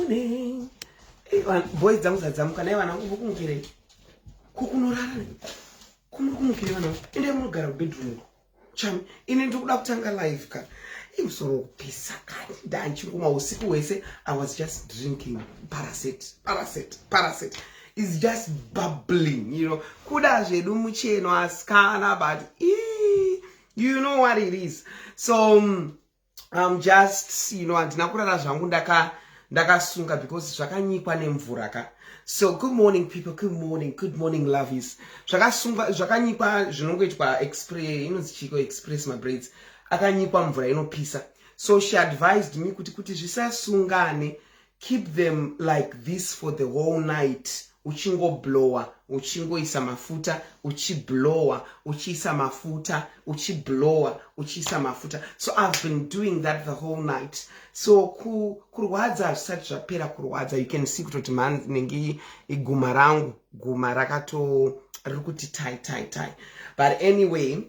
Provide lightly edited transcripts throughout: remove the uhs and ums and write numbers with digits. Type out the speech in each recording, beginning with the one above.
morning. Boys dzamudzamuka naye vana kumukire. Kukunorara. Kumukire vana. Ende munogara bedroom. Chami, ine ndikuda kutanga live ka. Imsoro pisa kani. Ndanchinguma usiku wese I was just drinking Paracet. It's just bubbling, you know. Kuda zvedu mucheno askana but you know what it is. So I'm just, you know, andina kurara zvangu ndakasunga because zvakanyikwa nemvura ka. So good morning people, good morning lovies. Zvakanyikwa zvinongoitwa express my braids. Akanyikwa mvura inopisa. So she advised me kuti zvisasungane, keep them like this for the whole night. Uchingo blower, uchingo isa mafuta, uchi blower, uchiisa mafuta, uchi blower, uchiisa mafuta. So I've been doing that the whole night. So kurwadza zvisati zvapera kurwadza, you can see kuti man nengi iguma rangu, guma rakato rikuti tai. But anyway,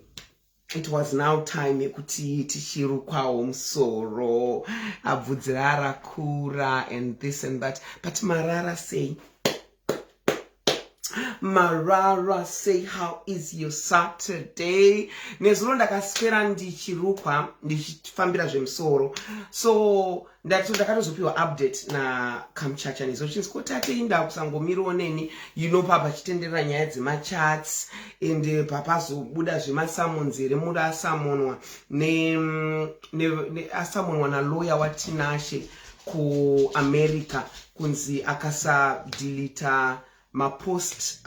it was now time yekuti tichirukwawo musoro, abvudzi rakura and this and that. But Marara say, how is your Saturday? Nezuro ndakaswera ndichirukwa ndichifambira zvemusoro. So ndakatozopiwa update na kamuchacha nezo chinzi ko Tate inda kusangomirawo neni, you know papa chitenderera nyaya dzemachats ende papa zobuda zvemasamonzi here muri asamonwa asamonwa na lawyer waTinashe ku America kunzi akasa deleta mapost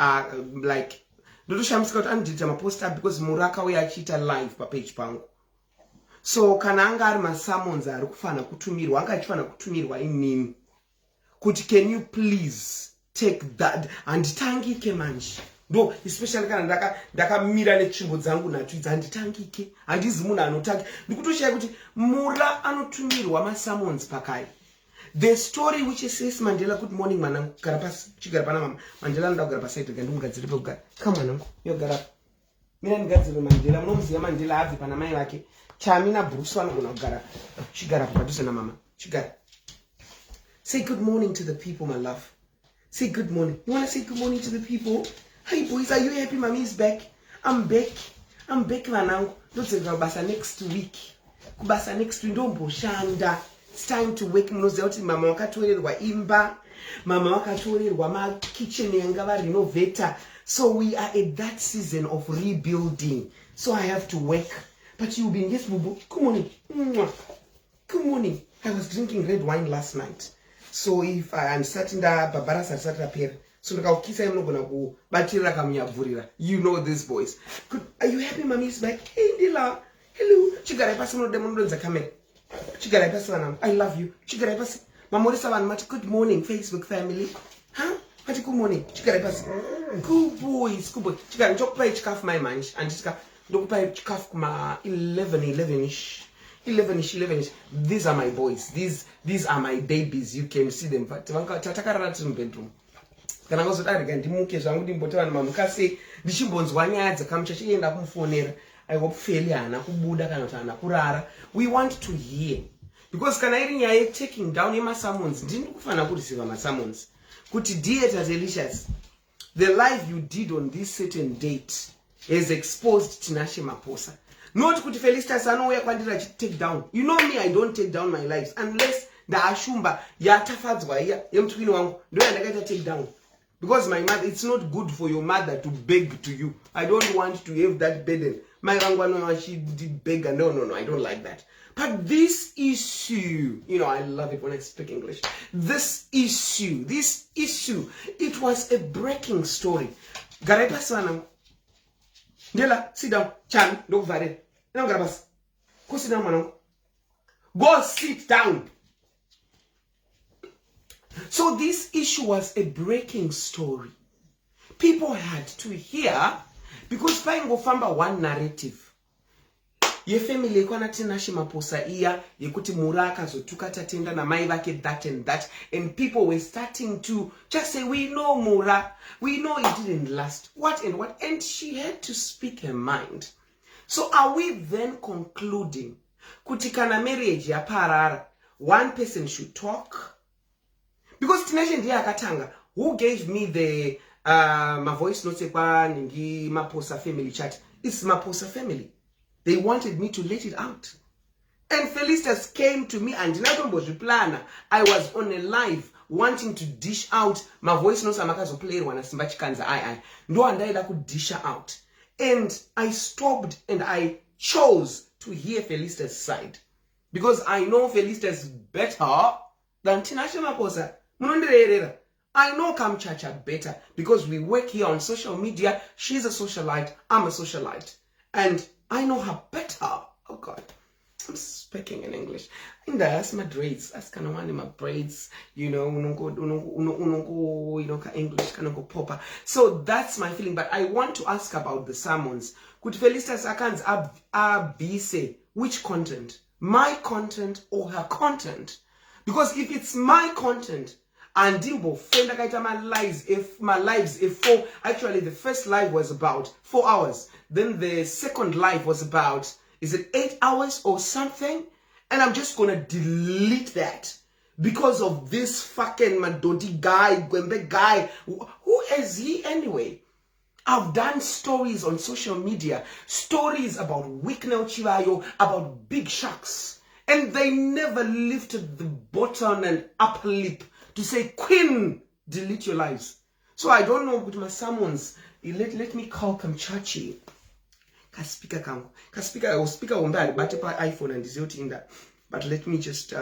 like ndotoshamisika kuti anodeleta mapost because muraka uya achiita live papage pangu. So kana anga ari masamonzi ari kufana kutumirwa, anga achifana kutumirwa inini kuti can you please take that handitangike manje. No, especially kana ndakamira netsvimbo dzangu natwidza handitangike, handizi munhu anotanga. Ndikutoshaya kuti mura anotumirwa masamonzi pakai. The story which says Mandela, good morning manangu, gara pasi, chigara pana mama. Mandela nda kugara pasi ito ndimugadzire pekugara. Kama manangu, yo gara. Mina ndigadzire Mandela, munomuziva Mandela abve pana mai vake. Chamina Bruce vanogona kugara. Chigara padhuze na mama. Chigara. Say good morning to the people, my love. Say good morning. You want to say good morning to the people? Hi boys, are you happy mommy is back? I'm back manangu. Don't say kubasa next week. Kubasa next week ndombo shanda. It's time to wake munoziva kuti mama wakatorerwa imba, mama wakatorerwa ma kitchen yanga va renovata. So we are at that season of rebuilding. So I have to work. But you've been, yes, Bubu. Good morning. Good morning. I was drinking red wine last night. So if I'm starting the Barbara started appear. So you know this voice. Are you happy mommy's back? Hey Dila. Hello. I love you. Good morning, Facebook family. Huh? Good morning. Good boys. Good boys. My man. And just look by 11ish. These are my boys. These are my babies. You can see them. But bedroom. Kana ngozodarika ndimuke zvangu ndimbotaura namukasi ndichimbonzwa nyaya dzakamuchacha ienda kumufonera. I hope fairly ana kubuda kana kuti ana kurara. We want to hear because kana iri nyaya taking down yemasamonzi ndini kufana kurisiva masamonzi kuti dear Delicious, the live you did on this certain date has exposed Tinashe Maposa. Not kuti Felicitas anouya kwandira achi take down. You know me, I don't take down my lives unless ndaashumba yatafadzwa iya yemutwini wangu ndo yandakaita take down. Because my mother, it's not good for your mother to beg to you. I don't want to have that burden. My rangwano, she did beg. No, I don't like that. But this issue, you know, I love it when I speak English. This issue, it was a breaking story. Garaipa sana. Ndela, sit down. Chan, don't vare. No garabas. Go sit down, manong. Go sit down. So this issue was a breaking story. People had to hear because paingo famba one narrative. Ye family ikwana Tinashe Maposa iya yekuti muraka zotuka tatenda na mai vake that and that, and people were starting to just say we know Mura, we know it didn't last, what and what, and she had to speak her mind. So are we then concluding kuti kana marriage ya parara one person should talk Tinashe ndiye akatanga. Who gave me the my voice notes ngi Maposa family chat? It's Maposa family. They wanted me to let it out. And Felicitas came to me and I was on a live wanting to dish out my voice notes amakazo play one Simba Chikanza I. No and I could dish out. And I stopped and I chose to hear Felicitas' side. Because I know Felicitas better than Tinashe Maposa. I know Kamchacha better because we work here on social media. She's a socialite. I'm a socialite. And I know her better. Oh God. I'm speaking in English. In that's my braids. That's kind of one of my braids. You know, English kind of go popper. So that's my feeling. But I want to ask about the sermons. Could Felicitas Akans say which content? My content or her content? Because if it's my content, and my lives, if four, actually the first live was about 4 hours. Then the second live was about, is it 8 hours or something? And I'm just gonna delete that because of this fucking Madodi guy, Gwembe guy. Who is he anyway? I've done stories on social media, stories about Wicknell Chivayo, about big sharks. And they never lifted the bottom and upper lip to say, Queen, delete your lives. So I don't know with my summons. Let me call Kamchachi. Kaspika or speaker on that, but iPhone and Ziotinda. But let me just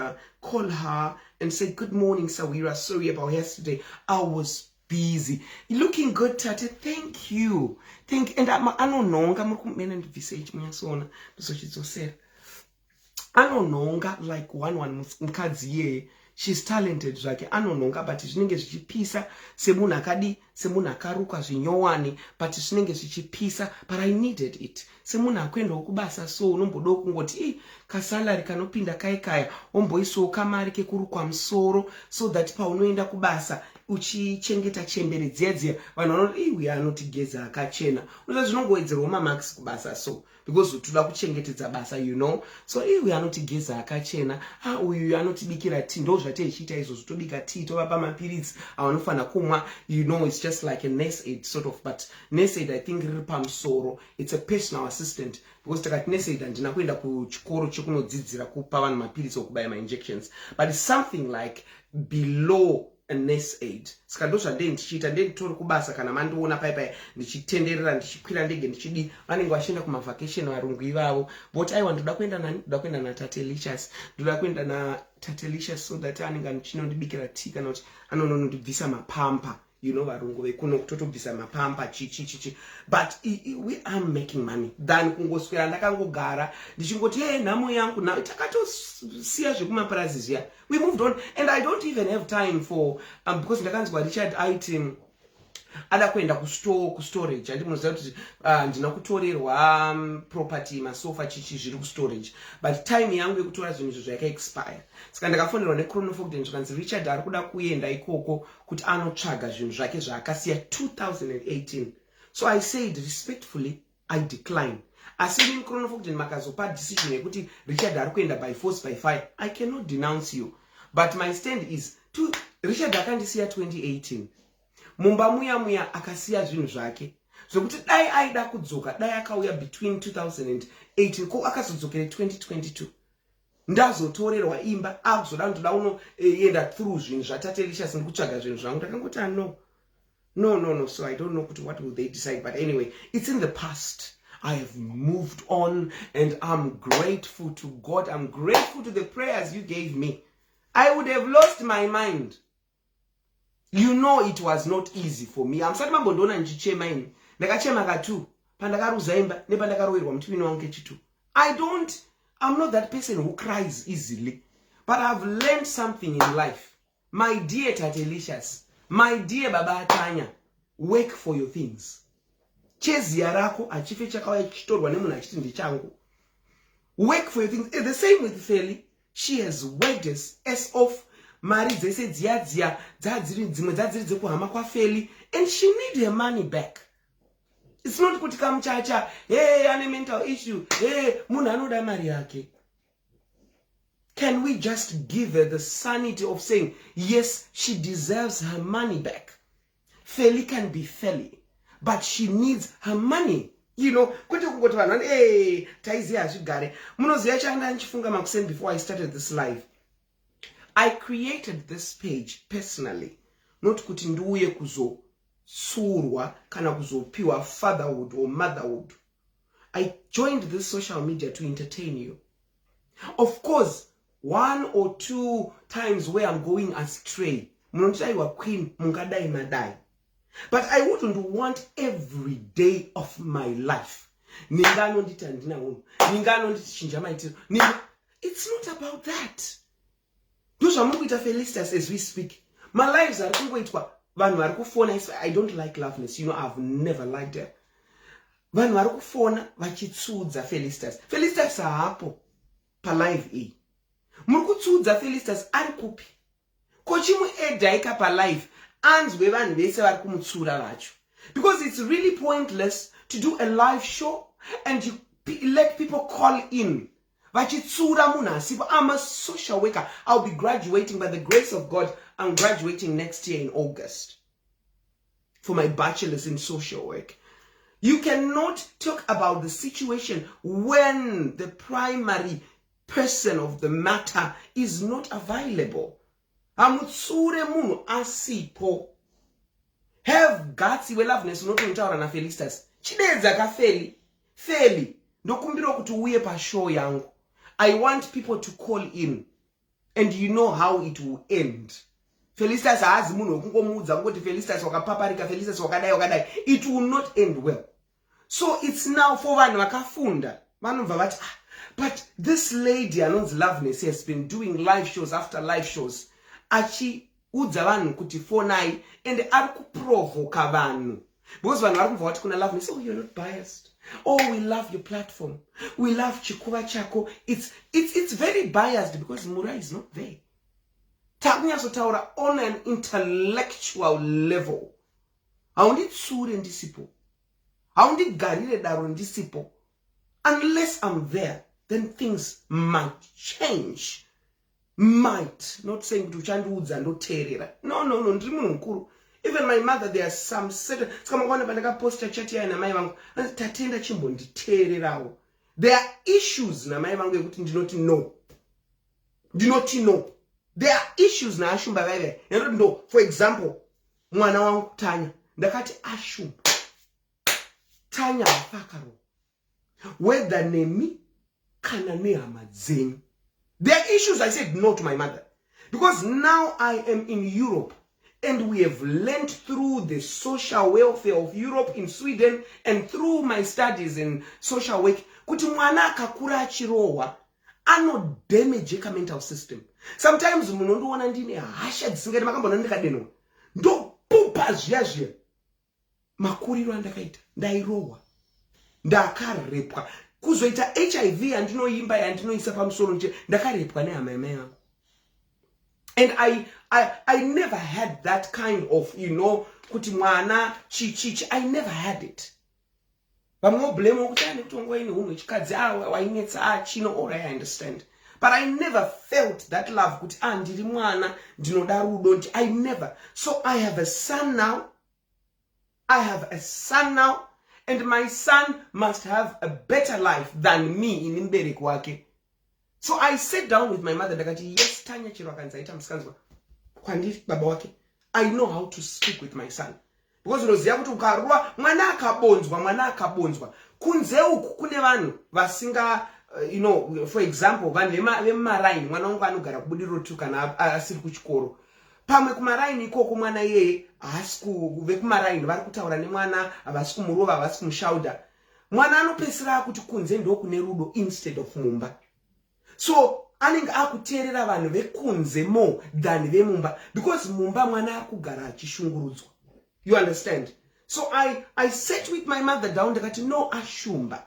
call her and say, good morning, Sawira. Sorry about yesterday. I was busy. Looking good, Tete. Thank you. And I don't know. I'm visage me so she's so sad. I don't know. Like one mkadzie. She's talented zvake anononga but zvinenge zvichipisa semunhu akadi semunhu akaruka zvinyowani but zvinenge zvichipisa but I needed it semunhu akuendawo kubasa so unombodawo kungoti kasalari kanopinda kaikaya omboisawo kamari kekurukwa musoro so that paunoenda kubasa uchichengeta chembere dziya vanhu vanoti uyu anotigeza akachena unoza zvinongowedzerwa mamax kubasa so because toda kuchengetedza basa you know so uyu anotigeza akachena uyu anotibikira tea ndo zvateichiita izvo tobika tea tovapa mapiritsi avanofana kumwa you know it's just like a nurse aid sort of but nurse aid I think riri pamusoro it's a personal assistant because takati nurse aid handina kuenda kuchikoro chekunodzidzira kupa vanhu mapiritsi okubaya ma-injections but it's something like below a nurse aid. Saka ndo zvandei ndichiita nditori kubasa kana mandiona paipai ndichitenderera ndichikwira ndege ndichidi vanenge vachienda kumavacation varungu ivavo but aiwa ndoda kuenda natate Licious ndoda kuenda natate Licious so that anenge achinondibikira tea kana kuti anonondibvisa mapampa you know varungu vekuno kutotobvisa mapampa chichi but we are making money than kungoswera ndakangogara ndichingoti nhamo yangu now takatosiya zvekumapurazi zviya we moved on and I don't even have time for because ndakanzwa Richard aiti ada kuenda kustorage andinoziva kuti ndina kutorerwa property masofa chichi zviri kustorage but time yangu yekutora zvinhu izvo zvakaexpire saka ndakafonerwa nechronofogden zvikanzi Richard ari kuda kuenda ikoko kuti anotsvaga zvinhu zvake zvaakasiya 2018 so I said respectfully I decline asi in chronofogden makazopa decision yekuti Richard ari kuenda by force by fire I cannot denounce you but my stand is Richard akandisiya 2018 mumba muya akasiya zvinhu zvake zvokuti dai aida kudzoka dai akauya between 2018 ko akazodzokere 2022 ndazotorerwa imba akuzoda ndoda unoenda through zvinhu zvatate Licious ndikutsvaga zvinhu zvangu ndakangoti no so I don't know what will they decide but anyway it's in the past I have moved on and I'm grateful to God I'm grateful to the prayers you gave me I would have lost my mind. You know it was not easy for me. I'm sorry mambondona njichema ini. Ndakachema katu. Pandakaruza imba. Nepandakarowerwa mutuvini wangu kechitu. I'm not that person who cries easily. But I've learned something in life. My dear Tate Licious. My dear Baba Tanya. Work for your things. Chezi yarako achife chakawaya chitorwa nemunhu achiti ndichangu. Work for your things. The same with Feli. She has worked as off. Mari dzese dziya dzadziri dzekuhama kwaFeli and she need her money back. It's not kuti kamuchacha ane mental issue munhu anoda mari yake. Can we just give her the sanity of saying, yes, she deserves her money back? Feli can be Feli, but she needs her money. You know, hey, before I started this live, I created this page personally, not kuti ndiuye kuzo surwa kana kuzopiwa fatherhood or motherhood. I joined this social media to entertain you. Of course, 1 or 2 times where I'm going astray, queen mungadai madai. But I wouldn't want every day of my life. It's not about that. Those are moving Felicitas as we speak. My lives are going to I don't like loveness. You know, I've never liked her. Felicitas. Felicitas are hapo pa live e. Murikutsudza Felicitas ari kupi. Kochimu edaika pa live. Because it's really pointless to do a live show and you let people call in. I'm a social worker. I'll be graduating by the grace of God. I'm graduating next year in August for my bachelor's in social work. You cannot talk about the situation when the primary person of the matter is not available. Amutsure munu asipo. Have guts we loveness not ntaura na Felicitas. Chidedza ka Feli. Ndokumbira kuti uye pa show yangu. I want people to call in. And you know how it will end. Felicitas haazi munhu wekungomudza ngoti Felicitas wakapaparika, Felicitas wakadai. It will not end well. So it's now for vanhu vakafunda. Vanobva vati, but this lady anonzi Loveness has been doing live shows after live shows. Achi udza vanhu kuti fonai and ari kuprovoka vanhu. Because vanhu vari kumva kuti kuna Loveness, oh, you're not biased. Oh, we love your platform. We love chikuva chako. It's very biased because Mura is not there. Takunyasotaura on an intellectual level. Haunditsure ndisipo. Haundigarire daro ndisipo. Unless I'm there, then things might change. Might. Not saying to chanduza no terera. No, ndiri munhu mukuru. Even my mother, there are some certain. Poster chat here na mai vangu. Tatenda chimbo nditererawo. There are issues na mai vangu yekuti ndinoti no. Ndinoti no. There are issues na ashumba veve. Ndinoti no. For example, mwana wangu Tanya. Ndakati ashumba. Tanya wafakaro. Whether nemi kana nehama dzenyu. There are issues I said no to my mother. Because now I am in Europe. And we have learned through the social welfare of Europe in Sweden and through my studies in social work kuti mwana akakura achirohwa ano damage ka mental system. Sometimes munondoona ndine hasha dzisingati makambona ndikadenwa. Ndopupa zviya. Makuriro andakaita ndairohwa. Ndakarepwa. Kuzoita HIV andinoimba yandinoisa pamusoro nje ndakarepwa nehama yangu. And I never had that kind of, kuti mwana chichichi. I never had it. Vamwe blame ukutani kutongo ini hunhu chikadzi wainetsa chino, all I understand. But I never felt that love kuti ndiri mwana ndinoda rudo. I never. So I have a son now. And my son must have a better life than me in mbereko wake. So I sat down with my mother ndakati, yes, Tanya chiro akanzaita musikanzwa kwandiri baba wake. I know how to speak with my son. Because unoziva kuti ukarua mwana akabonzwa. Kunze uku kune vanhu vasinga for example vanhu vemaraini, mwana wangu anogara kubudiro tu kana asiri kuchikoro. Pamwe kumaraini ikoko mwana yeye haasi vekumaraini vari kutaura nemwana, havasi kumurova, havasi kumushaudha. Mwana anopesera kuti kunze ndo kune rudo instead of mumba. So anenge akuteerera vanhu vekunze more than vemumba, because mumba mwana akugara achishungurudzwa. You understand? So I sat with my mother down ndakati no ashumba.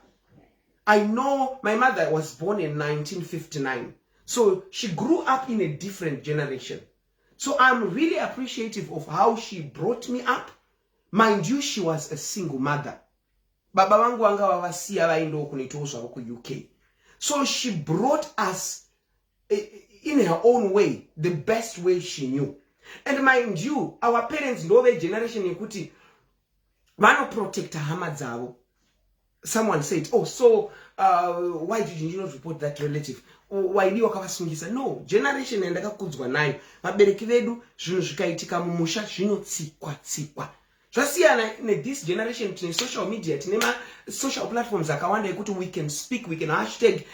I know my mother was born in 1959. So she grew up in a different generation. So I'm really appreciative of how she brought me up. Mind you, she was a single mother. Baba wangu wanga wavasiya vaendo kunitoswa ku UK. So she brought us in her own way, the best way she knew. And mind you, our parents know the generation yekuti vano protect hama dzavo. Someone said, oh, so why did you not report that relative? Why did you no, generation and ndakakudzwa nayo. Vabereki vedu zvinhu zvikaitika mumusha zvinotsikwa. Zvasiyana in this generation tine social media, tine social platforms akawanda ekuti we can speak, we can hashtag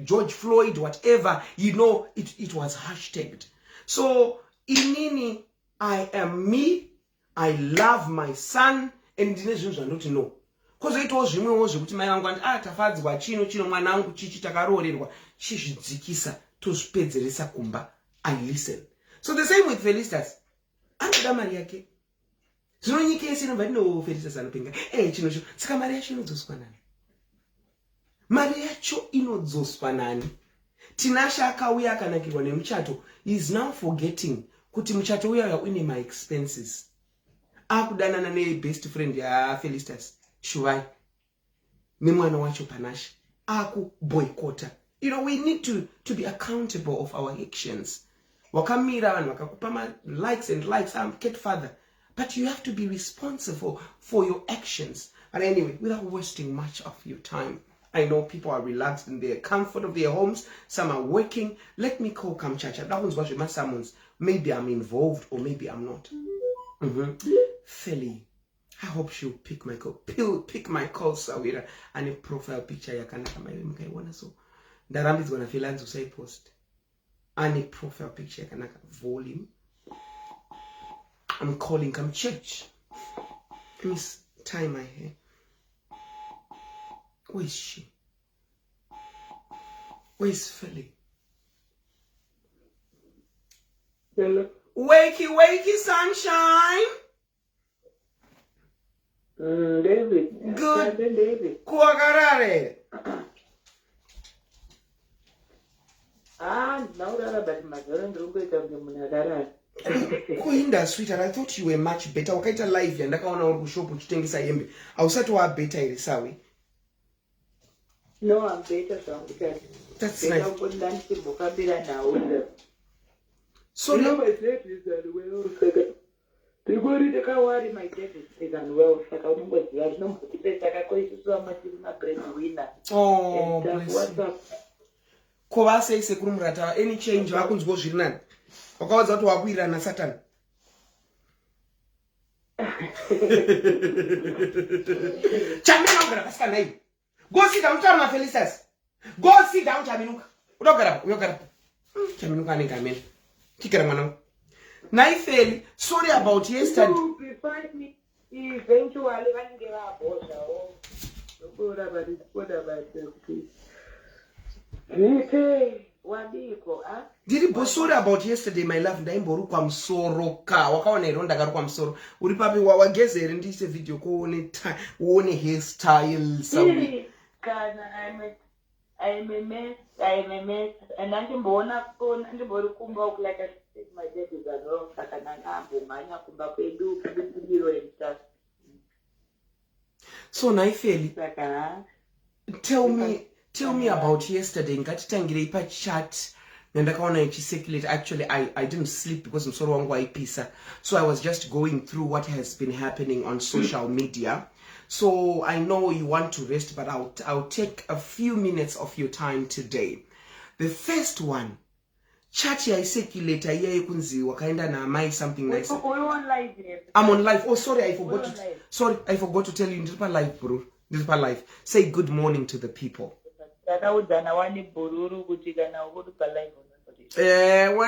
George Floyd, whatever, you know, it was hashtagged. So inini, I am me, I love my son, and ndine zvinhu zvandoti no. Because it was zvimwewo zvekuti mai vangu tafadzwa chino mwana wangu chichi takarorerwa chizvidzikisa tozvipedzeresa kumba. I listen. So the same with Felicitas. Anoda mari yake. Zvino nyika yese inobva ino Felicitas anopenga. Chino saka mari yacho inodzoswa nani? Mari yacho inodzoswa nani? Tinashe akauya akanakirwa nemuchato. He is now forgetting kuti muchato uya une my expenses. Akudanana ne best friend ya Felicitas. Shuvai. Nemwana wacho Tinashe. Aku boycotta. You know, we need to be accountable of our actions. Wakamira vanhu vakakupa likes and likes. I'm cat father. But you have to be responsible for your actions. But anyway, without wasting much of your time, I know people are relaxed in the comfort of their homes. Some are working. Let me call Kamchacha. That one's what my summons. Maybe I'm involved or maybe I'm not. Feli. I hope she'll pick my call. Pick my call, Sawira. And a profile picture yakanaka my mkaiwana so. Darambi is gonna feel to say post. And a profile picture yakanaka volume. I'm calling Kamchacha. Let me tie my hair. Where is she? Where is Feli? Hello. Wakey, sunshine. David. Good. David. Kuagarare. Now that but my girl don't go to Munadara. Kuinda sweetheart, I thought you were much better. Wakaita live ya ndakaona uri kushopu uchitengesa yembe. Ausati wa better ile sawi. No, I'm better so because that's nice. So you know my dad is unwell. The body the kawari my dad is unwell. Saka unongozi ya no saka koiswa machina breadwinner. Oh, what's up? Kova sei sekuru murata any change wakunzwo zviri nani? Wakawadza kuti wakuira na Satan. Chamina ungara kasika nai. Go sit down, Chama Felicitas. Go sit down, Chaminuka. Uyogara. Chaminuka anenge amene. Chikera mwana. Naifeli, sorry about yesterday. You find me eventually when you are boss. Did you sorry about yesterday, my love? Ndaimborukwa msoro ka wakaona ironda karukwa msoro. Uri papi wagezere ndise video kuone hairstyle some. I'm a mess, and I can born up on and the body come back like I said, my dad is a wrong, so Naifeli, tell me about yesterday. Ngatitangire ipa chat ndakaona ichicirculate. Actually I didn't sleep because msoro wangu waipisa. So I was just going through what has been happening on social media. So I know you want to rest, but I'll take a few minutes of your time today. The first one, chat ya circulator yeye kunzi wakaenda na mai something nice. On live here. I'm on live. Oh sorry, I forgot to tell you ndiripa live bro. Ndiripa live. Say good morning to the people. One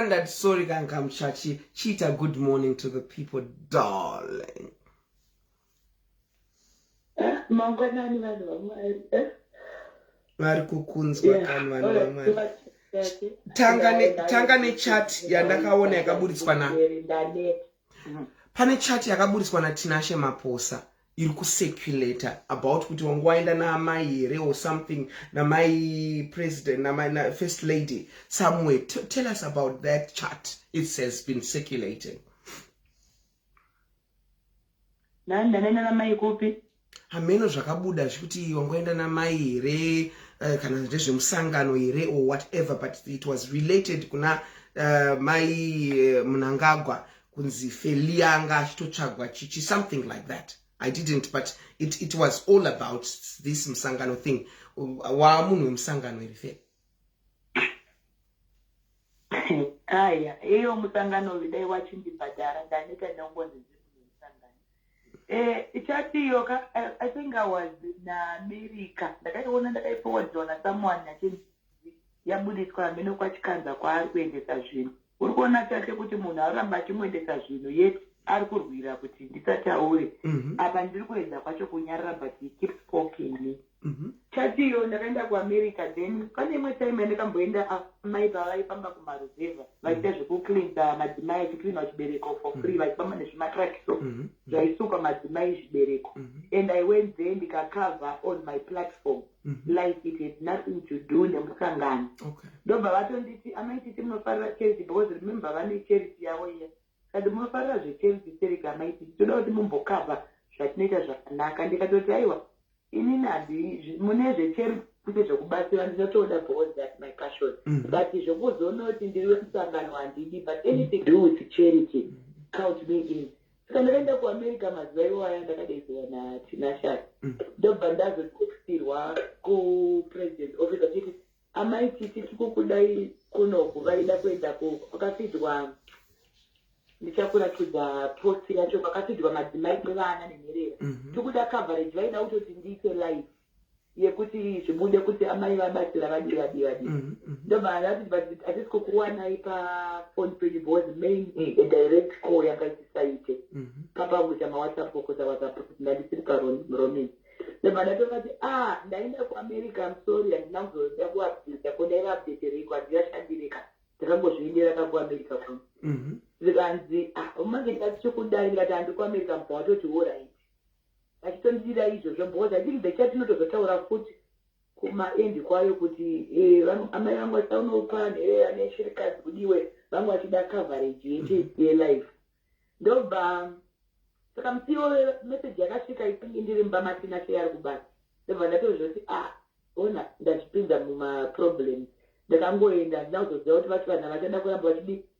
that sorry can come chachi. Cheetah, good morning to the people, darling. Tangane chat yandakaona yakaburitswa na pane chat yakaburitswa na Tinashe Maposa iri kucirculate about kuti wangwaenda na mai here or something na mai president na mai first lady somewhere. Tell us about that chat. It has been circulating. Na mai kupi? Hameno zvakabuda zvikuti wangwaenda na mai here kana ndezvemusangano here or whatever, but it was related kuna mai Mnangagwa kunzi feli anga achitotsvagwa chichi, something like that. I didn't, but it was all about this musangano thing. Waamunhu wemusangano here fe. Aya, iyo musangano vidai wachindibhadhara ndanika ndongonzi musangano. Ichatiyoka, I think I was in America. Ndakaiona ndakaiforwardwa nasomeone achiti yabudiswa ameno kwachikanza kwaari kuendesa zvinhu. Uri kuona chate kuti munhu aramba achimuendesa zvinhu yet ari kurwira kuti ndisataure. Apa ndiri kuedza kwacho kunyarara but he keeps poking me. Chatiyo ndakaenda kuAmerica then pane imwe time yandakamboenda mai pavaifamba kumaruzevha vaita zvekuklinza madzimai achiklinwa chibereko for free vaifamba nezvimatrakiso zvaisukwa madzimai zvibereko, and I went there ndikacover on my platform like it had nothing to do nemusangano. Ndobva vatonditi amaititi munofarira charity because remember vane charity yavo iya, kati munofarira zvecharity sereka amaiti toda kuti mumbokava zvatinoita zvakanaka. Ndikatoti aiwa inini handi mune zvecharity zvekubatsira ndinotoda because that's my passion, but zvekuzonoti ndiri wemusangano handidi, but anything to do with charity count me in. Saka ndakaenda kuAmerica mazuva iwaya ndakadaidzwa naTinashe ndobva ndazotextirwa kupresident office achiti amaiti tiri kukudai kunoku vaida kuenda kwakafidzwa ndichakuratidza post yacho kwakafidzwa madzimai nevana nenherera tikuda coverage vaida kutoti ndiite live yekuti zvibude kuti amai vabatsira vadi ndobva ndati hatisi kukuwanai pafone page because main direct call yakaitisaite papakuita mawhatsapp kokuza whatsapp kuti ndandisiri paromeni. Ndobva ndatoti ndaenda kuAmerica, I'm sorry handina kuzoda kuupdate kodaivaupdate reiko handiyashandireka ndakangozviendera kakuAmerica kuno zikanzi umange ndatichokudai ndikati handi kuAmerica mbva watoti alright achitondidira izvozvo because I think bechatinotozotaura futi kumaendi kwayo kuti amai vangu vasaunopa nherera neshirikazi kudiwe vangu vachida coverage yelife. Ndobva saka musiwo message yakasvika itingi ndiri mumba maTinashe ari kubasa ndobva ndatozvoti ona ndachipinda mumaproblems. Ndakangoenda handina kuzoziva kuti vati vanhu vachada kuramba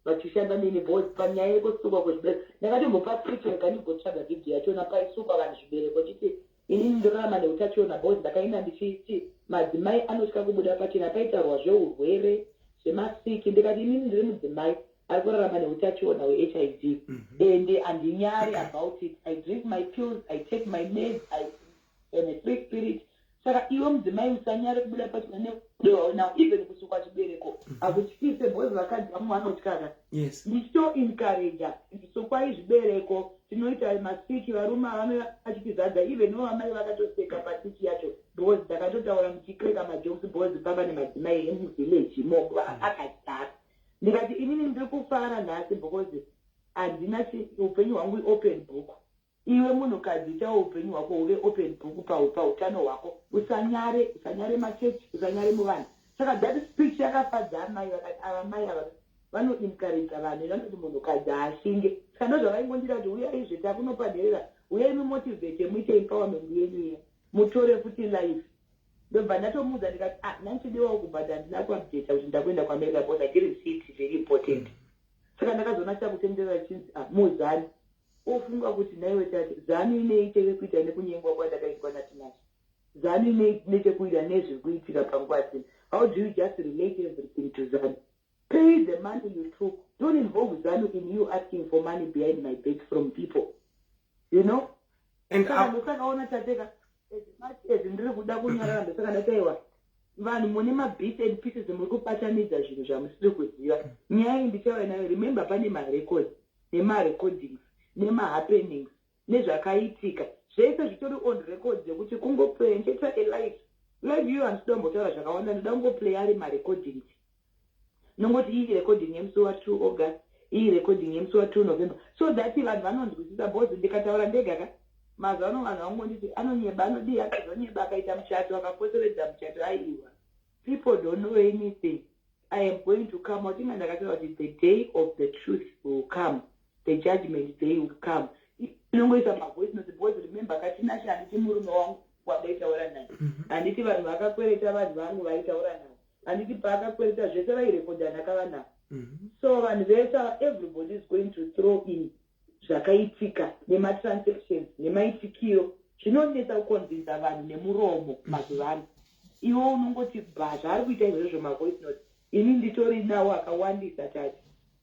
vachishanda nini because panyaya yekusukwa kwezvibereko ndakatombopa switch rekandigotsvaga vhidhiyo yachona paisukwa vanhu zvibereko chiti inini ndorarama neutachiona because ndakaenda ndichiti madzimai anotya kubuda pachena paitarwa zveurwere zvemasiki ndikati inini ndiri mudzimai ari kurarama neutachiona hweHIV and handinyari about it. I drink my pills, I take my meds, I am a free spirit. Saka iwe mudzimai usanyari kubuda pachena now even kusukwa chibereko akutyise because vakadzi vamwe vanotyara. Ndicho encourage sukwai zvibereko tinoita masiki varume vamwe vachitizadza even vamai vakatoseka pasiki yacho because ndakatotaura muchikreka majokes because pamba nemadzimai emuvillage imomo akadzara. Ndikati inini ndiri kufara nhasi because handina upenyu hwangu open book. Iwe munhukadzi itawo upenyu hwako huve open book pautano hwako, usanyare machechi, usanyare muvanhu. Saka that speech yakafadza amai vakati ava mai ava vanoencourage vanhu vanoti munhukadzi haashinge. Saka ndozvavaingondira kuti uyai zvetakunopa nherera, uyai mumotivate muite empowerment yenyu iya mutore futi life. Ndobva ndatomuudza ndikati nanchidiwawo kubhadha handina kuupdata kuti ndakuenda kuAmerica because I didn't see it very important. Saka ndakazoona chakutenderera chinzi muzani ofunga kuti naiwe tati zani ineite kuita nekunyengwa kwandakaitwa naTinashe, zani ineite kuita nezvekuitika panguva dzino. How do you just relate everything to Zanu? Pay the money you took. Don't involve Zanu in you asking for money behind my back from people. You know? And ndosakaona tateka as much as ndiri kuda kunyarara ndosaka ndataiwa vanhu mune mabits and pieces muri kupatanidza zvinhu zvamusiri kuziva. Nyaya iyi ndichauya nayo, remember pane marecords nemarecordings nemahappenings nezvakaitika zvese zvitori on record zvekuti kungoplay ncheta alive iyo handinoda kumbotaura zvakawanda, ndoda kungoplay ari marecordings nongoti iyi recording yemusi wa2 August, iyi recording yemusi wa2 November, so that vanhu vanonzwisisa because ndikataura ndega mazuva ano vanhu vangonditi anonyeba anodii akazonyeba akaita muchato akapoteredza muchato aiwa. People don't know anything. I am going to come out. Inga ndakataura kuti the day of the truth will come, the judgment day will come. Inongoisa mavoice note because remember kaTinashe handiti murume wangu wandaitaura naye. Handiti vanhu vakakwereta vanhu vangu vaitaura naye. Handiti paakakwereta zvese vairekodha ndakava navo. So vanhu vese everybody is going to throw in zvakaitika nematransactions nemaitikiro. Zvinonetsa kukonvinza vanhu nemuromo mazuva ano. Iwo unongoti zvaari kuita izvozvo mavoice note. Ini nditori nawo akawandisa tati.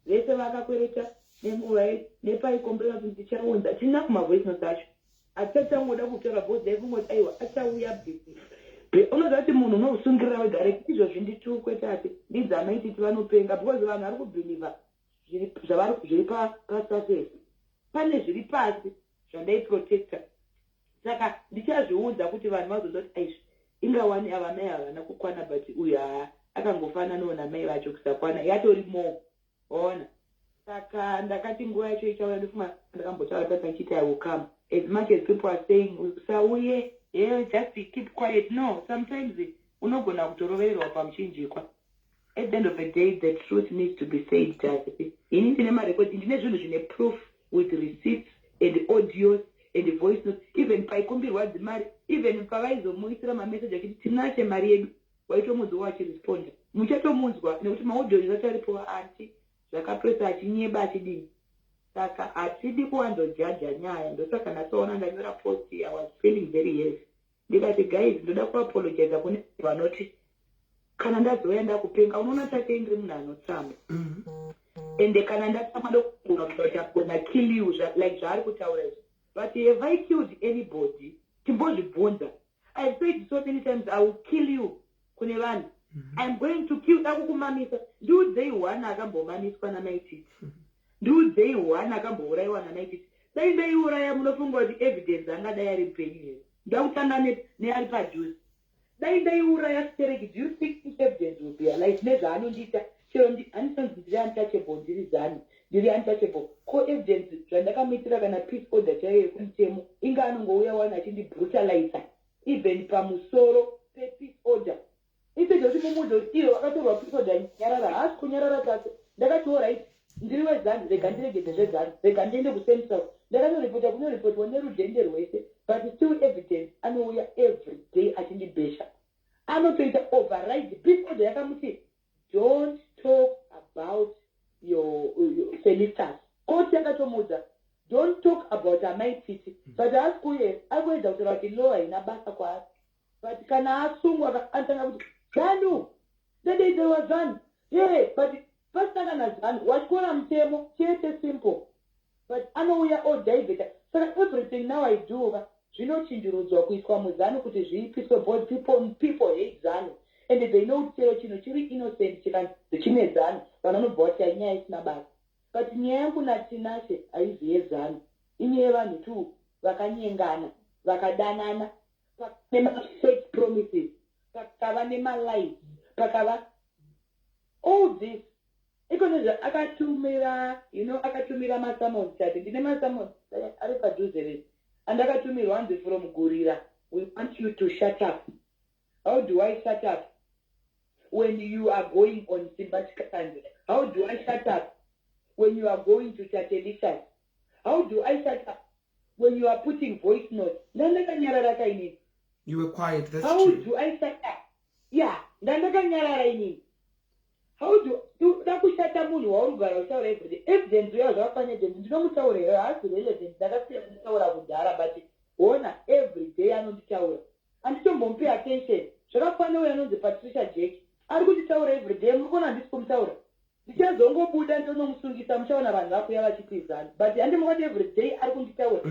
Vese vakakwereta nenguva nepaikombera kuti ndichaunza tina kumavoice note acho. Achatangoda kutora bhodha ekungoti aiwa achauya bhisi. Unoziva kuti munhu unosungirira wega rekuti izvozvi nditukwe tati. Ndidzi amaititi vanopenga because vanhu vari kubhiliva zviri pasurface. Pane zviri pasi zvandaiprotecta. Saka ndichazviudza kuti vanhu vazondoti aizvi ingawani ava mai havana kukwana but uyu akangofananawo namai vacho kusakwana yatori mo ona. Saka ndakati nguva yacho ichauya ndofuma ndakambotaura papa nchiti I will come. As much as people are saying usauye just keep quiet, no, sometimes unogona kutorovererwa pamuchinjikwa. At the end of the day the truth needs to be said. Ini ndine marecord, ndine zvinhu zvine proof with receipts and audios and voice notes, even paikumbirwa dzimari, even pavaizomuisira mamessage akiti Tinashe mari yedu waitomunzwa wachiresponda muchatomunzwa nekuti maaudio acharipo anti zvakapresa achinyeba achidini. Saka hatidi kuwandojaja nyaya. Ndosaka ndasoona ndanyora post I was feeling very heavy. Ndikati guys ndoda kuapologize kune vanoti kana ndazouya ndakupenga unoona tate ndiri munhu anotsamba. Ende kana ndatsamba ndokugona kuti I'm gonna kill you like zvaari kutaura izvi. But have I killed anybody? Timbozvibvunza. I've said so many times I will kill you kune vanhu. I'm going to kill dakukumamisa. Ndiudzei one akambomaniswa namaititi. Ndiudzei one akambourayiwa namaititi. Dai ndaiuraya munofunga kuti evidence angadai ari mpenyu here. Ndakutanga neari padhuze. Dai ndaiuraya Stereki, do you think this evidence will be alive? Nezvaanondiita chero handisonzi ndiri untouchable, ndiri zani ndiri untouchable. Co-evidence zvandakamitira kana peace order chaiyo yekumutemo inga anongouya wani achindibrutaliza even pamusoro pepeace order. Isejo kuti mumudzi kuti iyo akatorwa peace order nyarara haasi kunyarara tatu. Ndakati alright ndiri wezanzi rega ndiregedze zvezanzi rega ndiende kucentral. Ndakanoripota kunoripotwa nerudhende rwese but still evidence anouya every day achindibhesha. Anotoita override peace order yakamuti don't talk about your Felicitas. Court yakatomudza don't talk about amaititi. But asikuye akuedza kutaura kuti law haina basa kwaari. But kana asungwa atanga kuti zanu dedeizewa zanu but pasitanga nazanu wachikora mutemo chete simple. But anouya odhaivheta. Saka everything now I do zvinochinjurudzwa kuiswa muzanu kuti zviipiswe both people hate zanu. And they know chero chino chiri innocent chikanzi chine zanu. Vanobva vati nyaya isina basa. But nyaya yangu naTinashe haiziye zanu. Inyaya vanhu tu vakanyengana, vakadanana, nema-fake promises, pakava nema-lies, pakava all this. Ikonezva akatumira, akatumira masamons chati. Ndine masamons ari padhuze rese. And akatumirwa hanzi from Gurira. We want you to shut up. How do I shut up? When you are going on Simbatikasande? How do I shut up? When you are going to Tete? How do I shut up? When you are putting voice notes? You were quiet, that's How true. do I shut up? Yeah, how do ndakushata munhu waurugara utaura everyday evidence yayo zvakafanira ndinomutaurira haasi relevant ndakasiya kutaura kudhara but ona everyday anonditaura handitombomupi attention. Zvakafanira uyo anonzi Patricia Jack ari kunditaura everyday muri kuona handisi kumutaura. Ndichazongobuda ndonomusungisa muchaona vanhu vakuya vachitizana but handimukati everyday ari kunditaura.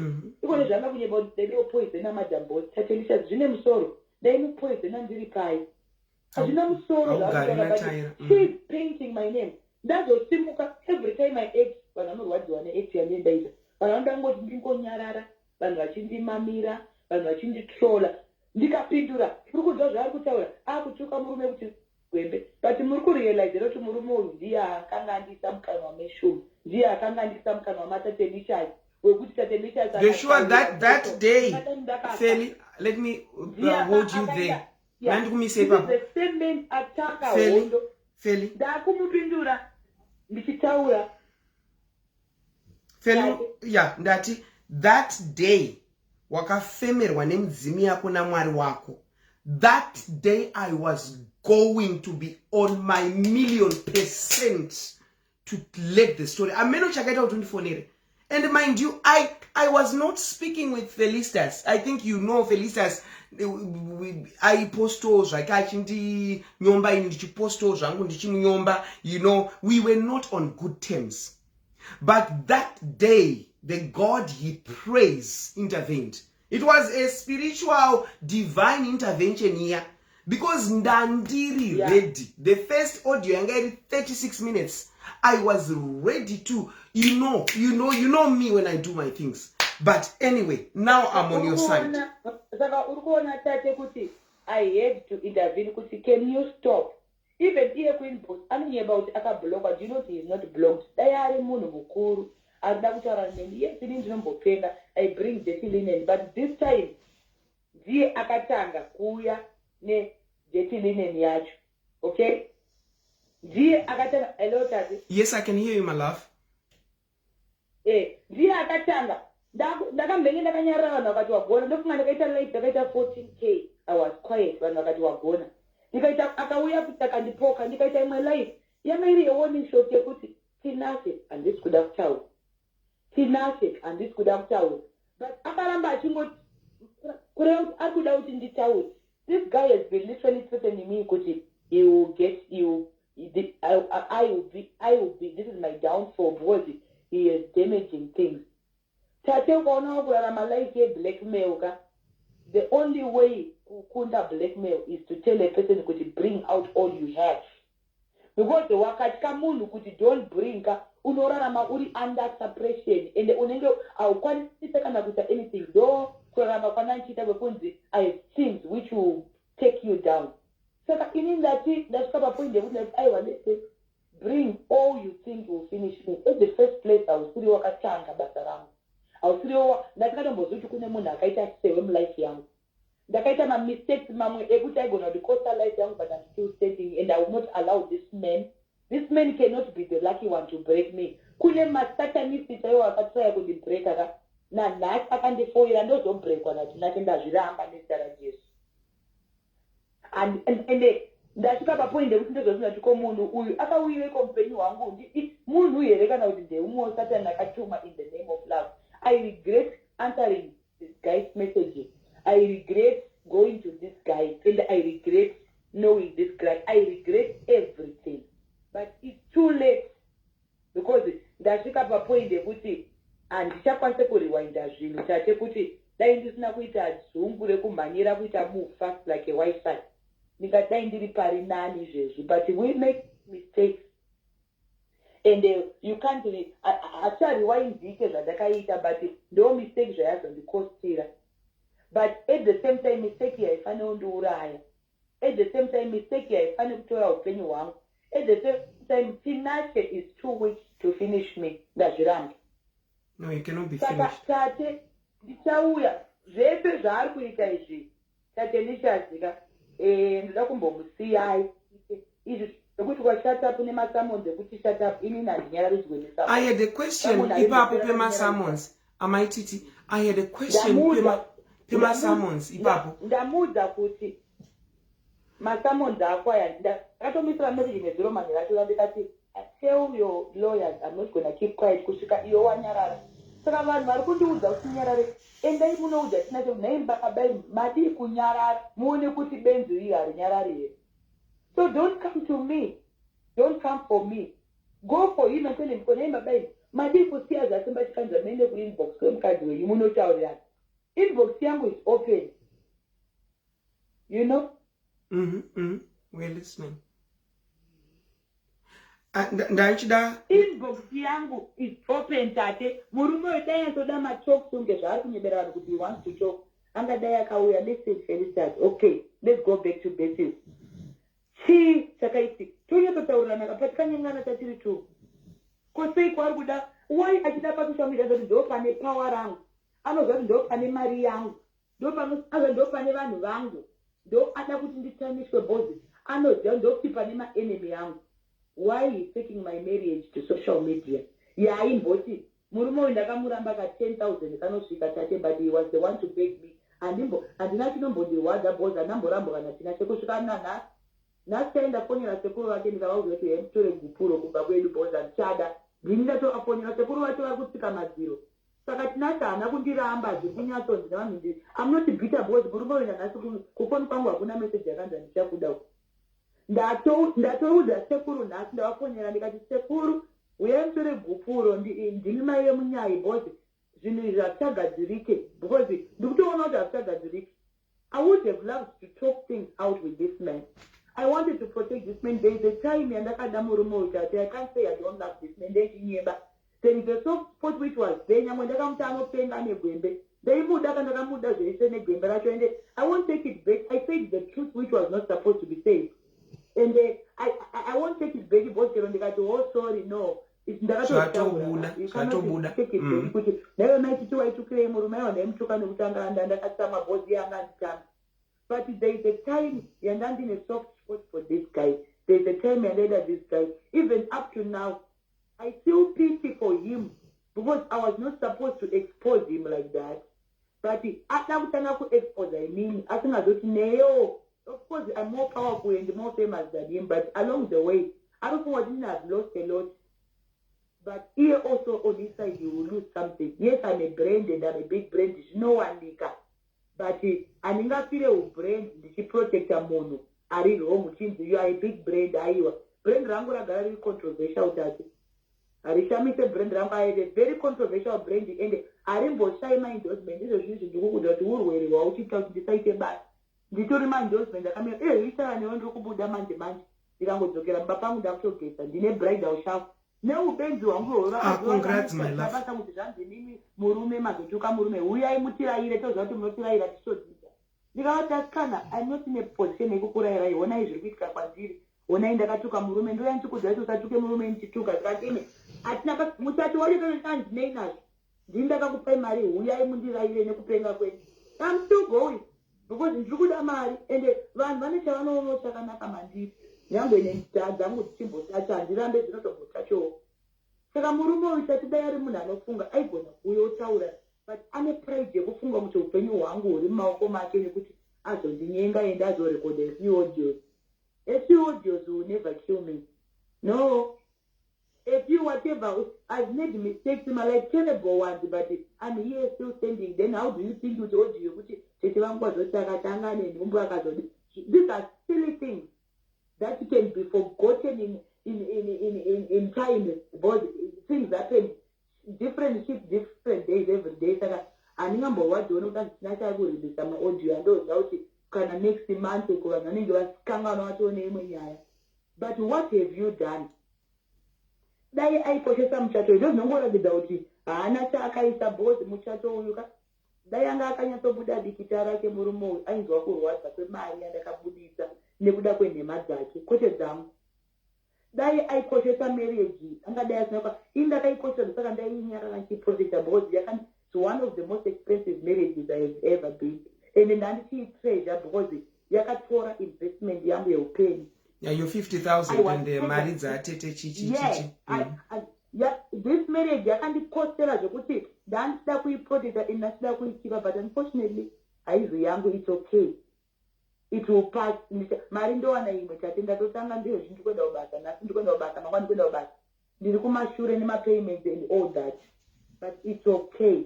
Ikone zvanga kunyeba kuti ndaidopoisena madhamboti Tatelisha zvine musoro ndaimupoisena ndiri pai hazvina musoro she's painting my name. Ndazosimuka every time I act vanhu vanorwadziwa neact yandaita. Vanhu vandangoti ndingonyarara, vanhu vachindimamira, vanhu vachinditrola. Ndikapindura uri kuziva zvaari kutaura akutuka murume kuti gwembe but muri kurealize kuti murume uyu ndiye akanga andisa mukanwa meshumu, ndiye akanga andisa mukanwa mataTinashe wekuti taTinashe. You're sure that day, Feli, let me hold you there. The same man ataka hondo. Feli. Ndakumupindura ndichitaura. Feli, yeah, ndati that day wakafemerwa nemudzimu yako naMwari wako, that day I was going to be on my 1,000,000% to let the story. Ameno chakaita utundifonere. And mind you, I was not speaking with Felicitas. I think you know Felicitas. I posto zvakachindi nyomba ini ndichiposto zvangu ndichimunyomba. You know, we were not on good terms. But that day, the God he praised intervened. It was a spiritual, divine intervention here. Because ndandiri ready. The first audio yanga 36 minutes. I was ready to, you know me when I do my things. But anyway, now I'm on your side. I had to intervene. Can you stop? Even here, Queen Boss, I'm here about Aka blogger. Do you know he is not blocked? They are a monobukuru. And yes, I bring the linen. But this time, the Akatanga, Kuya, ne, the linen yach. Okay? Yes, I can hear you, my love. I was quiet when I was born. My life. Miri a warning shot Tinashe, and this could have told. Tinashe, and this could have told. But I could out in the town. This guy has been literally threatening me. He will get you. I will be. This is my downfall because he is damaging things. The only way kunda blackmail is to tell a person to bring out all you have. Because the wakati kamundu kuti don't bring unorarama uri under suppression and unenge awukwanisi kana kuita anything though kurarama kwananchita kwekunzi I have things which will take you down. So in that's a point they would like I want to bring all you think will finish me. At the first place I was still wakachanga basaram. I was still that kind of mozutu kune muna kaita same life young. The kind of mistakes mamu ekuta gonna the coastal life young but I'm still standing and I will not allow this man. This man cannot be the lucky one to break me. Kule masata nisi tayo wakataya kudi breaker na nat akande foil and don't break one at nakenda jiramba nistara Jesus. And ndasvika papoint ndekuti ndozvinatiko munhu uyu akauyiwe kompeni wangu munhu uyu here kana kuti ndeumwe satani akatuma in the name of love. I regret answering this guy's messages. I regret going to this guy and I regret knowing this guy. I regret everything. But it's too late because ndasvika papoint ndekuti handichakwanise kurewinda zvinhu tate kuti dai ndisina kuita dzungu rekumhanyira kuita move fast like a wifi. But we make mistakes and you can't really actually rewind details but no mistakes on the coast here. But at the same time mistake here if I know do right. At the same time mistake here if I know to opinion one. At the same time Tinashe is too weak to finish me. That's wrong. No, you cannot be finished. Tate ndichauya zvese zvaari kuita izvi tate ndishazika ndoda kumbomusiyai izvi zvokuti shut up nemasamonzi ekuti shut up ini nandinyararidzwe nesamonzi. I had a question ipapo pemasamonzi amaititi. I had a question pemasamonzi ipapo. Ndamuudza kuti masamonzi ako aya ndakatomisira message nezero manje racho ndikati tell your lawyers I'm not going to keep quiet kusvika iyo wanyarara. Saka vanhu vari kundiudza kuti nyarare endai munoudza Tinashe naimbakabai madi kunyarara muone kuti benzi iyi harinyarari here. So don't come to me. Don't come for me. Go for him and tell him naimbakabai madi kusiya zasi mbachikanza mende kuinbox kwemukadzi wenyu munotaurirana. Inbox yangu is open. You know? We're listening. Ndachida inbox yangu is open tate. Murume wedai antoda matalk sunge zvaari kunyebera vanhu kuti he wants to talk. Angadai akauya listen Felicitas. Okay, let's go back to basics. Chii chakaiti. Tonyatotaurirana kapati kanyangana tatiri tu. Kosei kwari kuda why achida pakushamira kuti ndo pane power rangu. Anozva kuti ndo pane mari yangu. Ndo pane vanhu vangu. Ndo ada kuti nditamishwe bhozi. Anoziva ndo pane maenemy yangu. Why is taking my marriage to social media? Yeah, imboti murume uyu ndakamuramba ka 10,000 kanosvika Tate, but he was the one to beg me. Handina chinombondirwadza because handamborambo kana Tinashe kusvika nanhasi. Nhasi taendafonera sekuru vake ndikavaudza kuti mutore gupuro kubva kwedu because handichada. Ndini ndatoafonera sekuru vacho vari kutsika madziro. Saka Tinashe haana kundiramba zvekunyatsonzi nevanhu ndiri. I'm not bitter because murume uyu nanhasi kufoni kwangu hakuna message yakanzi ndichakuda. Ndatoudza sekuru nhasi ndavafonera ndikati sekuru uyai mutore gupuro ndimi mai vemunyai because zvinhu izvi hazvichagadzirike because ndikutoona kuti hazvichagadzirike. I would have loved to talk things out with this man. I wanted to protect this man. There is a time yandakada murume uyu Tate, I can't say I don't love this man. There is a soft spot which was there. Nyamwe ndakamuta anopenga negwembe. Ndaimuda kana ndakamuda zveise negwembe racho. And I won't take it back. I said the truth which was not supposed to be said. And I won't take it back because ndikati oh sorry no. Zvatobuda. Nayo naiti waitukire murume wayo ndaimutuka nekutanga ndakatsa mabhodhi yanga nditanga. But there is a time yandandine soft spot for this guy. There is a time yandaida this guy. Even up to now, I feel pity for him because I was not supposed to expose him like that. But after kutanga ku expose I mean, asingazoti neyo. Of course, I'm more powerful and more famous than him, but along the way, I don't know what I've lost a lot. But here also on this side, you will lose something. Yes, I'm a brand and I'm a big brand. There's no one nika. But aningafire ubrand ndichiprotecta munhu ari wrong chinzi you are a big brand aiwa. Brand rangu ragara riri controversial Tate. Harishamise brand rangu aite very controversial brand and harimboshai endorsement. Izvo zvinhu zvindikukuda kuti urwere hwauchiita kuti ndisaite basa. Nditori endorsement akamira isara newe ndiri kubuda manje ndikangodzokera mumba pangu ndakutogeza ndine bridal shower. Neubenzi hwangu hwakabasa kuti zvanzi nimi murume mazotuka murume uyai mutiraire toziva kuti munotiraira tichodzidza. Ndikavati asikana I'm not in a position yekukurayirai honai zviri kuitika kwandiri. Honai ndakatuka murume ndoya ndichikudzai kuti usatuke murume ndichituka tikatime hatina musati waitoandinei nazvo ndini ndakakupai mari uyai mundiraire nekupenga kwenyu. I'm still going because ndiri kuda mari and vanhu vane chavanoona chakanaka mandiri. Nyangwe nendaa dzangu dzichimbotacha handirambe dzinotombotachowo. Saka murume uyu Tate dai ari munhu anofunga aigona kuuya otaura but ane pride yekufunga kuti upenyu hwangu huri mumaoko make nekuti azondinyenga ende azorekoda a few audios will never kill me. No. A few whatever, I've made mistakes in my life, terrible ones, but I'm here still standing. Then how do you think with audio? These are silly things that can be forgotten in time, but things happen different shifts, different days, every day. And number what do not natural will be some audio and those out can next month to go and was name. But what have you done? Dai aiposhesa muchacho izvo zvinongoratidza kuti haana chaakaisa bhozi muchacho uyuka. Dai anga akanyatsobuda dikita rake murume uyu ainzwa kurwadza kwemari yandakabudisa nekuda kwenhema dzake kwete dzangu. Dai aikoshesa marriage angadai asinoka indakaikoshesa saka ndainyarara ndichiprotecta because it's one of the most expensive marriages I have ever been and ndandichiitreasure because yakatora investment yangu yeupenyu. Yeah, you're 50,000 and mari dzatete chichi. Yeah, this marriage yakandikostera zvekuti ndandida kuiprotecta and ndachida kuichiva but unfortunately haizi yangu it's okay. It will pass. Mari ndowana imwe Tate ndatotanga ndizvo zvindikwenda kubasa nhasi ndikwenda kubasa mangwana ndikwenda kubasa ndiri kumashure nemapayments and all that but it's okay.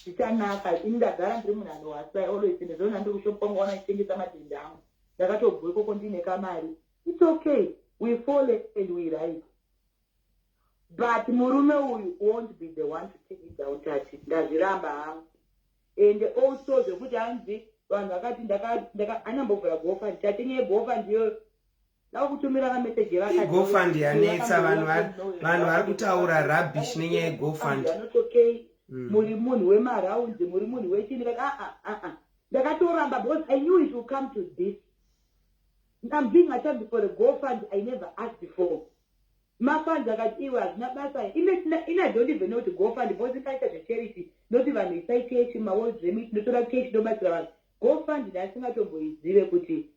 Zvichanaka ini ndagara ndiri munhu anohasai always ndizvona ndiri kushoponga ona nditengesa madhenda angu ndakatobva ikoko ndine kamari. It's okay. We fall and we rise. But murume uyu won't be the one to take it down Tate. Ndazviramba hangu. And also zvekuti hanzi vanhu vakati anambovhura GoFund Tate nyaya GoFund iyo ndakutumira kameseji vakati GoFund yanetsa vanhu vari kutaura rubbish nenyaya yeGoFund. Not okay. Muri munhu wemaraundi muri munhu wechini ndakatoramba because I knew it will come to this. I'm being attacked for a GoFund I never asked before. Mafund akatiwa hazina basa. I don't even know to GoFund because ikaita zve-charity not even isaitechi mawords remit notora cash ndobatsira vanhu. GoFund ndasingatomboizive kuti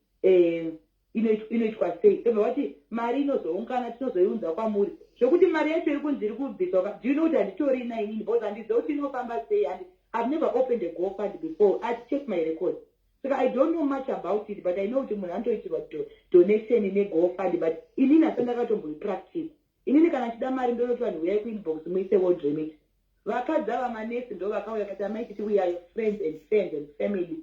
inoitwa sei. Ndobva vati mari inozoungana tinozoiunza kwamuri zvokuti mari yacho iri kunzi iri kubviswa. Do you know kuti handitori nainini because handiziva kuti inofamba sei and I've never opened a GoFund before. I've checked my records. So I don't know much about it, but I know kuti munhu anotoitirwa donation ine GoFund, but inini hasandakatomboipractice. Inini kana chida mari ndonoti vanhu uyai kuinbox muise wodremit. Vakadzi ava manesi ndo vakauya kati amaiti we are your friends and family.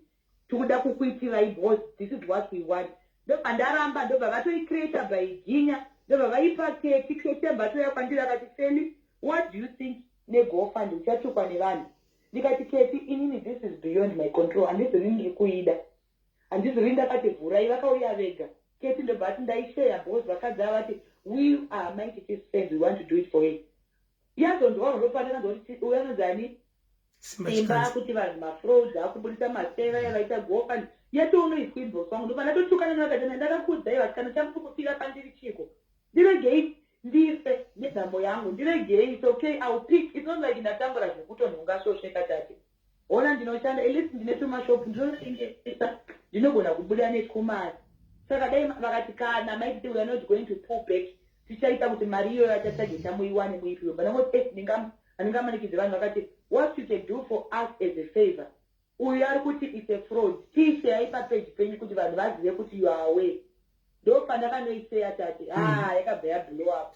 Tikuda kukuitirai because this is what we want. Ndobva ndaramba ndobva vatoicreata baiginya ndobva vaipa keke mbatoya kwandiri akati Feli, what do you think neGoFund uchatukwa nevanhu? Ndikati Keti, inini this is beyond my control. Handizviri ndiri kuida. Handizviri ndakati vhurai vakauya vega. Keti ndobva ati ndaishare because vakadzi ava vati we are my Tete's friends, we want to do it for her. Yazondwa unofanira ndoti uyanozani imba kuti vanhu mafrauds akubudisa maseva yavaita GoFund yatounoiswa inbox wangu ndobva ndatotukana nakatana ndakakudzai vasikana chamukupira pandiri chiko ndiregei ndife nenhamo yangu ndiregei. It's okay, I'll pick. It's not like ndatambura zvekutonhonga svosheka tate ona ndinoshanda elisi ndine tumashopu ndinotengesa ndinogona kubuda nekumari. Saka dai vakati kana maiti we are not going to pull back tichaita kuti mari iyoyo yatatageta muiwane muipiwe. But ndangoti handingamanikidze vanhu vakati what you can do for us as a favor. Uyu ari kuti it's a fraud. Tishayi papage penyu kuti vanhu vazive kuti you are aware. Ndo pandakanoiseya tati yakabva yablow up.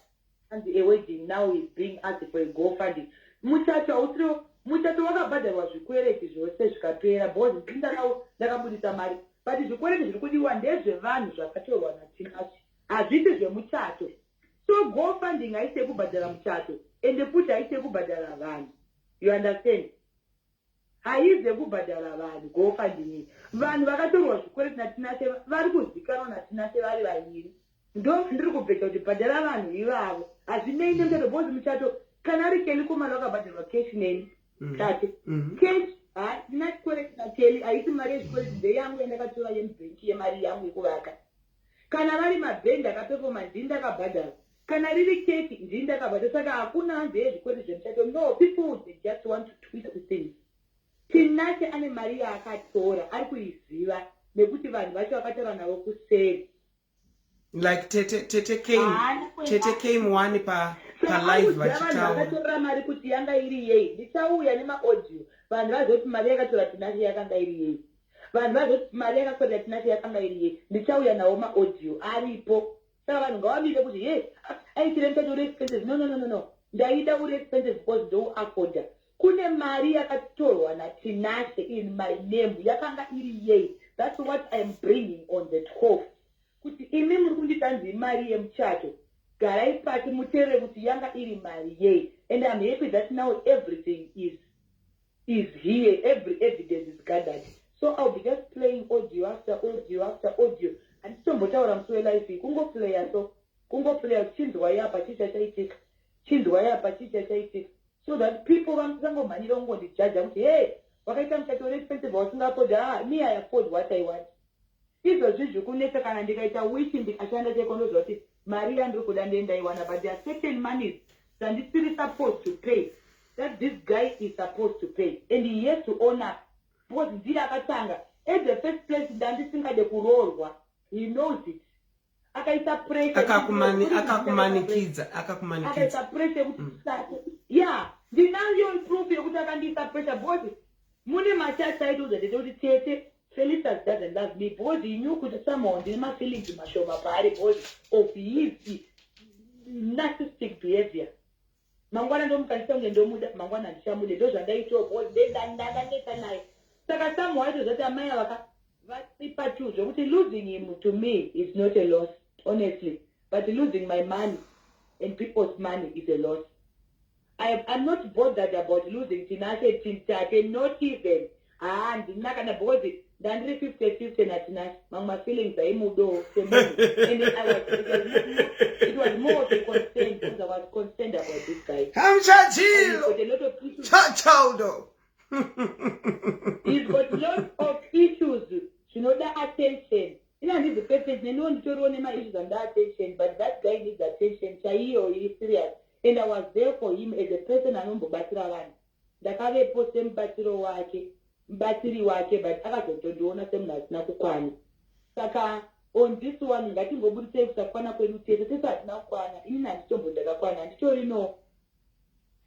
And a wedding now is being asked for a GoFund. Muchato wakabhadharwa zvikwereti zvose zvikapera because ndakabudisa mari. But zvikwereti zviri kudiwa ndezvevanhu zvakatorwa naTinashe. Hazvisi zvemuchato. So GoFunding haisi kubhadhara muchato ende futi haisi kubhadhara vanhu. You understand? Haisi kubhadhara vanhu GoFunding. Vanhu vakatorwa zvikwereti naTinashe vari kuzikanwa naTinashe vari vaviri. Ndo ndiri kubveka kuti bhadhara vanhu ivavo. Hazvinei nemutero because muchato kana ari Kelly kumari wakabhadharwa cash neni. Tate. Cash ndina chikwereti naKelly haisi mari yezvikwereti ndeyangu yandakatora yemubhenki yemari yangu yekuvaka. Kana vari mabhendi akapefoma ndini ndakabhadhara. Kana riri keki ndini ndakabhadhara. Saka hakuna hanze yezvikwereti zvemuchato. No, people they just want to twist the things. Tinashe ane mari yaakatora ari kuiziva nekuti vanhu vacho vakatora navo kuseri. Like Tete came one pa live vachitaura. Vakatora mari kuti yanga iri yei. Ndichauya nemaaudio. Vanhu vazoti mari yakatora Tinashe yakanga iri yei. Vanhu vazoti mari yakatora Tinashe yakanga iri yei. Ndichauya nawo maaudio aripo. Saka vanhu ngavamire kuti hey, aitire muchato uri expensive. No. Ndaida uri expensive because ndo afford. Kune mari yakatorwa naTinashe in my name yakanga iri yei. That's what I am bringing on the 12th. Kuti imi muri kunditanzi mari yemuchato garai pasi muteerere kuti yanga iri mari yei. And I'm happy that now everything is here, every evidence is gathered. So I'll be just playing audio after audio and tombotaura muswe life kungoplaya chinzwa yapa chichachaitika so that people vangangomanira kungondijaja kuti hey, wakaita muchato uri expensive wasingapodha. Me I afford what I want. Izvozvi zvikunetsa kana ndikaita wishi ndikashanda chekondozva kuti mari yandiri kuda ndendaiwana, but there are certain monies dzandisiri supposed to pay that this guy is supposed to pay and he has to own up because ndiye akatanga. At the first place ndandisingade kuroorwa, he knows it. Akaisa pressure akakumanikidza akaisa pressure kuti yeah, ndinayo proof yekuti akandiisa pressure because mune machacha aitoudza kuti Tete Felicitas doesn't love me because he knew kuti somehow ndine mafeelings mashoma paari because of his narcissistic behavior. Mangwana ndomukanisa kunge ndomuda, mangwana handichamudi. Ndo zvandaitawo because ndandaneta naye. Saka somehow aitozati amai ava vatipa tu zvokuti losing him to me is not a loss, honestly. But losing my money and people's money is a loss. I'm not bothered about losing Tinashe, Tate, not even. Ndina kana because ndandiri 50-50 naTinashe. My feelings are imudo semunhu. And it was more of a concern because I was concerned about this guy. Chachaudo. He's got lots of issues. Zvinoda attention. Ina ndidzi perfect. Neniwo nditoriwo nema-issues and attention. But that guy needs attention. Chaiyo, he is serious. And I was there for him as a person anombobatsira vanhu. Ndakavepo mubatsiri wake, but akazotondiona semunhu asina kukwana. Saka on this one ngatingobudisei kusakwana kwedu Tete sese hatina kukwana inini handitombo ndakakwana handitori no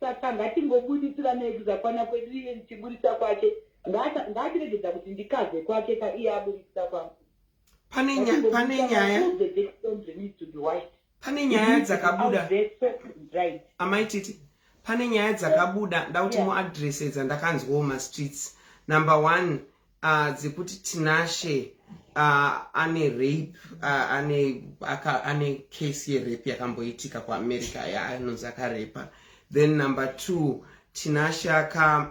saka ngatingobudisirane kusakwana kwedu iye ndichibudisa kwake ngatiregedza kuti ndikaze kwake iye abudisa kwangu. Pane nyaya dzakabuda amaititi pane nyaya dzakabuda ndauti muadrese dzandakanzwawo mastreets. Number 1 dzekuti Tinashe ane rape ane case yerape yakamboitika kuAmerica yaanonzi akarepa. Then number 2 Tinashe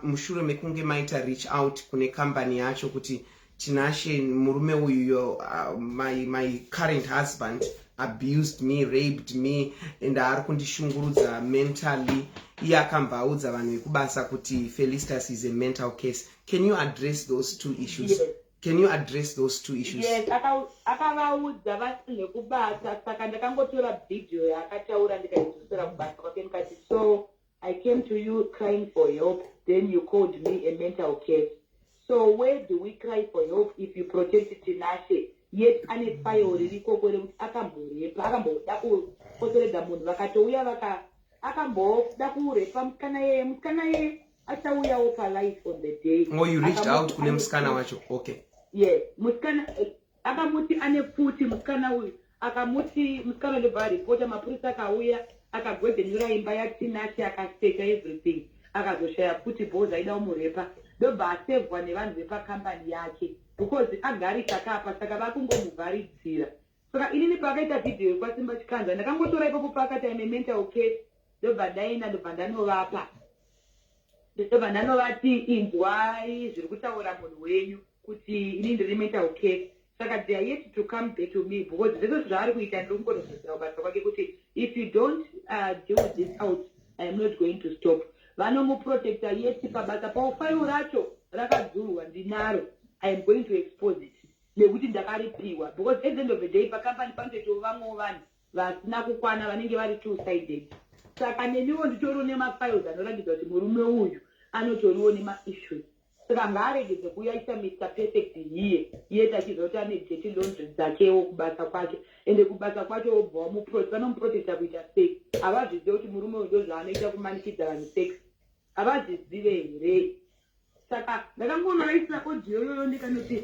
mushure mekunge maita reach out kune company yacho kuti Tinashe murume uyu my current husband abused me, raped me, and ari kundishungurudza mentally. Iye akambaudza vanhu vekubasa kuti Felicitas is a mental case. Can you address those two issues? Yes. Can you address those two issues? Yes, akavaudza vasinge kubasa saka ndakangotora video yaakataura ndikaidzosera kubasa kwake ndikati so I came to you crying for help, then you called me a mental case. So where do we cry for help if you protect Tinashe? Yet ane file ririko kuti akamborepa akamboda kupoteredza munhu vakatouya akamboda kurepa musikana yeye achauyawo palife on the day. Oh, you reached out kune musikana wacho. Okay. Yeah, musikana akamuti ane futi musikana uyu akamuti musikana ndobva ripota mapurisa akauya akagwedhenura imba yaTinashe akasteka everything akazoshaya futi bhozi aida kumurepa ndobva asevhwa nevanhu vepakambani yake because agari takapa saka vakungomuvharidzira. Saka inini pakaita video yekwasimba chikanza ndakangotora ipapo pakati ane mental case ndobva ndaenda ndobva ndanovapa ndobva ndanovati inzwai zviri kutaura munhu wenyu kuti inini ndiri mental case. Saka they are yet to come back to me because zvese zvaari kuita ndiri kungonozodzera kubasa kwake kuti if you don't deal with this out I am not going to stop. Vanomuprotecta yet pabasa pavo failo racho rakadzurwa ndinaro I am going to expose it nekuti ndakaripiwa because at the end of the day pakampani panotoitawo vamwewo vanhu vasina kukwana vanenge vari two-sided. Saka neniwo nditoriwo nemafiles anoratidza kuti murume uyu anotoriwo nemaissues. Saka ngaaregedze kuyaisa Mr. Perfect iye tachiziva kuti ane dirty laundry dzakewo kubasa kwake ende kubasa kwacho obva vanomuprotecta kuita sex. Havazvizive kuti murume uyu ndozvaanoita kumanikidza vanhu sex havazvizive here. Saka ndakangonoraisa audio yoyo ndikanoti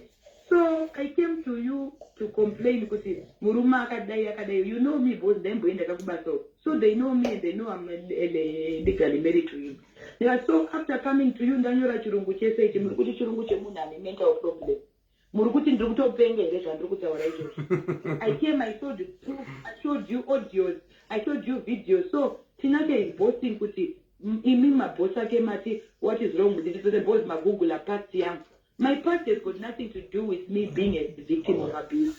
so I came to you to complain kuti murume akadai you know me boss ndaimboenda kakubasa so they know me and they know I'm legally married to him. Yeah, so after coming to you ndanyora chirungu chese ichi muri kuti chirungu chemunhu ane mental problem muri kuti ndiri kutopenga here zvandiri kutaura izvozvo. I came, I showed you proof, I showed you audios, I showed you videos. So Tinashe is boasting kuti imi maboss ake mati what is wrong with it? So the boss magoogle past yangu. My past has got nothing to do with me being a victim of abuse.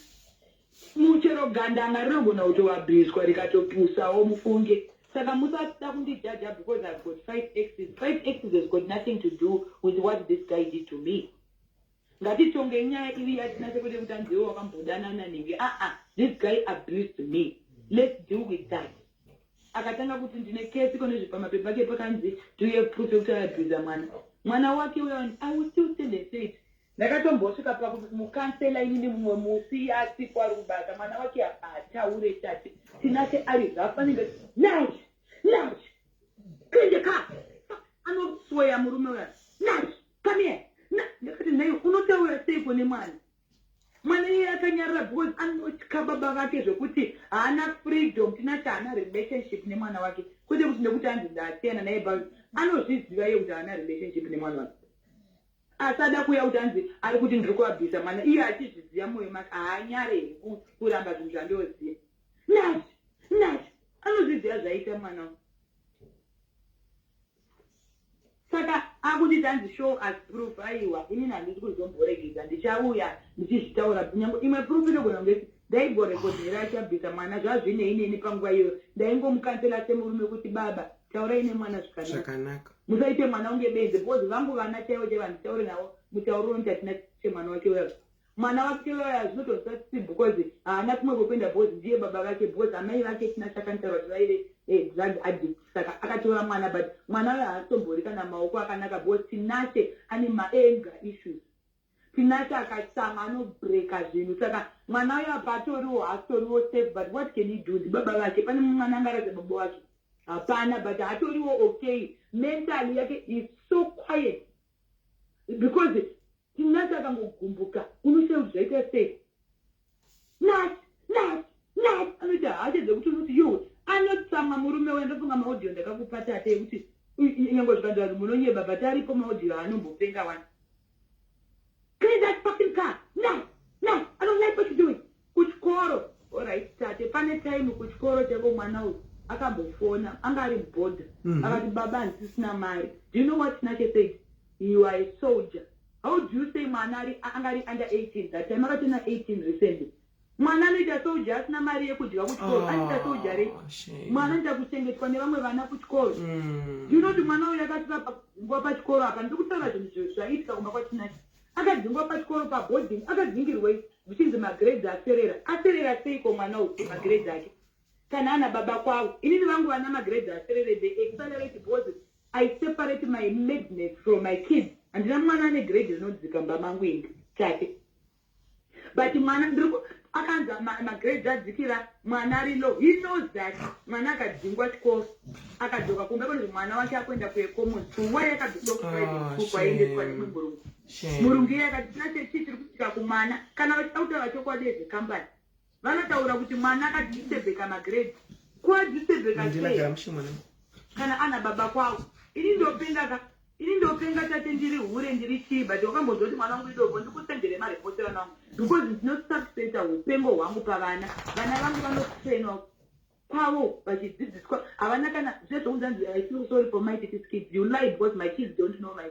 Muchero gandanga rinogona kutoabuswa rikatopusawo mufunge. Saka musada kundijaja because I've got 5 exes. 5 exes has got nothing to do with what this guy did to me. Ngatitonge nyaya ivi yaTinashe kuti mutanziwo wakambodana nenge. This guy abused me. Let's deal with that. Akatanga kuti ndine case kone zvipamapepa ake pakanzi do you have proof yekuti abuse mwana wake uya I will still send a state. Ndakatombosvika pakuti mukansela inini mumwe musi yasikwa ari kubata mwana wake ataure chati Tinashe ari zvafanenge Nash kuende ka anosweya murume uya Nash come here ndakati nayo unotaura sei kune mwana iye akanyarara because anotya baba vake zvokuti haana freedom. Tinashe haana relationship nemwana wake kwete kuti nekuti anzi ndasiyana naye basi anozviziva iye kuti haana relationship nemwana wake asada kuya kuti anzi ari kuti ndiri kuabvisa mwana iye achizviziva mwoyo make haanyare kuramba zvinhu zvandoziva. Nash anozviziva zvaita mwana. Saka akuti tanzi show as proof aiwa inini handisi kuzomboregedza ndichauya ndichizvitaura nyange imwe proof inogona kunge ndaimborekodhera achabvisa mwana zvazvine inini panguva iyoyo ndaingomukansela semurume kuti baba taurai nemwana zvakanaka musaite mwana unge benzi because vangu vana chaivo chevandisaure navo mutauriro nitatina chemwana wake uya mwana wake uya zvinotonzasisi because haana kumwe kwekuenda because ndiye baba vake because amai vake Tinashe akanitaura kuti vaive drug addict. Saka akatora mwana but mwana uya haatombori kana maoko akanaka because Tinashe ane maanger issues. Tinashe akatanga anobreaka zvinhu saka mwana uyo apatoriwo hatoriwo safe but what can he do baba vake pane mwana angaraze baba wake hapana but hatoriwo okay mentally yake is so quiet because Tinashe akangogumbuka unoshauri zvaita sei nat anoti hachedze kuti unoti yo anotsamwa murume wendofunga maudhiyo ndakakupa tate kuti nyange zvikanzvazi munonyeba but aripo maudhiyo anombopenga wani clean that fucking car no I don't like what you're doing kuchikoro alright tate pane time kuchikoro chako mwana uyu akambofona anga ari boda akati baba handisina mari do you know what Tinashe said you are a soldier how do you say mwana anga ari under 18 that time akatona 18 recently mwana anoita soldier asina mari yekudya kuchikoro anoita soldier re mwana anoita kuchengetwa nevamwe vana kuchikoro do you know kuti mwana uyu akasvika nguva pachikoro apa ndiri kutaura zvinhu zvaitika kumba kwaTinashe akadzingwa pachikoro paboarding akadzingirwei zvichinzi magrades aserera seiko mwana uyu magrades ake kana ana baba kwavo inini vangu vana magrades aserere they accelerate because I separate my madness from my kids handina mwana ane grade rinodzika mba mangu inga chake but mwana akanza magrades adzikira mwana ari low he knows that mwana akadzingwa chikoro akadzoka kumba kuti mwana wake akuenda kuecommon why akadzoka private school kwaendeswa nemurungu murungu iye akati Tinashe chii tiri kusvika kumwana kana vachitaura chokwadi ezvekambani vanotaura kuti mwana akadisebheka magrade kuadisebheka sei kana ana baba kwavo ini ndopenga tate ndiri hure ndiri chii but wakambozwa kuti mwana wangu idoko ndikusendere marepotera nangu because ndinosusapeta upengo hwangu pavana vana vangu vanotrainwa kwavo vachidzidziswa havana kana zvezvounzanzi I feel sorry for my Tete's kids you lie because my kids don't know my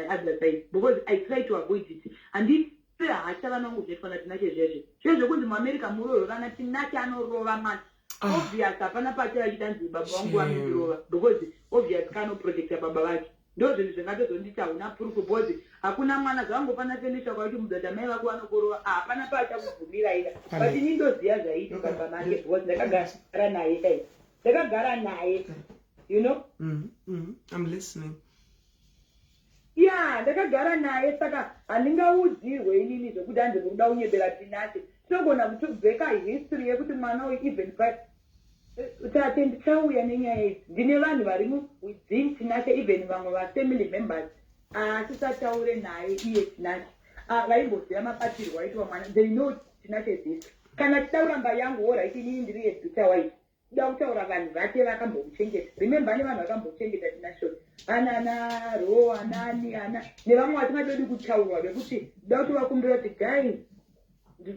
other side because I try to avoid it and hasha vana vangu zvaitwa naTinashe zvezvokunzi muamerica muroyo vana Tinashe anorova mwana obvious hapana pacho vachidanzi baba vangu vanondirova because obvious kanoprotecta baba vake ndo zvinhu zvingatozonditi hauna proof because hakuna mwana zvangofana kuendeswa kwakuti mudhadha mai vako vanokorova hapana pachakubvumira ida but ini ndoziva zvaiitika baba make because ndakagara naye you know I'm listening ndakagara naye saka handingaudzirwe inini zvokuti handiri kuda unyebera Tinashe tinogona kutobveka history yekuti mwana uyu even but tate ndichauya nenyaya idzi ndine vanhu vari within Tinashe even vamwe vafamily members asisataure naye iye Tinashe vaimboziva mabatirwo aitwa mwana they know Tinashe this kana tidauramba yangu alright inini ndiri yeduta white da kutaura vanhu vake vakambomuchengeta remember ane vanhu vakambochengeta Tinashe ana ro anani nevamwe vatingatodi kutaurwa vekuti da kuti vakumbira kuti guys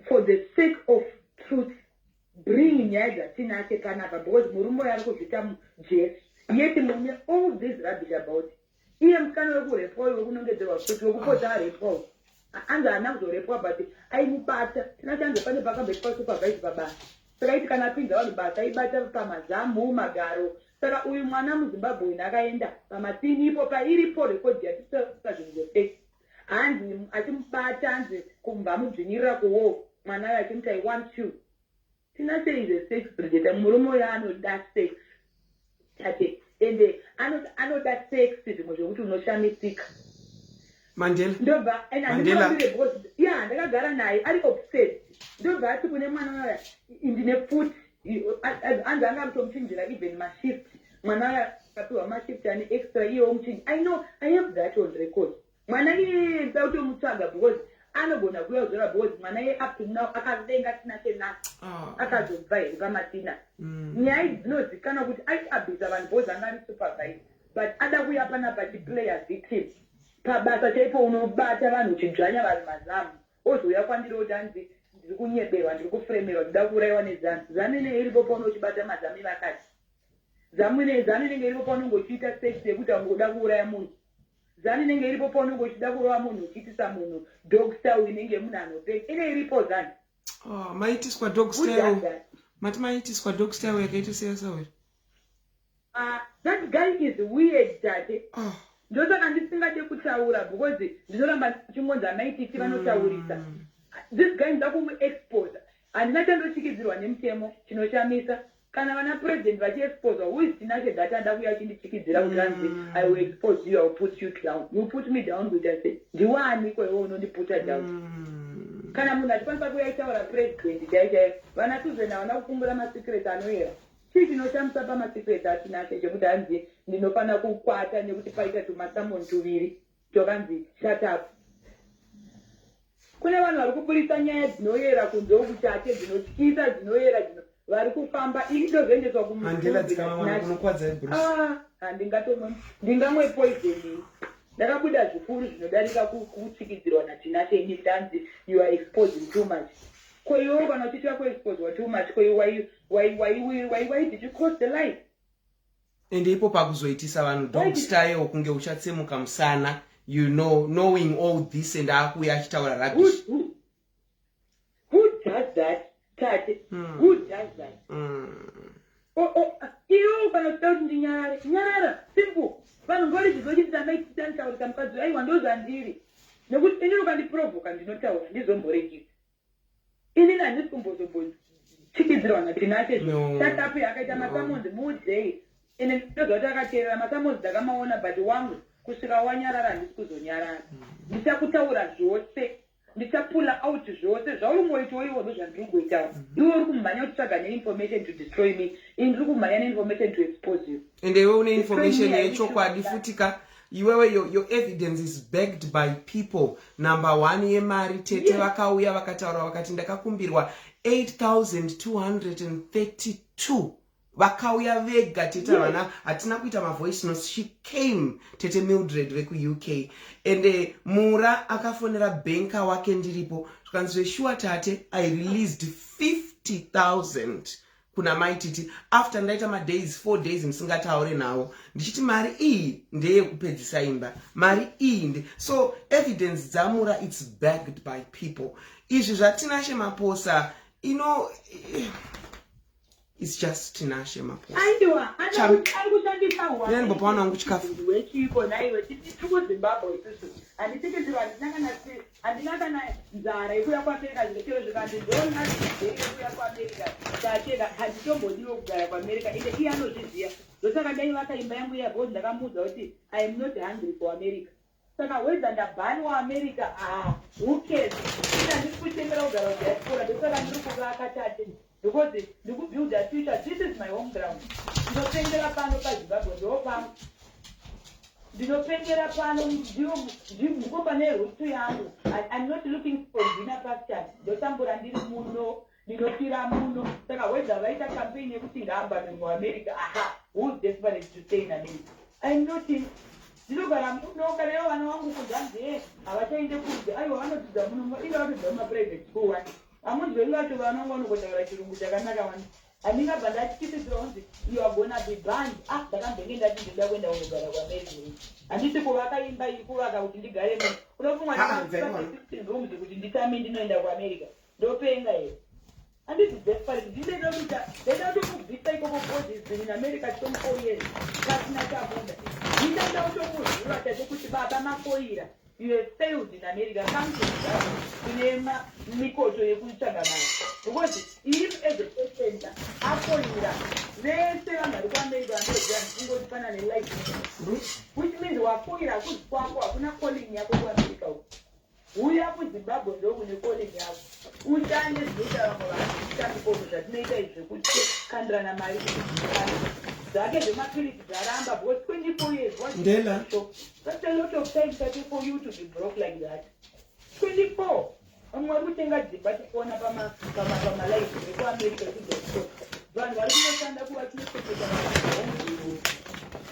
for the sake of truth bring nyaya dzaTinashe panapa because murume uyo ari kuzvita mujesu yeti mune all this rubbish about iye musikana wekurepwa uyo wekunongedzerwa kuti wekupota arepwa anzi haana kuzorepwa but aimubata Tinashe anzi pane pakambetwa supervise pabasa saka iti kana apinza vanhu basa aibata pamazamu magaro saka uyu mwana muZimbabwe akaenda pamatini ipo pairipo rekodhi yatisa zvinhu zvefake hanzi achimubata hanzi kumba mudzvinyirira kuwo mwana uyo achimuti I want you Tinashe is a sex predator murume uyo anoda sex tate ende anoda sex zvimwe zvokuti unoshamisika Mandela ndobva ndakagara naye ari obsessed ndobva ati kune mwana uya ndine futi anzi anga mutomuchinjira even mashift mwana uya akapiwa mashift ane extra iye omuchinji I have that on record mwana iye nda kutomutsvaga because anogona kuuya kuzora because mwana iye up to now akavenga Tinashe nasi akazobva here pamatina nyaya idzi dzinozikanwa kuti aiabhisa vanhu because anga ari supervise but ada kuuya panapa achiplaya victim pabasa chaipo unobata vanhu uchidzvanya vanhu mazamu ozouya kwandiri kuti hanzi ndiri kunyeberwa ndiri kufremerwa ndida kuurayiwa nezanu zanu inenge iripo pauno uchibata mazamu evakati zanu inenge iripo paunenge uchiita sex yekuti ungoda kuuraya munhu zanu inenge iripo paunenge uchida kurova munhu uchiitisa munhu dog style inenge munhu anopenga inenge iripo zanu maitiswa dog style mati maitiswa dog style yakaita seyasauri that guy is weird tate ndosaka ndisingade kutaura because ndinoramba ndichimonza maititi vanotaurisa this guy ndakumuexpose handina chandochikidzirwa nemutemo chinoshamisa kana vana president vachiexposa who is Tinashe that anda kuya chindichikidzira kuti anzi I will expose you, I will put you down. You put me down kuti ase ndiwani kwewe unondiputa down. Kana munhu achikwanisa kuya aitaura president chaichaivo vana tuzena vana kukumbura masecret anoyera. Chii chinoshamisa pamasecret aTinashe chekuti hanzi ndinofanira kukwata nekuti paita tumasamoni tuviri tokanzi shut up. Kune vanhu vari kupurisa nyaya dzinoyera kunze kuti ate dzinotyisa dzinoyera vari kufamba ini ndozoendeswa ndingamwe poison. Ndakabuda zvikuru zvinodarika kutsikidzirwa naTinashe ini tanzi you are exposing too much. Koiwo kana uchiitwa kuexposewa too much koiwo why did you cross the line? Ende ipo pakuzoitisa vanhu don't style kunge uchatsemuka musana, you know, knowing all this and akuya achitaura rubbish. Who does that? Tete. Who does that? Iyo kana kuti ndinyarara simple. Vanhu ngori zvizochiita maititaura mukadzi aiwa ndozvandiri. Nekuti ini ukandiprovoka ndinotaura ndizomborekisa. Ini handisi kumbozombochikidzirwa naTinashe. Tatapi akaita masamonzi mudzei. Ine ndozva kuti akateerera masamonzi ndakamaona but wangu kusvika wanyarara handisi kuzonyarara. Ndichakutaura zvose. Ndichapula out zvose zvauri moito iwo ndozvandiri kuita. Iwe uri kumhanya kutsvaga neinformation to destroy me. Ini ndiri kumhanya neinformation to expose you. And iwe une information yechokwadi futika. Iwewe your evidence is backed by people. Number 1 yemari Tete vakauya vakataura vakati ndakakumbirwa 8,232. Vakauya vega Tete vana hatina kuita voice notes. She came Tete Mildred veku UK and Mura akafonera banka wake ndiripo tukanzwe sure tate I released 50,000 kuna maititi after ndaita days 4 days ndisingataure nawo ndichiti mari iyi ndeye kupedzisa imba mari iyi so evidence dzamura it's backed by people. Izvi zvaTinashe maposa it's just Tinashe maposa. Aiwa, arikushandisa hwani. Nani baba wangu chikafu. Wechiko na iwe tituko Zimbabwe isusu. Anditike andina kana nzara ikuya kwaAmerica zviro zvikati ndona ikuya kwaAmerica. Tacheka handitombodiwe kugara kwaAmerica ende iye anozviziva. Ndosaka dai vakaimba yangu yabho ndakamuudza kuti I am not hungry for America. Saka whether ndabhani waAmerica who cares? Ina ndiri kutengera kugara kudiaspora ndosaka ndiri kuvaka Tate. Because you could build a future. This is my home ground. You don't pay a pan of Zimbabwe. You don't pay a pan of I'm not looking for dinner pasture. The Tambo and this Muno, Ninopira Muno. Then I went the writer campaign everything about in America. Aha, who's desperate to stay in America? I'm not in. You know, I'm no Canelo and one who done there. I was saying the food. I want to the Muno, you know, the private school. I'm not to run on with the right. I mean, but that keep it on. You are going to be banned after I'm beginning that in the window of America. And this is what I in by Kuraga in the garden. Rooms which determined in America. Don't pay it. And this is desperate. They don't put this type of bodies in America 24 years. That's not a wonder. You don't know what to put about Makoira. You have failed in America. Come to Mikoto because if as a patient, after you they say I'm not going to go to Panama life, which means we are calling a good papa, we're not calling America. We are with Zimbabwe, though, when you call it out. We can't just look at that made a good country and America. I get the maturity Zaramba was 24 years. So that's a lot of time for you to be broke like that. 24. I'm going to think but one of my life before America to the show. But what do you stand up what you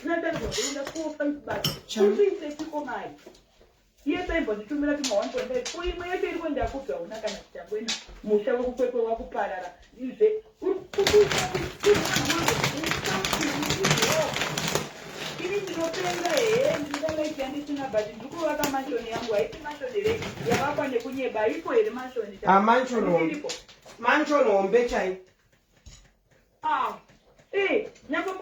not in the 4 back. Who thinks they took on mine? Yes, I'm going to make one for that. For you, may take when they're cooked on a kind of when Musha will put a parada. You say, mansion ombe chai. Never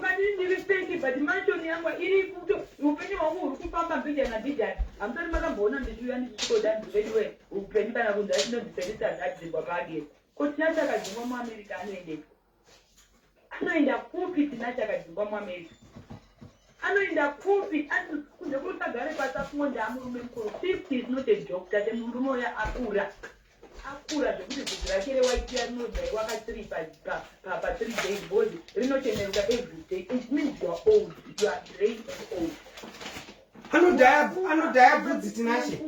mistake, but the mansion younger, it is who come and be an I'm telling Madame Bonham that you need to go down to very well. Who can not the Babadi. Could not have a American. anoenda kupi Tinashe akadzingwa muAmerica? Anoenda kupi? Kunze kuti agare pasi afunde amurume mukuru. 50 is not a joke. Tate murume uya akura zvekuti bvudzi rake rewaitiya rinodai wakatsiripa pa 3 days body rinocheneruka every day. It means you are old. You are grey and old. Anodhaya bvudzi Tinashe.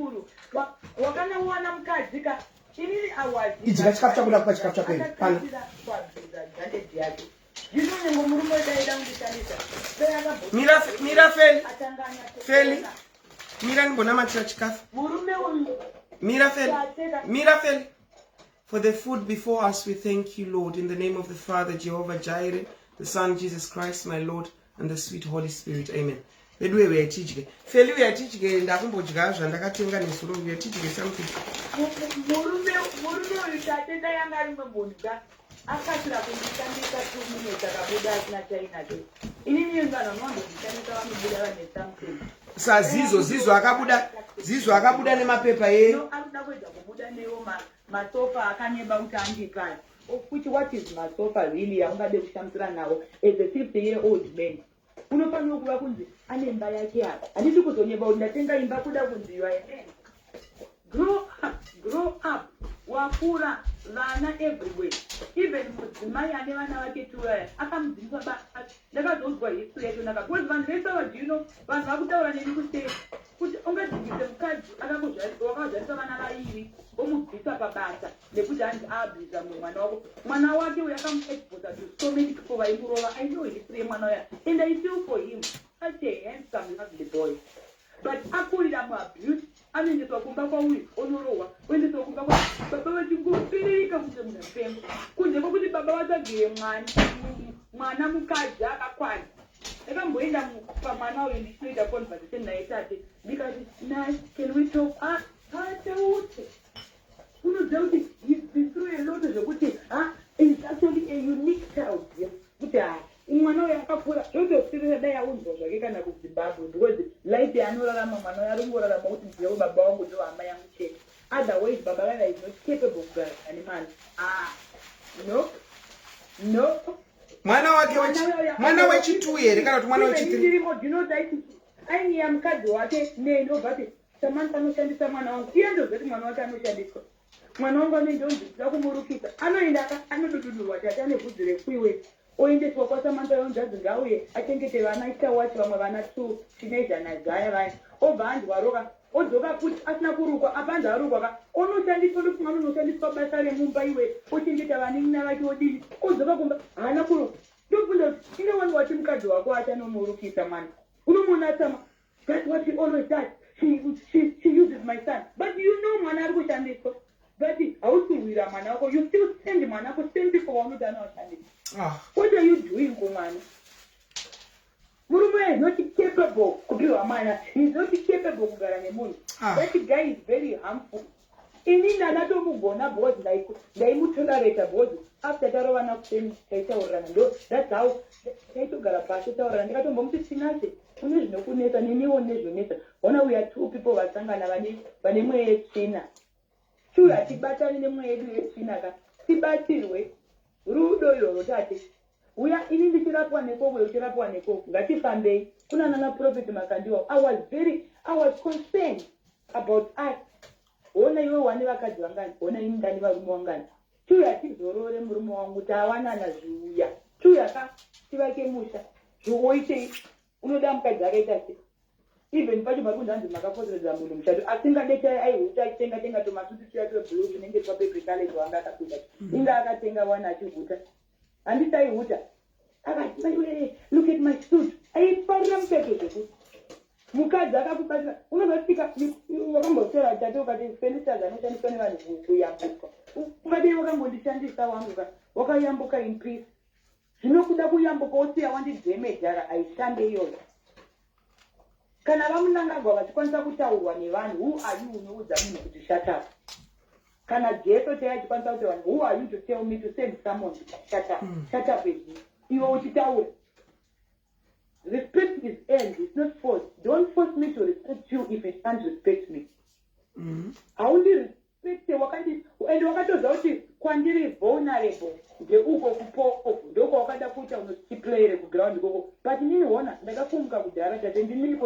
Wakana wana mukadzi ka inini awazi. Idzika chikafu chabuda kwa chikafu chapeni. Pana. Mira Feli. Mira ngona matira chikafu. Mira Feli. For the food before us, we thank you, Lord, in the name of the Father, Jehovah Jireh, the Son, Jesus Christ, my Lord, and the sweet Holy Spirit. Amen. Feli uyatichike ndakumbodya zvandakatenga nesoro uyatichike something. Murume utatenda yanga ari mubunga akasira kundishandisa 2 minutes akabuda asina chainacho. Inini ngana mwanzo ndishandisa vamubuda vane something. Sa zizo akabuda nemapepa ye. No, akuda kuita kubuda newo masofa akanyeba kuti andipani. Which what is masofa really? Angade kushamsira nawo as a 50-year-old man. Unofanira kuva kunzi ane mba yake apa. Handisi kuzonyeba kuti ndatenga imba kuda kunziwa ene. Grow up. Wakura vana everywhere. Even mudzimai ane vana vake tuya akamudzimisa basa. Ndakazonzwa history yacho naka. Because vanhu vese do you know vanhu vakutaura neni kuti ungadzingise mukadzi wakazvarisa vana vairi omubvisa pabasa nekuti hanzi abvisa mwana wako. Mwana wake uya akamuexpose to so many people vaimurova. I know history yemwana uya and I feel for him. Such a handsome lovely boy. But akurira muabuse anoendeswa kumba kwauyu onorohwa oendeswa kumba kwa baba vachingopirika kuti munhu apengo kunze kwokuti baba vatsvagire mwana mukadzi akakwana. Ndakamboenda pamwana uyu ndichinoita conversation naye tate ndikati Nash, can we talk? Tate uti unoziva kuti he's been through a lot zvekuti is actually a unique child kuti mwana uyu akakura zvotosirira dai aunzwa zvake kana kuZimbabwe because life yanorarama mwana uyu aringorarama kuti ndiyewo baba wangu ndo hama yangu chete. Otherwise baba vana is not capable kugara ane mwana. No. Mwana wechitu here kana kuti mwana wechitu. Ainiya mukadzi wake nendobvati Samantha anoshandisa mwana wangu. Iye ndozoti mwana wake anoshandiswa. Mwana wangu anendonzvisa kumurukisa. Anoenda anodudurwa chati ane bvudzi rekwiwe. Oendeswa kwa Samantha yonzvadzi ngauye achengete vana ichawachi vamwe vana 2 teenager nazaya vaya. Obva andwaroka odzoka kuti asina kurukwa apanza arukwa onoshandiswa ndofunga unoshandiswa basa remumba iwe ochengeta vanenina vake odini odzoka kumba haana kurukwa. Ndofunda kuti ine wanhu wati mukadzi wako achanomurukisa mwana unomona tsama. That's what she always does. She uses my son. But you know mwana ari kushandiswa. But hausiwira mwana wako. You still send mwana wako same people vanoti anoshandiswa. What are you doing kumwana? Murume is not capable kupiwa mwana. He is not capable kugara nemunhu. That guy is very harmful. Inini anatomugona because ndaimutolerata because after tarovana kuseni taitaurana ndo that's how taitogara pasi taurana ndikatombomuti Tinashe une zvinokunetsa neniwo nezvonetsa. Ona we are 2 people vasangana vane mweya yetsvina. Shure hatibatani nemweya yedu yetsvina ka tibatirwe rudo irworwo tate. Uya ini ndichirapwa nekoko uchirapwa nekoko ngatifambei kuna nana prophet makandiwa. I was concerned about us. Ona iwe wani vakadzi vangani ona ini ndani varume vangani chuya tizorore murume wangu tawanana zviuya chuya ka tivake musha zvoitei unoda mukadzi akaita sei. Even pacho pari kunzi hanzi makafoteredza munhu muchato asingadechai aihuta achitenga tomasuti tuya twebhulu tunenge twapepekale twanga akakuita inga akatenga wana achihuta handisi aihuta akati look at my suit aifarira mupeto zvekuti mukadzi akakubatira unozosvika wakambotora tate ukati fenitors anoshandiswa nevanhu kuyambuka ungadei wakambondishandisa wangu ka wakayambuka in peace. Zvinokuda kuyambuka osiya wandidhemejara aishande iyoyo. Kana vamunangagwa vachikwanisa kutaurwa nevanhu who are you unoudza munhu kuti shut up. Kana Jesu chaiye achikwanisa kuti vanhu who are you to tell me to send someone to shut up with you. Iwe uchitaura. Respect is earned, it's not forced. Don't force me to respect you if you can't respect me. I only respect and wakatoza kuti kwandiri vulnerable ngeuko kupofu ndoko wakada kuita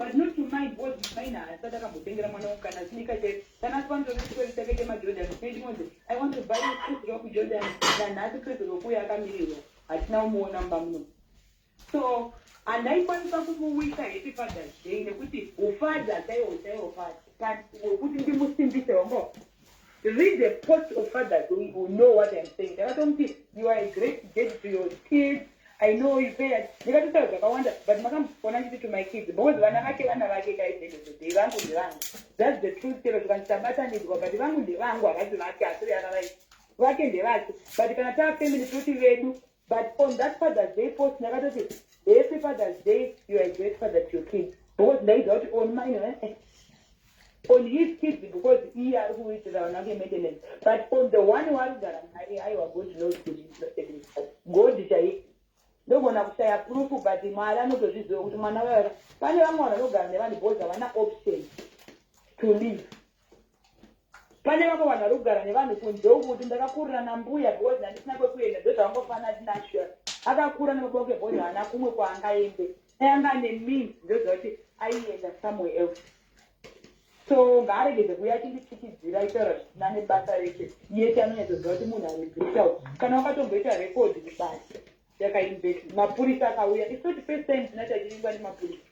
but not to mind what mine has. That I can put in my own kind of sneaker. Then I want to take my Jordan. I want to buy a Chris Rock Jordan. Then I have to go to Kamiri. I now more number. So, and I want some who wish I if Father's Day, the putty, or father, they will say, or father, but we're putting the Muslim bit or more. Read the post of fathers who know what I'm saying. I don't think you are a great dad to your kids. I know you pay it. You got to tell them, I wonder, but I'm connected to my kids. Because when I can't like it, they run to the wrong. That's the truth. But the wrong with the wrong one, I do not care. Working the right. But you can attack them in the truth you do. But on that Father's Day post, negative. Every Father's Day, you are a great father to your kids. Because they don't own mine, on his kids, because he are who is around maintenance. But on the one that I was good to know to go to no one have say approve, but the Mara no to this to Manawara. But I want to look at the boys are not option to leave. Panama want to look at the one who do in the Rapura and Buya boys and it's never clear. The Tango Fanat Nasher. I got Kuran of Boga boy and Akumu and I and I mean, I end somewhere else. So, Gary is a reality director, Nani Bata, yet I mean, the Gotimun and the Kanaka better record the side. Mapurisa, it's not the first time that I didn't want Mapurisa.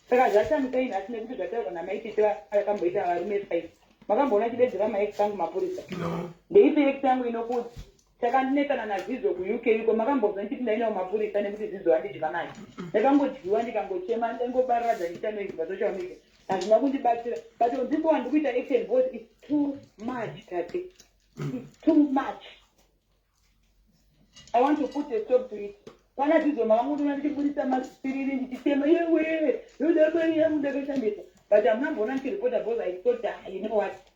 So, that's what I'm saying, I think when I make it, I come better, I make face. Magambona did my exam Mapurisa. The exam we know good. Second Nathan and Azizo, UK, you go Magambo, and sitting there, Mapurisa, and this is what I did. The Gambo, you want to go chairman and go barra and tell me about social media. And not going to back but on this one, with the Excel voice is too much, Tete. It's too much. I want to put a stop to it. When I do the Mamu, to put some spirit in the same way, you never but I'm not going to put a boy. I thought that, you know what?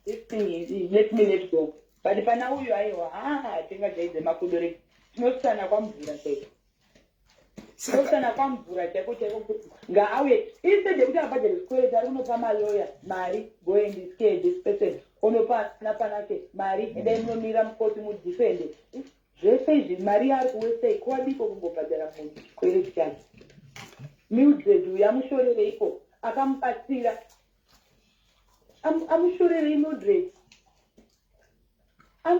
This thing is, let me go. But if I know you are, I think I say the Makudori. No son, I come to say. So, I come to Gawe, instead of the square, I don't know my lawyer, Mari, go in this case, this person, Onopa, Napanake, Mari, and then no Miram Cotum would defend it. Just say, Maria will say, quite before Padera, Querican. Mildred, we am sure they go. I come past here. I'm sure they Mildred. I'm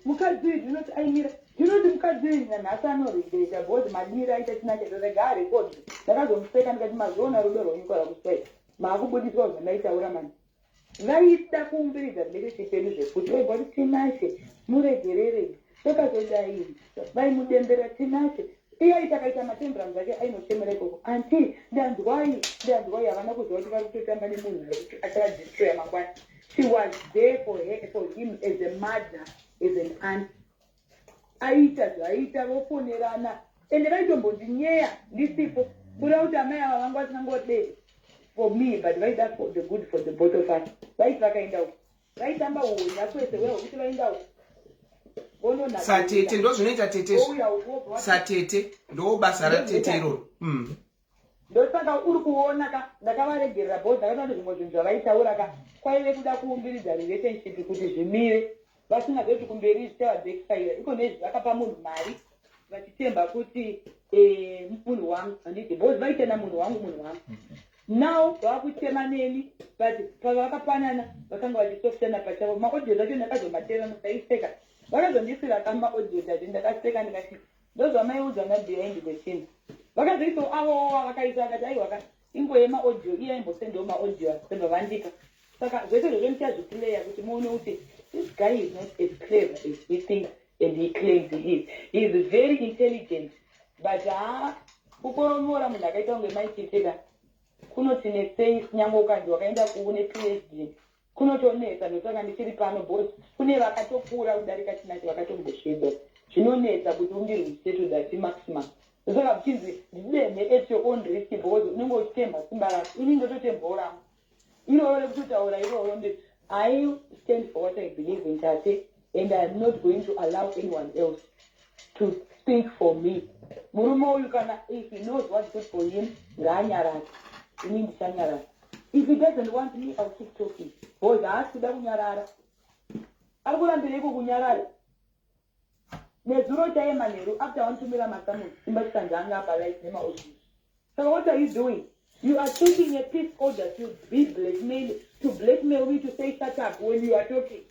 Mukadu, you know, I mean. You know the Mukadu and Asano, they are both my Miri, I take night as a guy report. That I don't say and get my zone or you could say. Magu is was a night woman. Right, that won't be the leadership, put your body Tinashe, Mure Gerere, Tete, by Mudembera Tinashe. Here I take a temperament, I know Semereko, Auntie, that's why I'm not going to go to somebody moon. I tried to destroy my wife. She was there for him as a mother, as an aunt. Aita, Opunerana, and the right of these people put out a mail and was not there for me, but right up for the good for the both of us. Right back in out. Right number one, that's where the well, which line out. Satete, ndozvinoita Tete. Satete, ndobasa raTete ro. Ndosaka uri kuona ndakavaregera bhodha kana zvimwe zvinhu zvavaitaura ka kwaive kuda kuumbiridza relationship kuti zvimire vasingazoti kumberi zvichava backfire iko nezvakapa munhu mari vachitemba kuti munhu wangu handiti bhozi vaitenda munhu wangu now vakutema neni but pavakapanana vakanga vachisofutana pachavo maaudio zacho ndakazomatera ndaiseka vakazondisira kama audio dzacho ndakaseka ndikati ndozvamaiudza na behind the scene vakazoiso avo vakaisa vakati aiwa ingoyema audio iya imbosendawo maaudio asembva vandika saka zvese zvozvo ndichazviplayer kuti muone kuti this guy is not as clever as he thinks and he claims he is. He is very intelligent but kukoromora munhu akaita kunge maititeka kunoti nesei nyangwe ukanzi wakaenda kuune PhD kunotonetsa nosaka ndichiri pano bosi kune vakatokura kudarika Tinashe vakatombosveda zvinonetsa kuti ungiri kusettled at maximum saka kuchinzi ndideme at your own risk because unenge uchitemba simba rako inenge totembawo ramo iroro rekutotaura iroro ndi I stand for what I believe in, Tete, and I'm not going to allow anyone else to speak for me. Murumo, if he knows what's good for him, if he doesn't want me, I'll keep talking. Boys, I ask you that kunyarara. I'm going to be able to kunyarara. Nezuro chaye maneru after 1 2 mila masamu simba standanga pa life nema oshi. So what are you doing? You are taking a peace order to be blackmail, to blackmail me to say shut up when you are talking.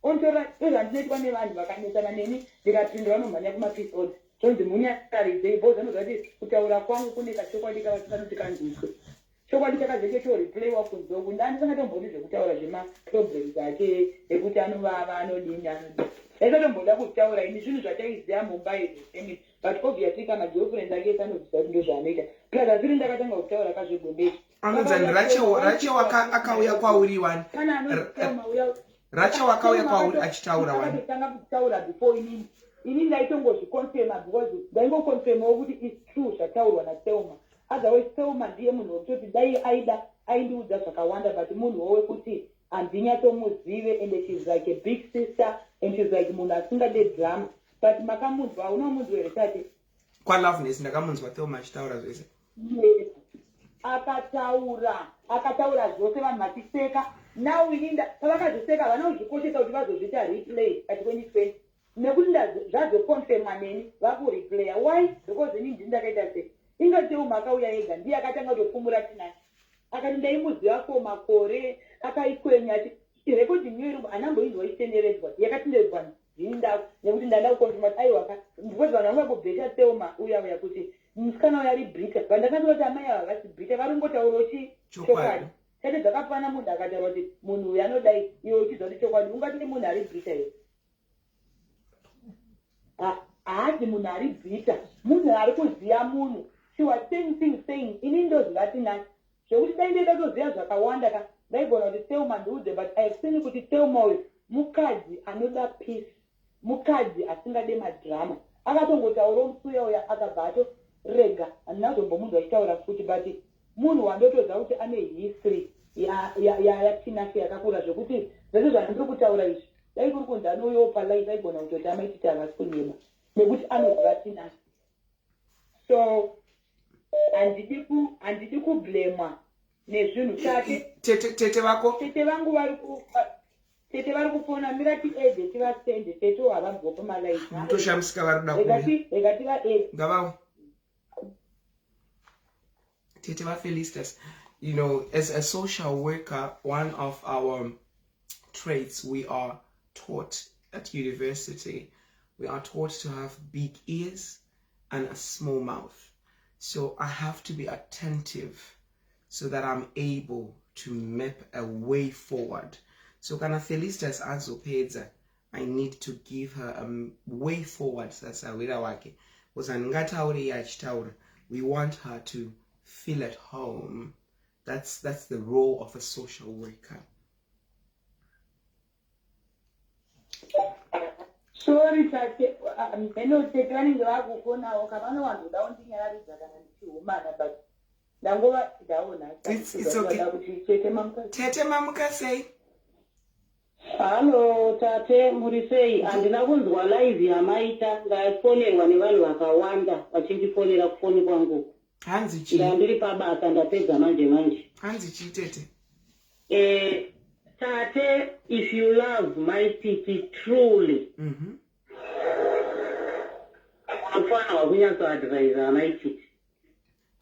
Ontora ezandineti pane vanhu vakanesana neni ndikapindura vanomhanya kumapeace order zvonzi munyakaridze ibhoza anozvati kutaura kwangu kune kachokwadi kavakanoti kanzwiswe chokwadi chakazenge choreplayiwa kunze uku ndandisangatomboni zvekutaura zvemaproblems ake ekuti anovava anodini ndaisatomboda kutaura ini zvinhu zvataiziva mumbai zvesemi but obviously kana girlfriend ake sanoziva kuti ndo zvaanoita plus asiri ndakatanga kutaura kazvegombeti anonzani rachewo akauya kwauri wani kana anozitauya rachewo akauya kwauri achitaura wani akatanga kutaura before ini ndaitongozviconfirma because ndaingoconfirmawo kuti is true zvataurwa naThelma. Otherwise Thelma ndiye munhu wekutoti dai aida aindiudza zvakawanda but munhu wekuti handinyatsomuzive and she's like a big sister and she's like munhu asingade drama but makamunzwa hauna munhu here Tate kwaLoveness ndakamunzwa Thelma achitaura zvese akataura zvose vanhu vachiseka now ininda pavakazviseka vana kuzvikoshesa kuti vazozviita replay at 2020 nekuti zvazoconfirma neni vakureplaya why because ini ndini ndakaita sei ingateo makauya ega ndiye akatanga kutofumura Tinashe akati ndaimuziva for makore akaikwenya ati irekodi nyuiru anamboizwa itenderedzwa yakatenderedzwa ndinda nekuti ndanda kukonfirma kuti aiwa because vanhu vanga kubhesha Thelma uya kuti musikana uya ari brita vandakatoa kuti amai ava vasi brita varingotaura uchi chokwadi Tete dzakafana munhu akataura kuti munhu uyu anodai iwe uchizwa kuti chokwadi ungati munhu ari brita here haati munhu ari brita munhu ari kuziva munhu she was saying ini ndoziva Tinashe zvekuti dai ndoida kutoziva zvakawanda ka ndaigona kuti Thelma ndiudze but I have seen kuti Thelma uyu mukadzi anoda peace mukadzi asingade madrama akatongotaura musuya uya akabva atorega handina kuzombomunzwa achitaura futi but munhu wandotoziva kuti ane history yaTinashe yakakura zvekuti zvese zvandiri kutaura izvi dai kuri kunzi anoyowo palife aigona kutoti amaititi havasi kunyema nekuti anoziva Tinashe so handidi kublemwa nezvinhu Tete vako Tete vangu vari kufona mirati ede tivasende Tete havabvo pamalife mutoshamisika vari kuda rega tivaede ngavavo Tete vaFelicitas. You know, as a social worker, one of our traits we are taught at university, we are taught to have big ears and a small mouth. So I have to be attentive so that I'm able to map a way forward. So kana Felicitas azopedza, I need to give her a way forward. Sasa wira wake. Because angataure yachitaura. We want her to feel at home. That's the role of a social worker. Sorry, Tate. Tete vanenge vakukonawo kavano vanhu dawo ndinyaradza kana ndichihumana but ndangova ndaona It's okay. Tete mamuka sei? Halo Tate muri sei? Handina kunzwa live yamaita ndafonerwa nevanhu vakawanda vachindifonera kufoni kwangu. Hanzi chi? Ndiri pabasa ndapedza manje. Hanzi chi Tete? Tate, if you love my Tete truly, unofana kunyatsa advise my Tete.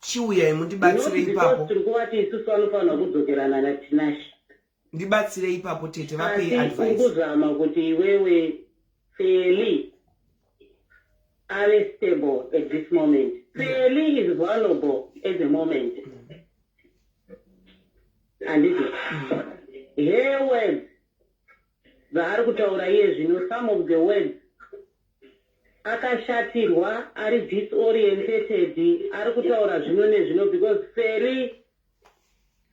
Chiuya mundibatsire ipapo. Tiri kuvati isusu vanofana kudzokerana naTinashe. Ndibatsire ipapo Tete vape advice. Kuzama kuti iwewe Feli are stable at this moment. Feli is vulnerable at the moment. And it is. Her words, vari kutaura iye zvino, some of the words akashatirwa, ari disorientated, ari kutaura zvino nezvino because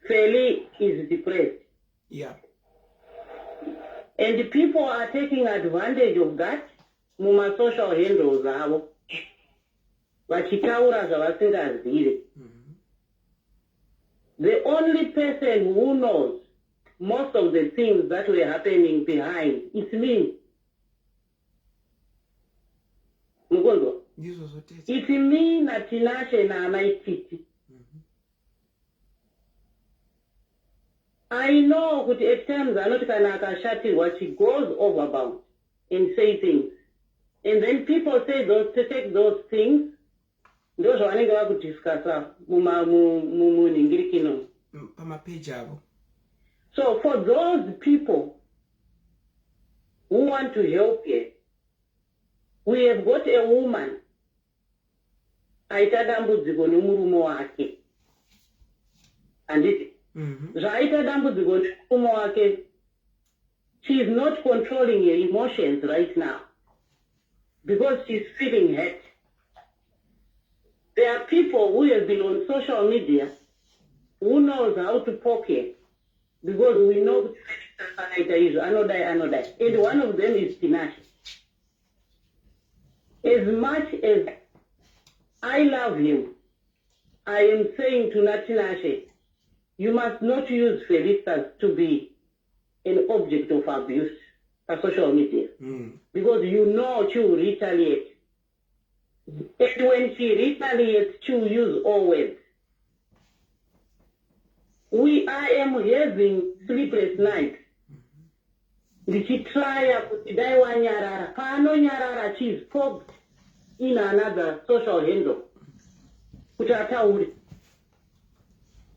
Feli is depressed. Yeah. And the people are taking advantage of that muma social handles avo. Vachitaura zvavasingazive. The only person who knows most of the things that were happening behind, it's me. Mugonzo. It's me na Tinashe na my Tete. I know that at times Anotika Nakashatirwa, she goes overbound and say things. And then people say take those things Ndozvo vanenge vakudiscussa munhingirikino. Pamapage avo. So for those people who want to help here, we have got a woman aita dambudziko nomurume wake. Anditi? Zvaita dambudziko nomurume wake, she is not controlling her emotions right now because she's feeling hurt. There are people who have been on social media who knows how to poke her because we know anodai. And one of them is Tinashe. As much as I love him, I am saying to Tinashe, you must not use Felicitas to be an object of abuse on social media. Because you know she will retaliate. And when she retaliates, she will use all words. I am having sleepless nights. Ndichitry kuti dai wanyarara. Paanonyarara, she is poked in another social handle. Kuti ataure.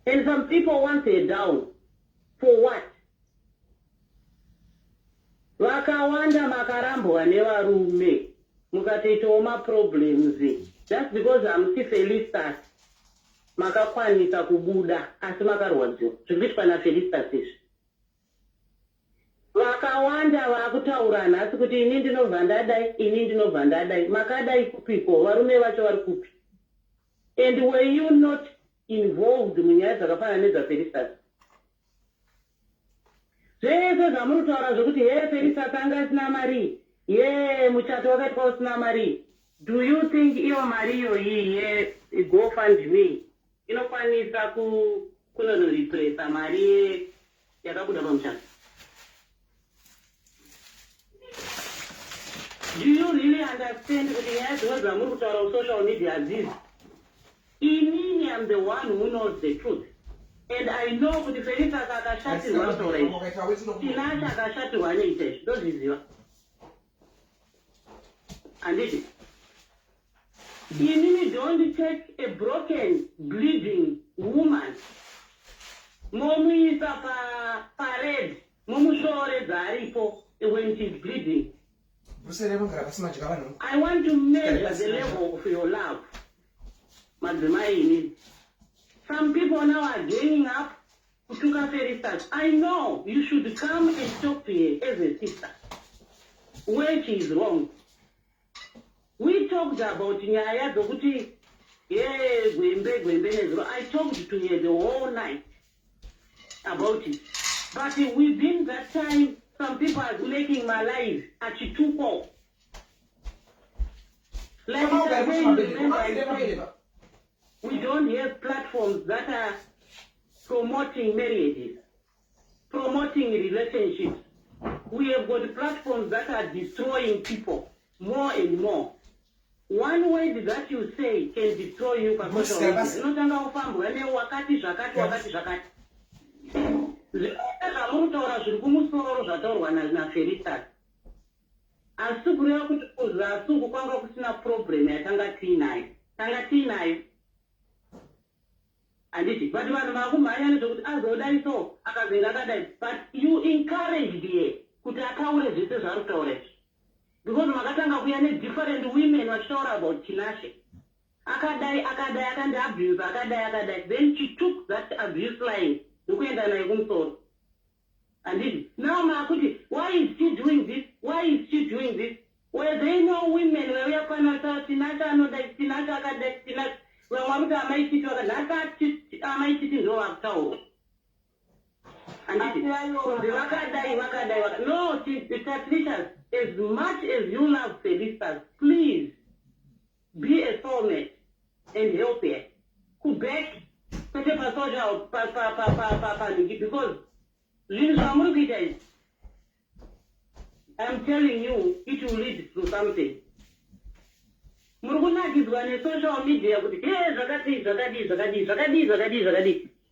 And some people want her down. For what? Vakawanda makarambwa nevarume. Mukatoitawo maproblems. Just because I'm Felicitas. Makakwanisa kubuda asi makarwadziwa. Zvikuitwa naFelicitas izvi. Vakawanda vakutaura nhasi kuti ini ndinobva ndadai, ini ndinobva ndadai. Makadai kupiko, varume vacho vari kupi. And were you not involved munyaya dzakafanana nedzaFelicitas? Zvese zvamuritaura zvokuti Felicitas anga asina mari, muchato wakaitwa usina mari. Do you think iyo mari iyoyi GoFundMe inokwanisa kunorepressa mari yakabuda pamuchato? Do you really understand kuti nyaya dzimwe dzamuri kutaura social media dzizi? Inini am the one who knows the truth. And I know kuti Felicitas akashatirwa kutaura izvi. Tinashe akashatirwa neita izvi. Ndozviziva. Anditi? Inini don't take a broken, bleeding woman. Momuisa parade. Momushoredza aripo when she's bleeding. I want to measure the level of your love. Some people now are gaining up to Felicitas. I know you should come and talk to her as a sister. Where she is wrong. We talked about Nyaya Doguti, I talked to her the whole night about it. But within that time, some people are making my life at Chituko. Like we don't have platforms that are promoting marriages, promoting relationships. We have got platforms that are destroying people more and more. One word that you say can destroy you. Zvamutaura zviri kumusoro zvataurwa naFelicitas. Asi kureva kuti kuzasuku kwanga kusina problem yatanga tiinayo. Tanga tiinayo. Anditi, but vanhu vakumhanya nezvokuti azodai so, akazenga akadai. But you encouraged her kuti ataure zvese zvari kutaura izvi. Because makatanga kuuya different women vachitaura about Tinashe. Akadai, akandi-abuse, akadai. Then she took that abuse line. Ndokuenda naye kumusoro. And now Makuti, why is she doing this? Why is she doing this? Were they no women where we are Tinashe anodai, Tinashe akadai, Tinashe. When one of my teachers was my teaching no after. And no, the technicians, as much as you love Felicitas, please be a soulmate and help her. Quebec, because I'm telling you, it will lead to something. Social media,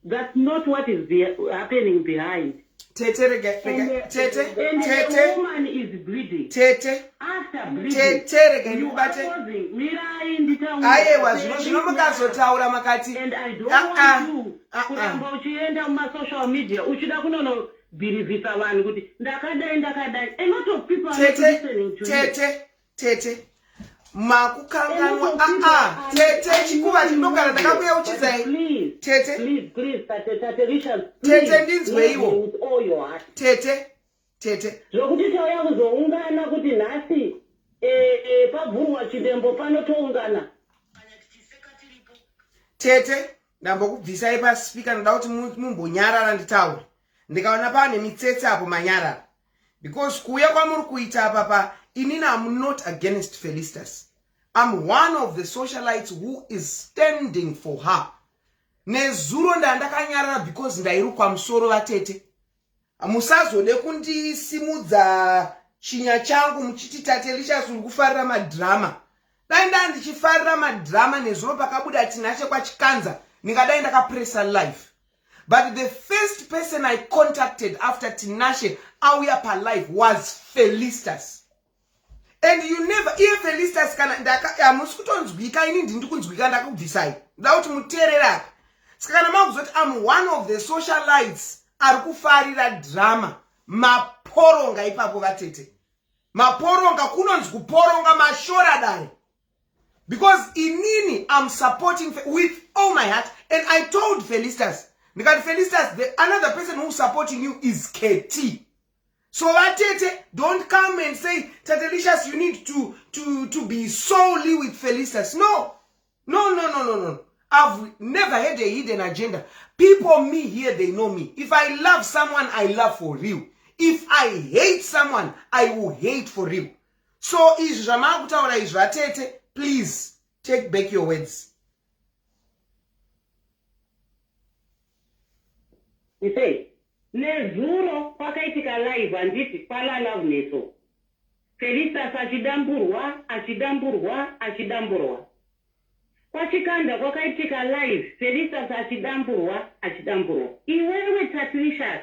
that's not what is happening behind. Tete rega the woman is bleeding. Tete After bleeding, Tete rega you are ndibate causing Miri in the town. aiwa zvino mukazotaura makati And I don't want you kuramba uchienda muma social media uchida kunono bhirivhisa vanhu kuti ndakadai. A lot of people are listening to you. Tete makukanganwa Tete chikuva chinogara ndakabuya uchizai Tete please Tate Richard, Tete ndinzweiwo with all your heart. Tete zvokuti tauya kuzoungana kuti nhasi pabhurwa chidembo panotoungana Tete ndambokubvisai pasipika ndoda kuti mumbonyarara nditaura ndikaona pane mitsetse apo manyarara because kuuya kwamuri kuita apapa inini I'm not against Felicitas. I'm one of the socialites who is standing for her. Nezuro ndandakanyarara because ndairukwa musoro vaTete. Musazode kundisimudza chinya changu muchiti Tate Richard uri kufarira madrama. Dai ndichifarira madrama nezuro pakabuda Tinashe kwachikanza ndingadai ndakapresa live. But the first person I contacted after Tinashe auya pa live was Felicitas. And you never hear Felicitas kana musikutonzwika ini ndindikunzwika ndakubvisai. Ndauti muterera. Sikana makuzoti I'm one of the socialites ari kufarira drama. Maporonga ipapo vaTete. Maporonga kunonzi kuporonga mashora dai. Because inini I'm supporting with all my heart, and I told Felicitas, because Felicitas, another person who's supporting you is KT. So Tete, don't come and say, Tate Richard, you need to be solely with Felicitas. No. I've never had a hidden agenda. People me here, they know me. If I love someone, I love for real. If I hate someone, I will hate for real. So Tete, please take back your words. You say, nezuro pakaitika live anditi pala love neso. Felicitas achidamburwa. Kwachikanda kwakaitika live, Felicitas achidamburwa. Iwewe Tate Richard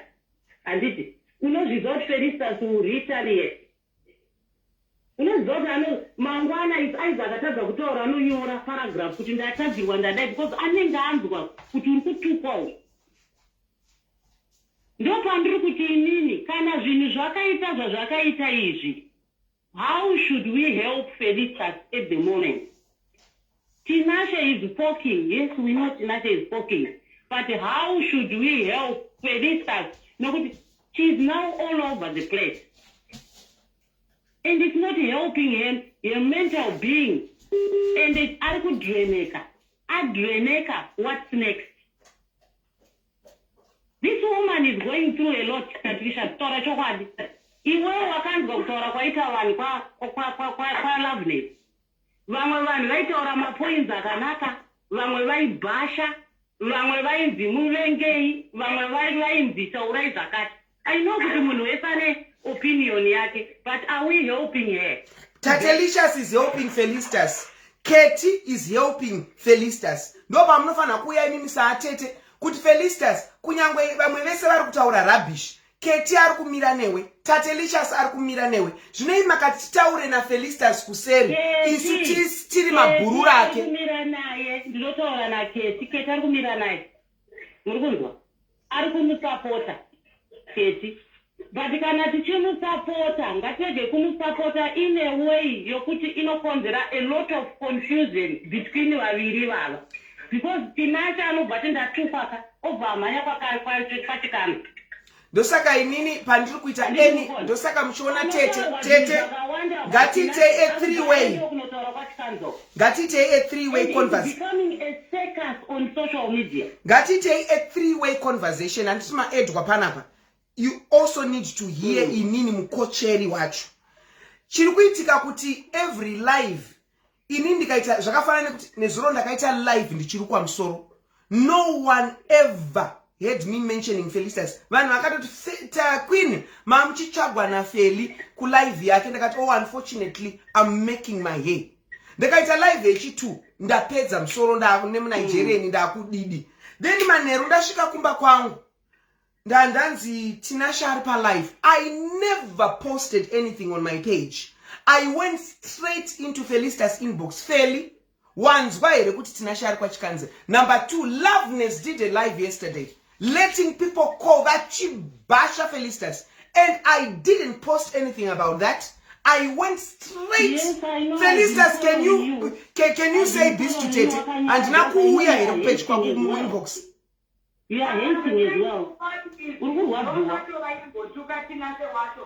anditi unozviziva kuti Felicitas will retaliate. Unozviziva kuti mangwana aiza akatadza kutaura anonyora paragraph kuti ndatadzirwa ndadai because anenge anzwa kuti uri kutukwawo. Ndopandiri kuti inini kana zvinhu zvakaita zvakaita izvi, how should we help Felicitas at the moment? Tinashe is poking. Yes, we know Tinashe is poking. But how should we help Felicitas? No, she's now all over the place. And it's not helping her mental being. And it's Adreneka. What's next? This woman is going through a lot, Patricia. Tora chokwadi. Iwe wakanzwa kutora kwaita vanhu kwa Loveness. Vamwe vanhu vaitaura mapoints akanaka, vamwe vaibhasha, vamwe vainzi muvengei, vamwe vainzi taurai zakati. I know kuti munhu wese ane opinion yake, but are we helping her? Tate Richard is helping Felicitas. Katie is helping Felicitas. Ndoba munofana kuya inini saatete kuti Felicitas kunyangwe vamwe vese vari kutaura rubbish. Katie ari kumira newe, Tate Richard ari kumira newe. Zvinoyi makatitaure na Felicitas kuseri. Isu tiri mabhuru rake. Kumira naye, ndinotaura na Katie ari kumira naye. Muri kunzwa? Ari kumusapota Katie. But kana tichimusapota, ngatege kumusapota in a way yokuti inokonzera a lot of confusion between vaviri vava. Because Tinashe anobva ndatukwaka obva manya kwachikana. Ndosaka inini pandiri kuita eni ndosaka muchiona Tete ngatite a three-way conversation. Becoming a circus on social media. Ngatite a three-way conversation anditi maedwa panapa. You also need to hear inini mukocheri wacho. Chiri kuitika kuti every live inini ndikaita zvakafanana nekuti nezuro ndakaita live ndichiri kwa musoro. No one ever heard me mentioning Felicitas. Vanhu vakatoti Queen mamuchichagwa na Feli ku live yake ndakati unfortunately I'm making my hair. Ndakaita live yechi2 ndapedza musoro ndakune muNigerian ndakudidi. Then manheru ndasvika kumba kwangu. Ndandanzi Tinashe ari live. I never posted anything on my page. I went straight into Felicitas inbox. Fairly. Once, why Tinashe ari kwachikanze. Number 2, Loveness did a live yesterday, letting people call that Chibasha Felicitas. And I didn't post anything about that. I went straight. Yes, I know. Felicitas, can you say this to Tete? And now we are in a page inbox. You are hating as well.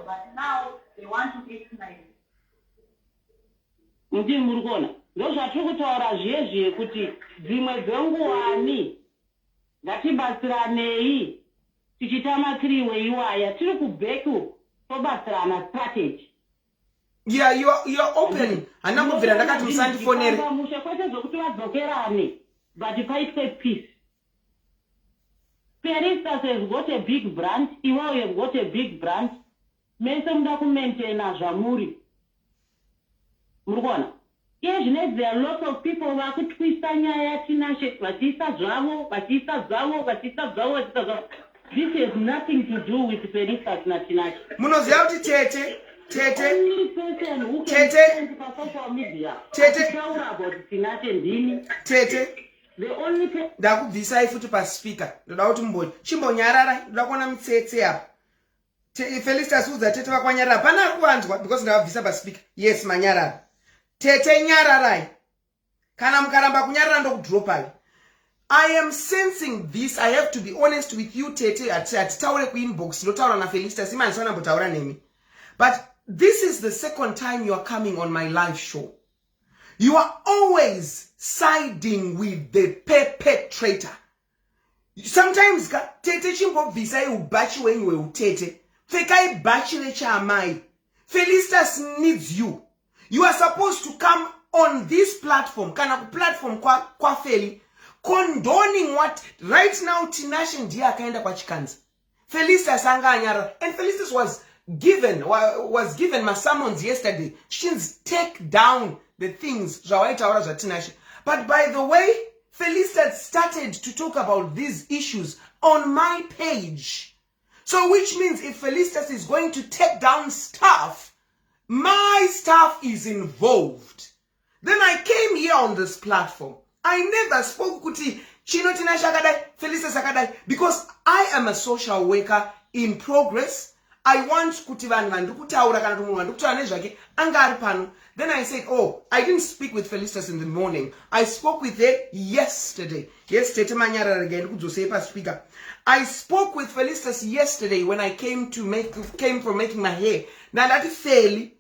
But now they want to get nice. Ndi murikona ndozvatiri kutaura zvezve kuti dzimwe dzenguwani ngatibatsiranei tichitamakiriwe iwaya tiri kubheku tobatsirana strategy. Yeah, you're open. Anambobvira ndakati musandifonere. Mushe kwete zvokuti vadzokerane but paitwe peace. Felicitas has got a big brand, Iwao have got a big brand. Mese muda kumaintaina zvamuri. Murikona? Yes, there are lots of people who are kutwista nyaya Tinashe, vachiisa zvavo. This has nothing to do with Felicitas na Tinashe. Munoziva kuti Tete. Only person who can Tete. stand for social media. Tete. Taura about Tinashe ndini. Tete. The only person. Ndakubvisai futi paspeaker. Ndoda kuti mboni. Chimbonyarara, ndoda kuona mitsetse apa. Felicitas udza Tete vakwanyarara. Pana kuwanzwa because ndakabvisa paspeaker. Yes, manyarara. Tete nyararai. Kana mukaramba kunyarara ndokudropai. I am sensing this. I have to be honest with you, Tete. Atitaure kuinbox. Ndotaura na Felicitas. Imaniswana mbotaura nemi. But this is the second time you are coming on my live show. You are always siding with the perpetrator. Sometimes Tete chimbobvisa ubachi wenwe utete. Fekai bachi lecha amai. Felicitas needs you. You are supposed to come on this platform, kana ku platform kwa Feli, condoning what right now Tinashe ndiye akaenda kwa chikanza. Felicitas anga anyara, and Felicitas was given my summons yesterday. She's take down the things zvawaitaura zvaTinashe. But by the way, Felicitas started to talk about these issues on my page. So which means if Felicitas is going to take down stuff, my stuff is involved. Then I came here on this platform. I never spoke kuti Chino Tinashe akadai, Felicitas akadai, because I am a social worker in progress. I want kuti vanhu kutaura kana kuti munhu kutaura nezvake anga ari pano. Then I said, oh, I didn't speak with Felicitas in the morning. I spoke with her yesterday. Yes, Tete manyara again kudzosei paspeaker. I spoke with Felicitas yesterday when I came from making my hair. Nandati Feli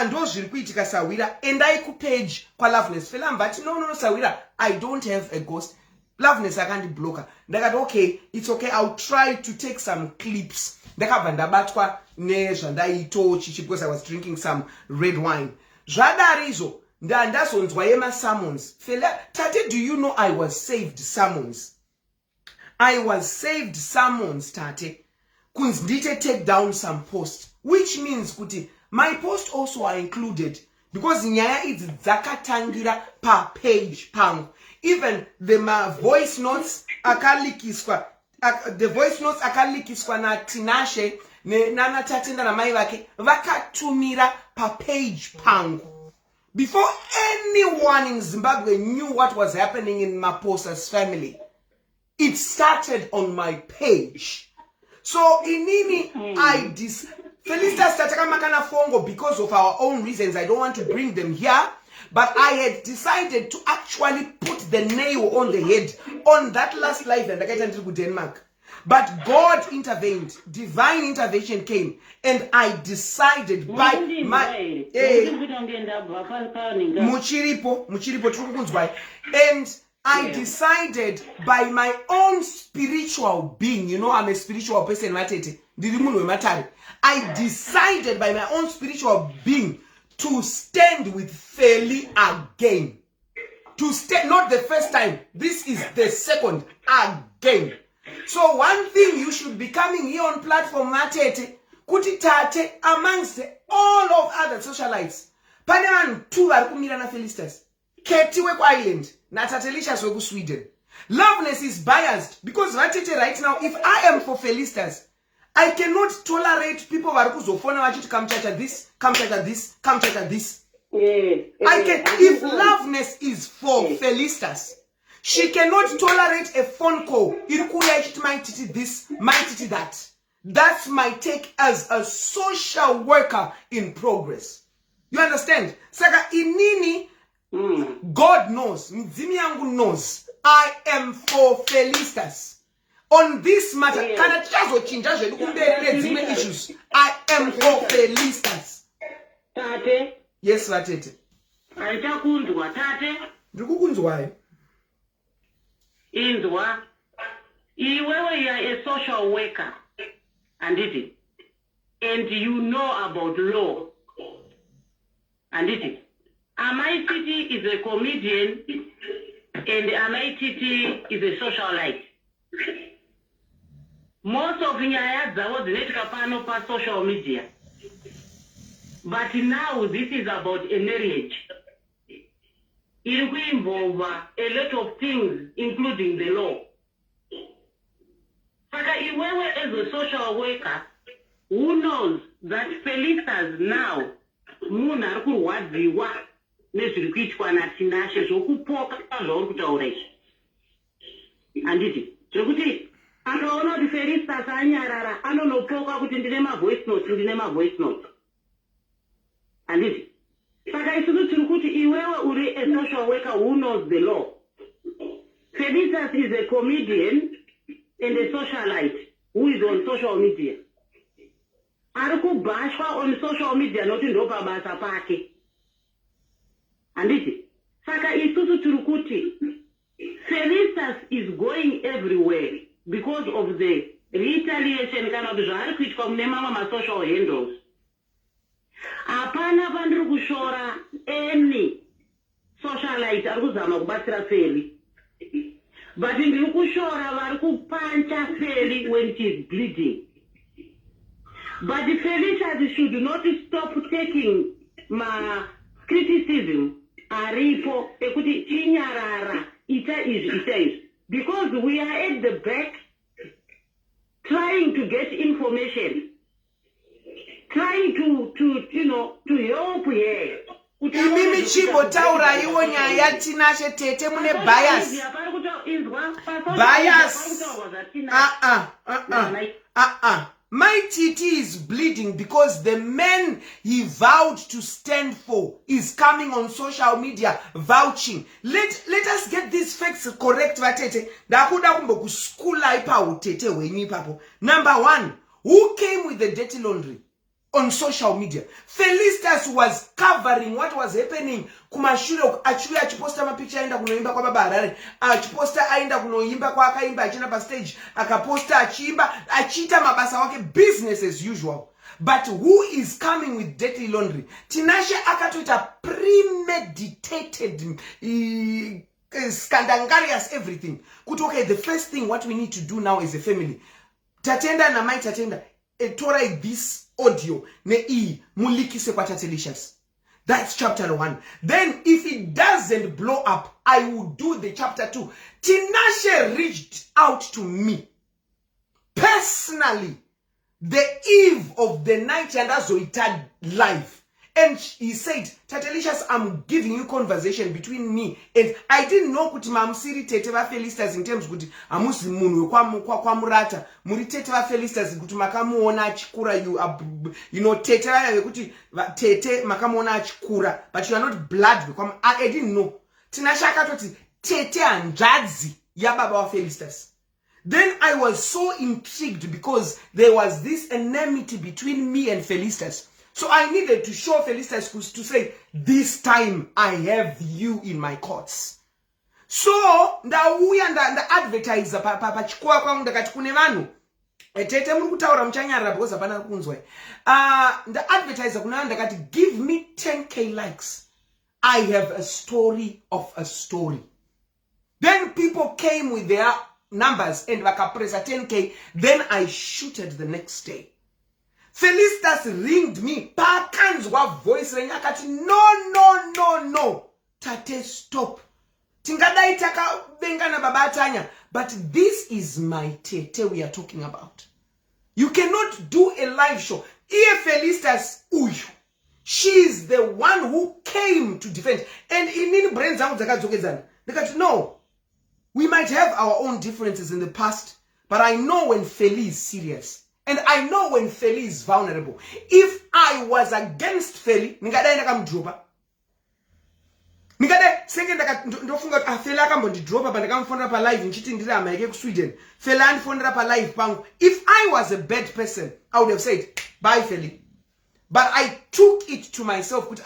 ndo zviri kuitika Sawira, and I ku page kwa Loveness. Fela mbati no Sawira, I don't have a ghost. Loveness akandiblocker. Ndakati okay, it's okay. I'll try to take some clips. Ndakabva ndabatwa nezvandaitochi because I was drinking some red wine. Zvadarizo ndandazonzwa yema summons. Fela, Tate, do you know I was saved summons? I was saved summons, Tate. Kunzi ndite take down some posts, which means kuti my posts also are included because nyaya idzi dzakatangira pa page pangu. Even the voice notes akalikiswa, the voice notes akalikiswa na Tinashe nana Tatenda na mai vake vakatumira pa page pangu. Before anyone in Zimbabwe knew what was happening in Maposa's family, it started on my page. So inini Felicitas Tatamakana Fongo, because of our own reasons, I don't want to bring them here, but I had decided to actually put the nail on the head on that last live and I got into Denmark. But God intervened, divine intervention came, and I decided by my and I decided by my own spiritual being, you know, I'm a spiritual person, I decided by my own spiritual being to stand with Feli again. To stand, not the first time, this is the second again. So one thing you should be coming here on platform Tete, kuti Tate amongst all of other socialites. Paneman two vari kumira na Felicitas. Keti weku Island na Tatelicious weku Sweden. Loveness is biased because Vatete right now, if I am for Felicitas, I cannot tolerate people who are kuzofona come church at this, come church at this, come church at this. I can, if Loveness is for Felicitas, she cannot tolerate a phone call. Might this, might that. That's my take as a social worker in progress. You understand? Saka inini, God knows, Mzimi yangu knows, I am for Felicitas. On this matter, issues. I am for Felicitas. Tate. Yes, Vatete. Aitakundwa tate. Ndikukunzwayo. Inzwa. Iwewe you are a social worker. And you know about law. And Amaititi is a comedian and Amaititi is a socialite. Most of Nyaya was netka pano pa social media. But now this is about a marriage. It will involve a lot of things, including the law. Saka Iwewe as a social worker, who knows that Felicitas now, Muna kuwadziwa, nezvirikuitwa na Tinashe zvokupoka zvauri kutaura. Anditi, zvekuti akaona kuti Felicitas anyarara, anonopoka kuti ndine voice note. Anditi, saka isusu tiri kuti iwewe uri a social worker who knows the law. Felicitas is a comedian and a socialite who is on social media. Arikubashwa on social media not in basa pake. Anditi, saka isusu tiri kuti Felicitas is going everywhere because of the retaliation kana kuti zvaari kuitwa mune mamwe ma-social handles. Hapana vandiri kushora any socialite ari kuzama kubatsira Feli. But ndiri kushora vari kupancha Feli when it is bleeding. But the Felicitas should not stop taking my criticism aripo ekuti chinyarara ita is. Because we are at the back trying to get information. Trying to help here. Imimi chibo taura iwo nyaya Tinashe Tete mune bias. Bias. My TT is bleeding because the man he vowed to stand for is coming on social media vouching. Let us get these facts correct, Vatete. Dakuda kumbo kuskula ipa utete wenyi papo. Number one, who came with the dirty laundry on social media? Felicitas was covering what was happening. Kumashuro actually achiposta mapicha aenda kunoimba kwa baba Harare. Achiposta aenda kunoimba kwa akaimba achina pa stage. Akaposta achimba achita mabasa wake business as usual. But who is coming with dirty laundry? Tinashe akatuita premeditated scandalous everything. Okay, the first thing what we need to do now as a family. Tatenda na mai tatenda. Torai this audio ne mulikise kwa Tatelicious. That's chapter 1. Then if it doesn't blow up, I will do the chapter 2. Tinashe reached out to me personally the eve of the night and Azoita live. And he said, Tatelicious, I'm giving you conversation between me. And I didn't know kuti mamsiri Tete va Felicitas in terms kuti amusi munu kwa murata. Muri Tete va Felicitas kuti makamuona achikura you know Tete va kuti Tete makamuona achikura. But you are not blood. I didn't know. Tinashe akatoti Tete anjadzi ya baba wa Felicitas. Then I was so intrigued because there was this enmity between me and Felicitas. So I needed to show Felicitas to say, this time I have you in my courts. So, the advertiser, pachikua kwa ndakati kune vanu. Tete muri kutaura mchanyara because hapana kunzwa. The advertiser kuna ndakati give me 10k likes. I have a story of a story. Then people came with their numbers and wakapresa 10k. Then I shooted the next day. Felicitas ringed me. Pakanzwa voice renyakati no. Tate, stop. tingadai takabengana baba atanya, but this is my Tete we are talking about. You cannot do a live show. Iye Felicitas uyu, she is the one who came to defend. And in brains no, we might have our own differences in the past, but I know when Feli is serious. And I know when Feli is vulnerable. If I was against Feli, ningadai ndakamudropa. Nikade senge ndofunga Feli akambondidropa pandakamufondera pa live nchiti ndiri ama yake ku Sweden. Feli andifondera pa live pangu. If I was a bad person, I would have said bye Feli. But I took it to myself with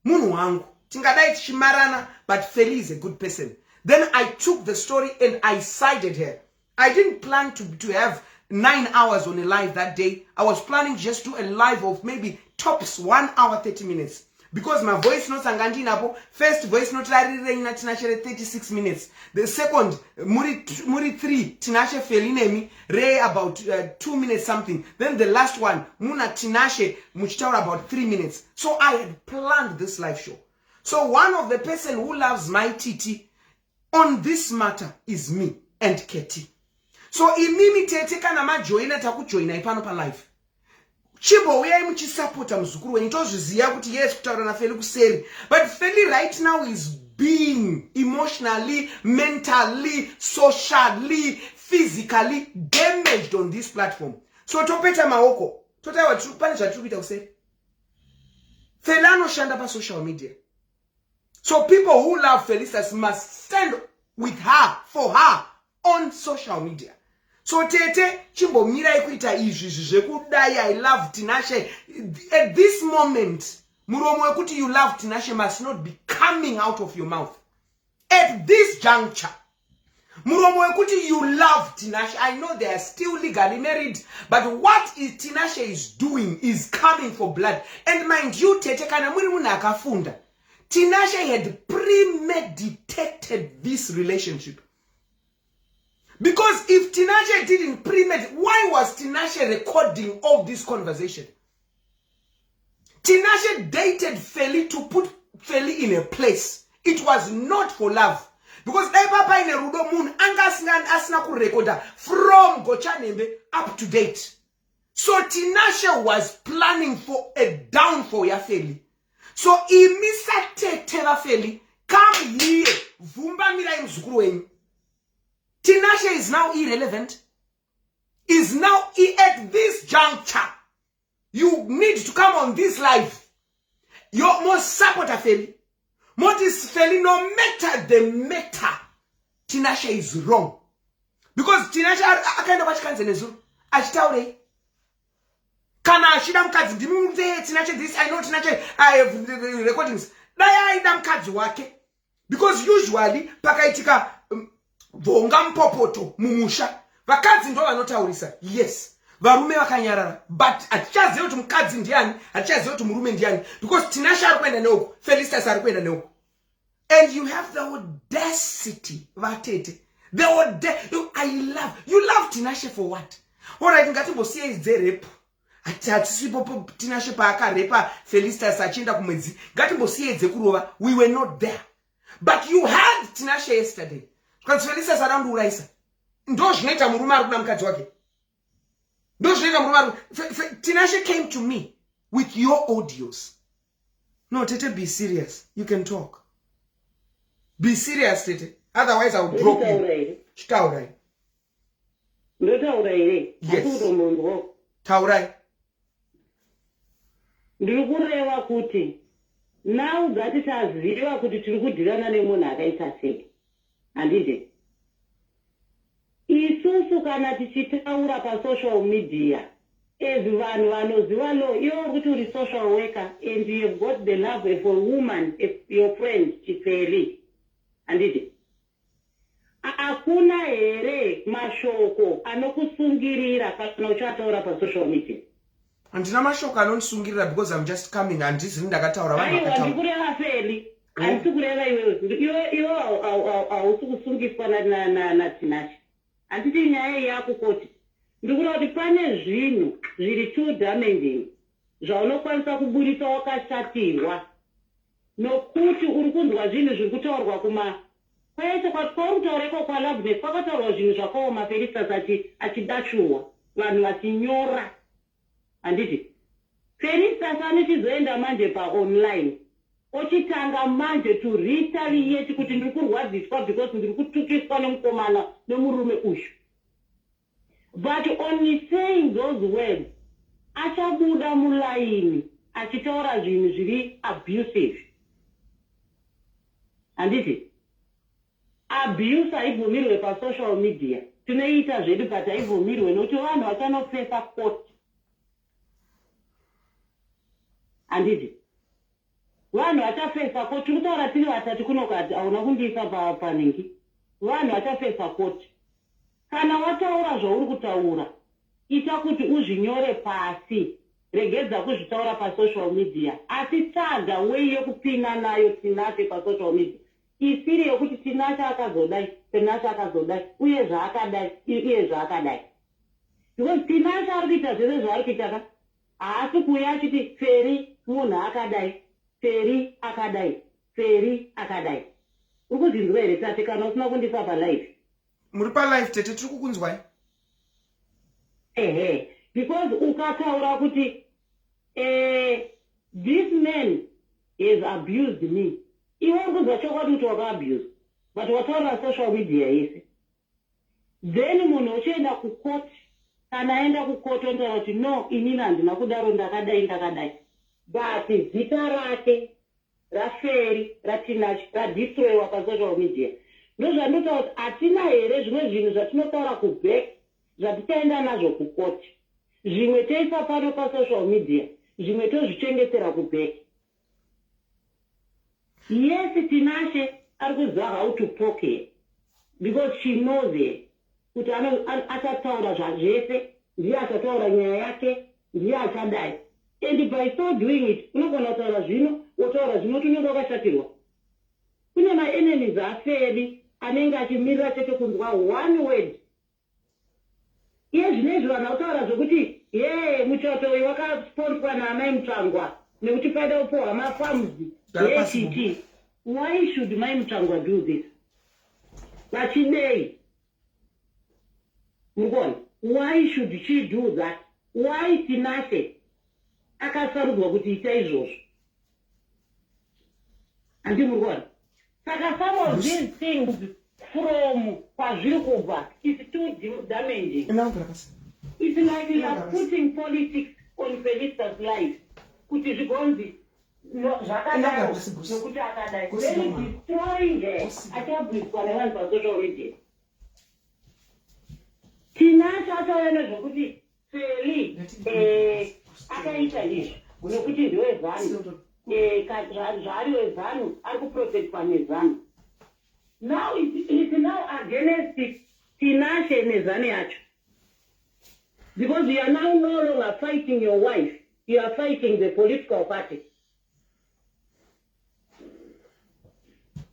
munhu wangu. Tingadai tichimarana, but Feli is a good person. Then I took the story and I sided her. I didn't plan to have 9 hours on a live that day. I was planning just to do a live of maybe tops 1 hour 30 minutes. Because my voice notes angandinapo, first voice note rarirengina Tinashe 36 minutes. The second, Muri 3, Tinashe Felinemi, Ray about 2 minutes something. Then the last one, Muna Tinashe Muchitaura about 3 minutes. So I had planned this live show. So one of the person who loves my Tete on this matter is me and Keti. So imimi Tete kana majoina takujoina ipano pa live. Chibo uyai muchisapota mzukuru weni tozviziya kuti yes kutaura na Feli kuseri. But Feli right now is being emotionally, mentally, socially, physically damaged on this platform. So topeta maoko. Totaiwa pane zvatikuita kuseri. Feli anoshanda pa social media. So people who love Felicitas must stand with her, for her, on social media. So Tete, chimbo mira ikuita izvi zvekudai I love Tinashe. At this moment, muromo wekuti you love Tinashe must not be coming out of your mouth. At this juncture, muromo wekuti you love Tinashe. I know they are still legally married, but what Tinashe is doing is coming for blood. And mind you, Tete kana muri munhu akafunda. Tinashe had premeditated this relationship. Because if Tinashe didn't premeditate, why was Tinashe recording all this conversation? Tinashe dated Feli to put Feli in a place. It was not for love. Because Papa in a Rudo Moon, Angasingan Asna could recorder from Gochanembe up to date. So Tinashe was planning for a downfall ya Feli. So imisa Tete Feli, come here, vumba mira imzukuru. Tinashe is now irrelevant. Is now at this juncture. You need to come on this life. Your most supporter Feli. Motis Feli, no matter the matter, Tinashe is wrong. Because Tinashe akaenda pachikanze nezuro. Achitaure. Kana ashida mukadzi ndimumve Tinashe this, I know Tinashe, I have the recordings. Daya aida mukadzi wake. Because usually pakaitika vonga mpopoto mumusha. Vakadzi ndo vanotaurisa. Yes. Varume vakanyarara. But atichaziva kuti mukadzi ndiani, atichaziva kuti murume ndiani. Because Tinashe ari kuenda neuko, Felicitas ari kuenda neuko. And you have the audacity, Vatete. The audacity. You love Tinashe for what? Alright, ngatimbosiye idzerepo. Atisipo Tinashe paakarepa Felicitas achienda kumwedzi. Ngatimbosiye idzekurova. We were not there. But you had Tinashe yesterday. Because Felicitas around uraisa. Ndo zvinoita murume ari kuda mukadzi wake. Ndo zvinoita murume ari. Tinashe came to me with your audios. No, Tete, be serious. You can talk. Be serious, Tete. Otherwise, I will drop you. Taurai. Yes. Taurai. Ndirikureva kuti now ngati taziva kuti tiri kudhirana nemunhu akaita sei. Handiti. Isusu kana tichitaura pa social media, as vanhu vanoziva lo, iwo kuti uri social worker and you have got the love for a woman, your friend Chifeli. Handiti. Hakuna here mashoko anokusungirira kana uchataura pa social media. Andina mashoko anondisungirira because I'm just coming and ndizini ndakataura vanhu vakataura. Ndikureva Feli. Andikureva iwe hausi kusungiswa na Tinashe. Handiti nyaya yako koti. Ndikureva kuti pane zvinhu zviri too damaging zvaunokwanisa kubudisa wakashatirwa. nokuti uri kunzwa zvinhu zviri kutaurwa kwese kwauri kutaureko kwalabnet kwakataurwa zvinhu zvakaoma Felistas achidachurwa vanhu vachinyora. Handiti Felistas anochizoenda manje paonline ochitanga manje to retaliate kuti ndiri kurwadziswa because ndiri kutukiswa nemukomana nemurume uyu. But on saying those words achabuda mulaini achitaura zvinhu zviri abusive. Handiti abuse haibvumirwe pasocial media, tinoita zvedu but haibvumirwe nokuti vanhu vachanopfesa court. Handiti vanhu vachapfesa court, tiri kutaura tiri vatatu kunokati hauna kundiisa panhingi. Vanhu vachapfesa court. Kana wataura zvauri kutaura ita kuti uzvinyore pasi, regedza kuzvitaura pasocial media, asi tsaga wei yekupinda nayo Tinashe pasocial media isiri yokuti Tinashe akazodai, Tinashe akazodai, uye zvaakadai, iye zvaakadai. Because Tinashe ari kuita zvese zvaari kuita, haasi kuuya achiti Feri munhu akadai, Feri akadai, Feri akadai. Uri kuzinzwa here Tate kana usina kundipa palive? Muri palive Tete, tiri kukunzwai. Because ukataura kuti this man has abused me. Iwe uri kunzwa chokwadi kuti wakaabuse, but wataura social media yese. Then munhu uchienda kucourt, kana aenda kucourt ontaura kuti no, inini handina kudaro, ndakadai. But zita rake raFeri raTinashe radistroyiwa pasocial media. Ndozvandotaura kuti hatina here zvimwe zvinhu zvatinotaura kuback zvatichaenda nazvo kucourt, zvimwe toisa pano pasocial media, zvimwe tozvichengetera kuback. Yes, Tinashe ari kuziva how to talk here because she knows it. Kuti achataura zvazvese, ndiye achataura nyaya yake, ndiye achadai. And by so doing it, unogona kutaura zvino, wotaura zvino tunenge wakashatirwa. Kune maenemies aFeri anenge achimirira chete kunzwa one word. Iye zvinezvi vanhu vakutaura zvokuti muchato uyu wakasponswa naamai Mutsvangwa nekuti paida kupohwa mafarms eTT. Why should Mai Mutsvangwa do this? Vachidei. Mukona, why should she do that? Why Tinashe akasarudzwa kuti ita izvozvo? Handi mukona. Saka some of these things from kwazviri kubva is too damaging. It's like we are putting politics on Felistas' life. Kuti zvigonzi zvakadaro nokuti akadai. Then destroying her achabviswa nevanhu pasocial media. Tinashe ataura nezvokuti Feri akaita izvi nokuti ndewezanu, zvaari wezanu ari kuprotectwa nezanu. Now it's now against Tinashe nezanu yacho. Because you are now no longer fighting your wife, you are fighting the political party.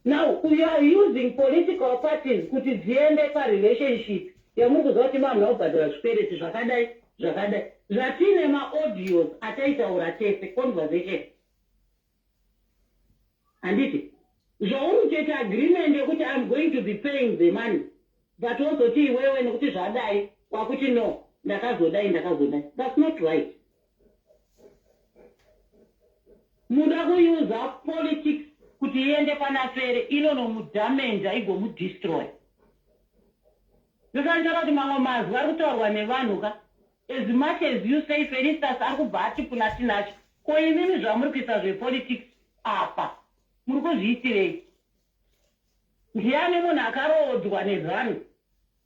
Now we are using political parties kuti dziende parelationship yamuri kuziva kuti vanhu vanobhadhara zvikwereti zvakadai zvakadai. Zvatine maaudios ataitaura tese conversation. Handiti zvauri kuita agreement yekuti I'm going to be paying the money, but wozoti iwewe nekuti zvadai wakuti no, ndakazodai. That's not right. Muda kuyuza politics kuti iende pana Feri inonomudamage igomudestroy. Ndosanjara kuti mamwe mazwi ari kutaurwa nevanhu ka, as much as you say Felistas ari kubva ati kuna Tinashe, ko imimi zvamuri kuisa zvepolitics apa muri kuzviitirei? Ndiani munhu akarodzwa nezanu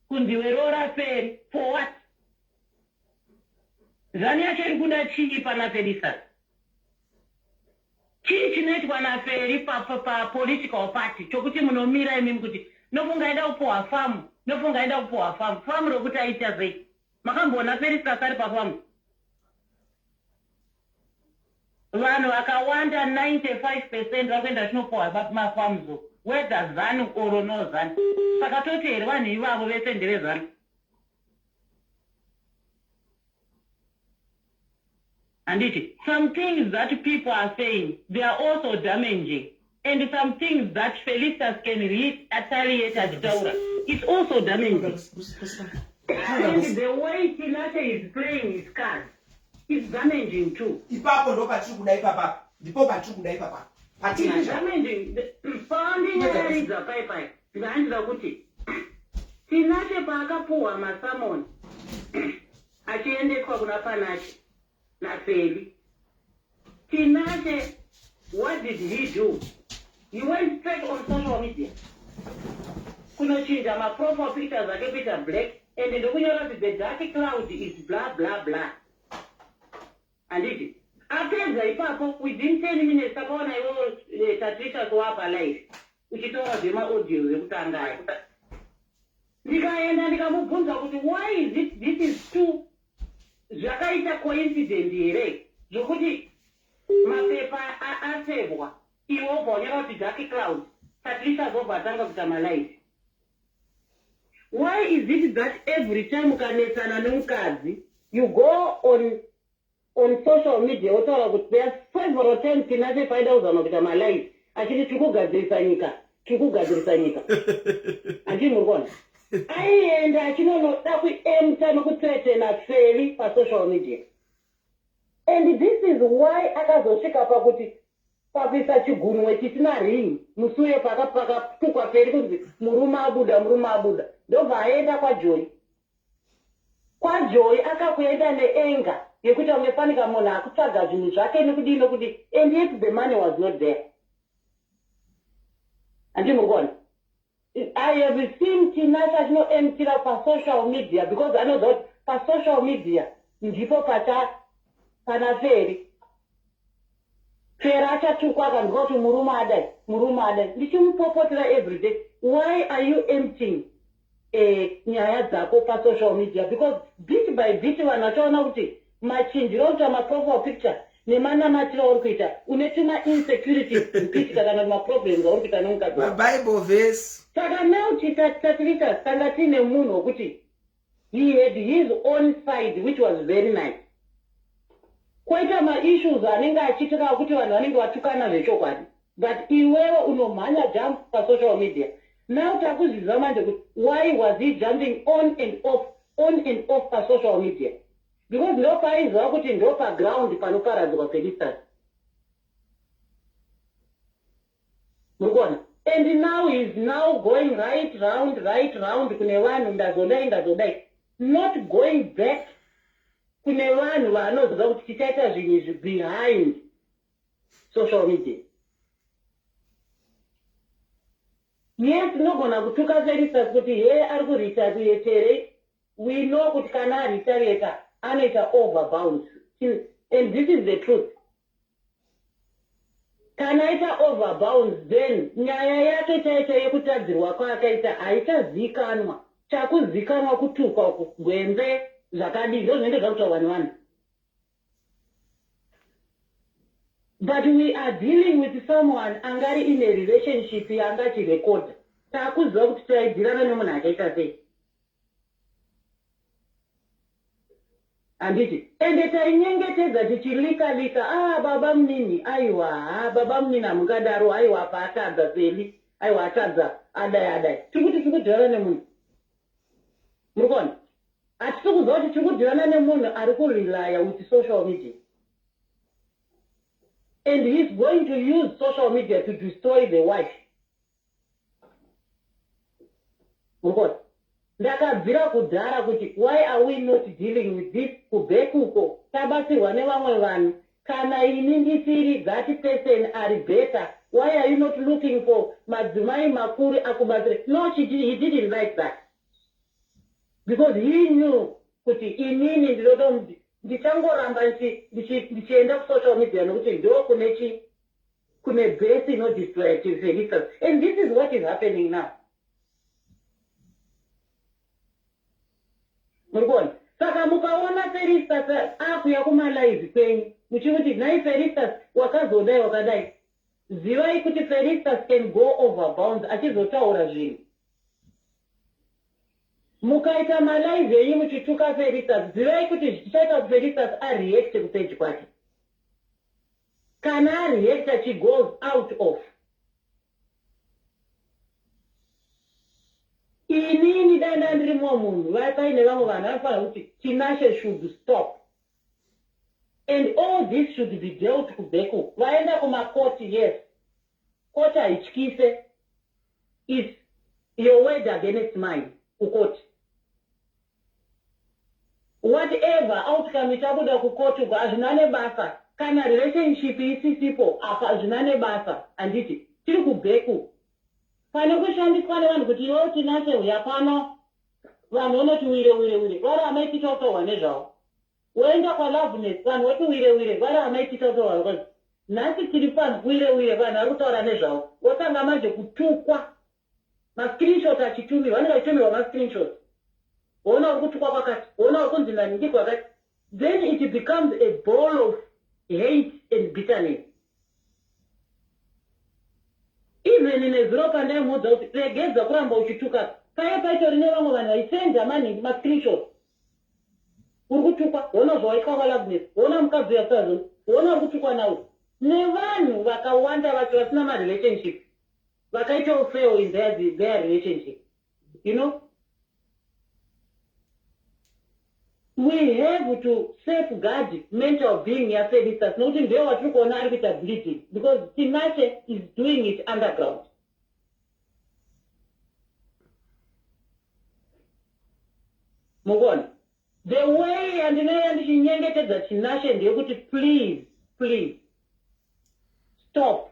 kundiwerora Feri for what? Zani yacho iri kuda chii pana Felistas? Chii chinoitwa naFeri pa political party chokuti munomira imimi kuti nofungaida kupohwa famu, nofungaida kupohwa famu, famu rokuti aita sei? Makamboona Felistas ari pafamu? Vanhu vakawanda 95% vakuenda zvinopohwa mafamuzo. Whether zanu or no zanu. Saka toti here vanhu ivavo vese ndevezanu. handiti, some things that people are saying, they are also damaging. And some things that Felicitas can retaliate at Taura, it's also damaging. And the way Tinashe is playing his cards is damaging too. It is damaging. Founding is a pipe. Tinashe paakapuwa masamoni achiendeswa kuna Panache na Feli. Tinashe, what did he do? He went straight on social media. Kunochinja ma-profile pictures akapita black, and ndokunyora kuti the dark cloud is blah blah blah. Anditi. Apedza ipapo within 10 minutes akaona iwo Tatisha kuwapa live. Uchitora zvema audio zvekutanga. Ndikaenda ndikamubvunza kuti why is it this is too zvakaita coincident here zvokuti mapepa asevwa iwo bonyera kuti dark cloud Tatisha zobva atanga kuita malive. Why is it that every time ukanetsana nomukadzi you go on social media wotaura kuti there are several times Tinashe paida kuzama kuita malive achiti tikugadzirisa nyika andii murikuona aienda achinonoda kuemta nokutretena Feli pasocial media. And this is why akazosvika pakuti pakuisa chigunwe chisina ringi musuye pakatukwa Feli kunzi murume abuda ndobva aenda kwaJoy akakuenda neenga yekuti amefanika munhu akutsvaga zvinhu zvake nekudii nokuti, and yet the money was not there. Andii murikuona. I have seen Tinashe achinoemtira pasocial media because I know that pasocial media ndipo pana Feri achatukwa akanzwa kuti murume adai ndichimupopotera everyday. Why are you emptying nyaya dzako pasocial media? Because bit by bit vanhu vachaona kuti machinjiro okuita maprofile picture nemanamatiro auri kuita unetina insecurity kupitika kana maproblems auri kuita nomukadzi Bible verse. Saka now Tatisha tanga tine munhu wokuti he had his own side which was very nice. Kwaita ma-issues anenge achiitika kuti vanhu vanenge vatukana zvechokwadi, but iwewe unomhanya jump pasocial media. Now takuzviziva manje kuti why was he jumping on and off pasocial media? Because ndopaiziva kuti ndopaground panoparadzwa Felicitas. Murikuona? And now he's now going right round kune vanhu ndazodai. Not going back kune vanhu vanoziva kuti tichaita zvinhu izvi behind social media. Yes, tinogona kutuka Felicitas kuti yeye ari kuretaliatere. We know kuti kana aretaliata anoita overbounds. And this is the truth. Kana aita overbounds, then nyaya yake chaicho yekutadzirwa kwaakaita haichazikanwa. Chakuzikanwa kutukwa kugwenze zvakadii ndozvinenge zvakutaurwa nevanhu. But we are dealing with someone angari in a relationship yangachirekoda. Takuziva kuti taidzirana nemunhu akaita sei. Anditi. Ende tainyengetedza tichilika baba munini aiwa baba munini amungadaro aiwa paatadza Feli aiwa atadza adai tiri kudhirana nemunhu. Murikuona? Hatisi kuziva kuti tiri kudhirana nemunhu ari kurelaya with social media. And he's going to use social media to destroy the wife. Murikuona? Ndakabvira kudhara kuti why are we not dealing with this kubhekuko tabatsirwa nevamwe vanhu kana ini ndisiri that person ari better. Why are you not looking for madzimai makuru akubatsire? No, he didn't like that. Because he knew kuti inini ndichangoramba ndichienda kusocial media nokuti ndo kune base inodestroy Felicitas. And this is what is happening now. Murikuona? Saka mukaona Felicitas akuya kumalive kwenyu muchikuti nhai Felicitas wakazodai wakadai, zivai kuti Felicitas can go over bounds achizotaura zvinhu. Mukaita malive yenyu muchituka Felicitas, zivai kuti zvichaita kuti Felicitas areact kupage kwake. kana reactor she goes out of. Inini danda ndiri munhu vapaine vamwe vanhu vanofanira kuti Tinashe should stop. And all this should be dealt kubeko. Vaenda kumakoti, yes. Court haityise is your word against mine kukoti. Whatever outcome ichabuda kukoti hazvina nebasa. Kana relationship isisipo apa hazvina nebasa. Anditi tiri kubeko. Pane kushandiswa nevanhu kuti iwe Tinashe uya pano vanhu vanoti wire vari amaititotohwa nezvavo. Woenda kwaloveness vanhu voti wire vari amaititotohwa because nhasi tiri pano wire vanhu vari kutaura nezvavo. Wotanga manje kutukwa mascreenshot achitumirwa vanenge vachitumirwa mascreenshot. Woona uri kutukwa kwakati, woona uri kunzi ndandiki kwakati. Then it becomes a ball of hate and bitterness. Even in a zero pandemia, regeza kuramba uchituka. Kaya paito rine vamwe vanhu vaisenda maningi mascreenshot. Uri kutukwa, woona zvawaitwa kwaloveness, woona mukadzi yasazo, woona uri kutukwa nawo. Nevanhu vakawanda vacho vasina marelationship. Vakaita fail in their relationship. You know? We have to safeguard mental being ya Felicitas. Nothing there what you call a bleeding. Because Tinashe is doing it underground. Move on. The way and she negated that Tinashe and able to please stop.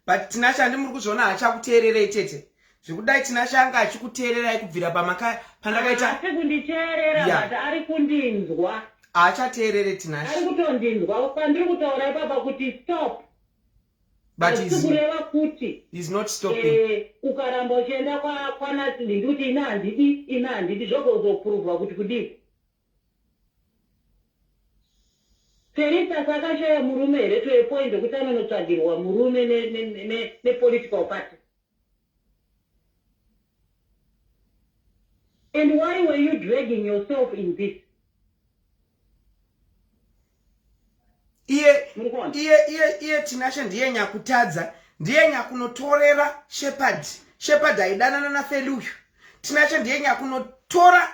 But Tinashe andimuri kuzona achakuteerera Tete. Zvekudai Tinashe anga achikuteererai kubvira pandakaita asi kunditeerera but ari kundinzwa. Aachateerere Tinashe. Ari kutondinzwa pandiri kutaura ipapa kuti stop. But kureva kuti he's not stopping. Ukaramba uchienda kwanasindi kuti ina handidi zvokuzopruvwa kuti kudii. Felicitas akashaya murume here to a point kuti anonotsvagirwa murume ne-political party. And why were you dragging yourself in this? Iye Tinashe ndiye nyakutadza, ndiye nyakunotorera Shepherd aidanana naFeli uyu. Tinashe ndiye nyakunotora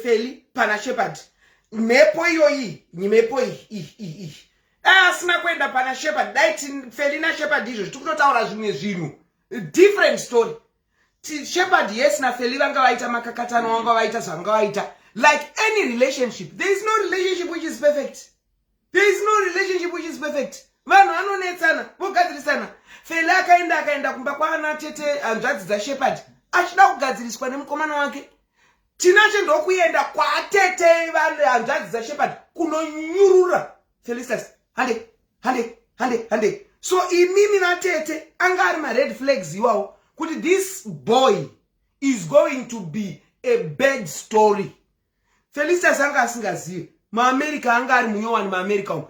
Feli pana Shepherd. Mhepo iyoyi, mhepo iyi. Asina kuenda pana Shepherd, dai Feli na Shepherd izvo tikutotaura zvimwe zvinhu. Different story. Shepherd yes na Feli vanga vaita makakatano vanga vaita zvanga vaita. Like any relationship, there is no relationship which is perfect. Vanhu vanonetsana, vogadzirisana. Feli akaenda kumba kwaana Tete hanzvadzi dzaShepherd. Achida kugadziriswa nemukomana wake. Tinashe ndokuenda kwaTete vanhu hanzvadzi dzaShepherd kunonyurura Felicitas. Hande. So imimi na Tete anga ari ma-red flags iwawo. Kuti this boy is going to be a bad story. Felicitas anga asingazivi. Ma-America anga ari munyowani ma-America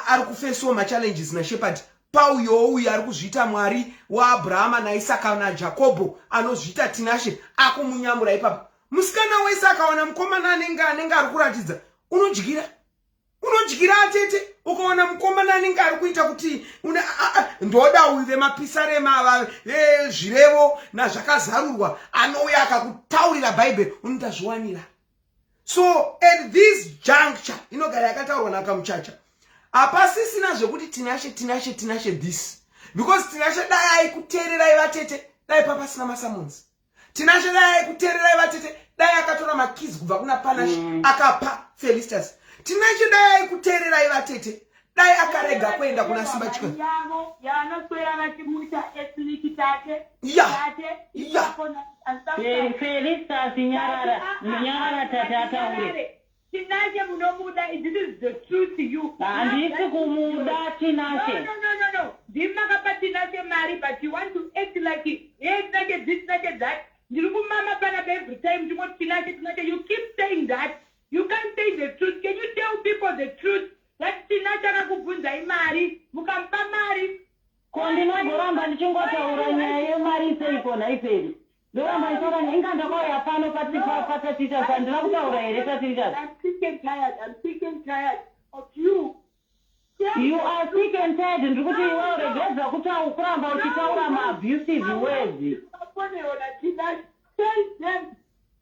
ari kufesawo ma-challenges naShepherd. Pauyo uyu ari kuzviita Mwari waAbrahama naIsaka naJakobho anozviita Tinashe akumunyamura ipapo. Musikana wese akaona mukomana anenge ari kuratidza unodyira Tete. Ukaona mukomana anenge ari kuita kuti ndoda uyu vemapisarema zvirevo nazvakazarurwa anouya akakutaurira Bible unotazviwanira. So at this juncture inogara yakataurwa nakamuchacha hapasisina zvekuti Tinashe this, because Tinashe dai aikuteererai vaTete dai papasina masamonzi. Tinashe dai aikuteererai vaTete dai akatora makizi kubva kuna Panache akapa Felicitas. Tinashe dai aikuteererai vaTete dai akarega kuenda kuna Simba Chikwe. Felicitas nyarara Tete. Tinashe munomuda, this is the truth to you. Handisi kumuda Tinashe. No. Dimakapa Tinashe Mari, but you want to act like it. Yes, like this, like that. Mama every time you want Tinashe. You keep saying that. You can't say the truth. Can you tell people the truth? That Tinashe nakubvunza imari, mukampa mari. Kondinogoramba ndichingotaura nyaya yemari seikona iperi. Ndoramba isora inganda kwaya pano patatita sandina kutaura here tatirita. I'm sick and tired of you You are sick and tired and kuti iwe regedza kuramba uchitaura ma-abusive words.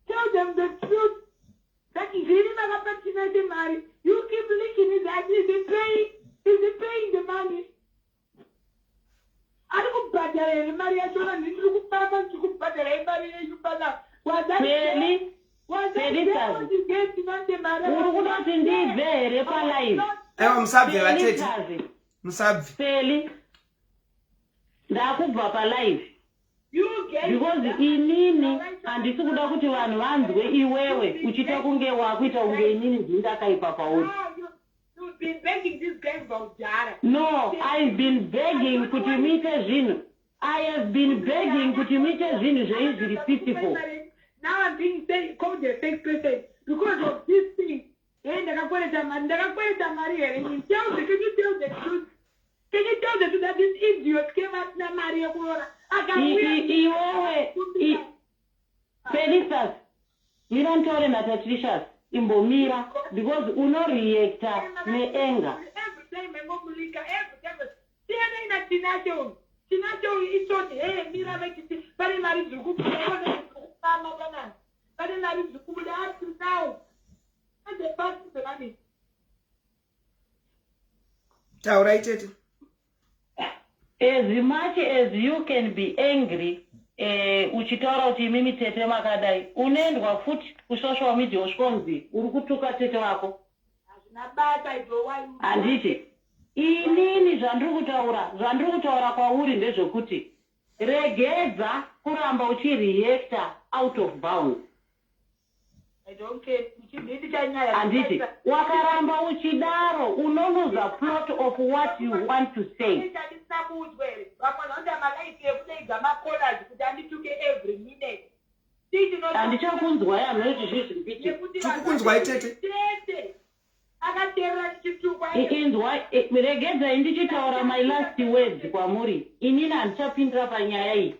Tell them the truth. That is really not a Tinashe Mari. You keep licking his ass. Is he paying the money? I don't know about Mari. I don't because inini handisikuda kuti vanhu vanzwe iwewe uchita kunge wakuita unge inini ndakaipa pauri. You've been begging this guy about Jara. No, I've been begging kuti mite zvinhu. I have been begging kuti mite zvinhu zveizviri pitiful. Now I'm being called a fake person because of this thing. Can you tell the truth? Can you tell the truth that this idiot came out na Maria Kurora? Felicitas, you don't tell him that Patricia's in Bomira because uno reactor me anger. Tauraitete. As much as you can be angry, uchitaura kuti mimi Tete makadai, unoendwa futi kusocial media uskonzi, uri kutuka Tete wako. Handiti, inini zvandiri kutaura kwauri ndezvekuti regedza kuramba uchireacta out of bounds. I don't care. Handiti, wakaramba uchidaro unonoza plot of what you want to say. Handichakunzwa yanoti zvizvipiti. Chikukunzwa Tete. Inzwa regedza indichitaura my last words kwamuri. Inini handichapindira panyaya iyi.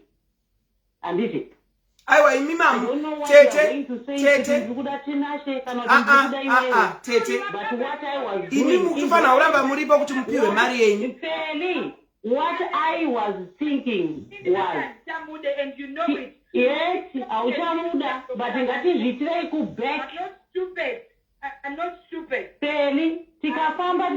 Handiti. Aiwa imi mamu Tete Tete imi mukufana uramba muripo kuti mupiwe mari yenyu. What I was thinking was and you know it. Yes, auchamuda but ngatizvitirei kuback. I'm not stupid. Peli tikafamba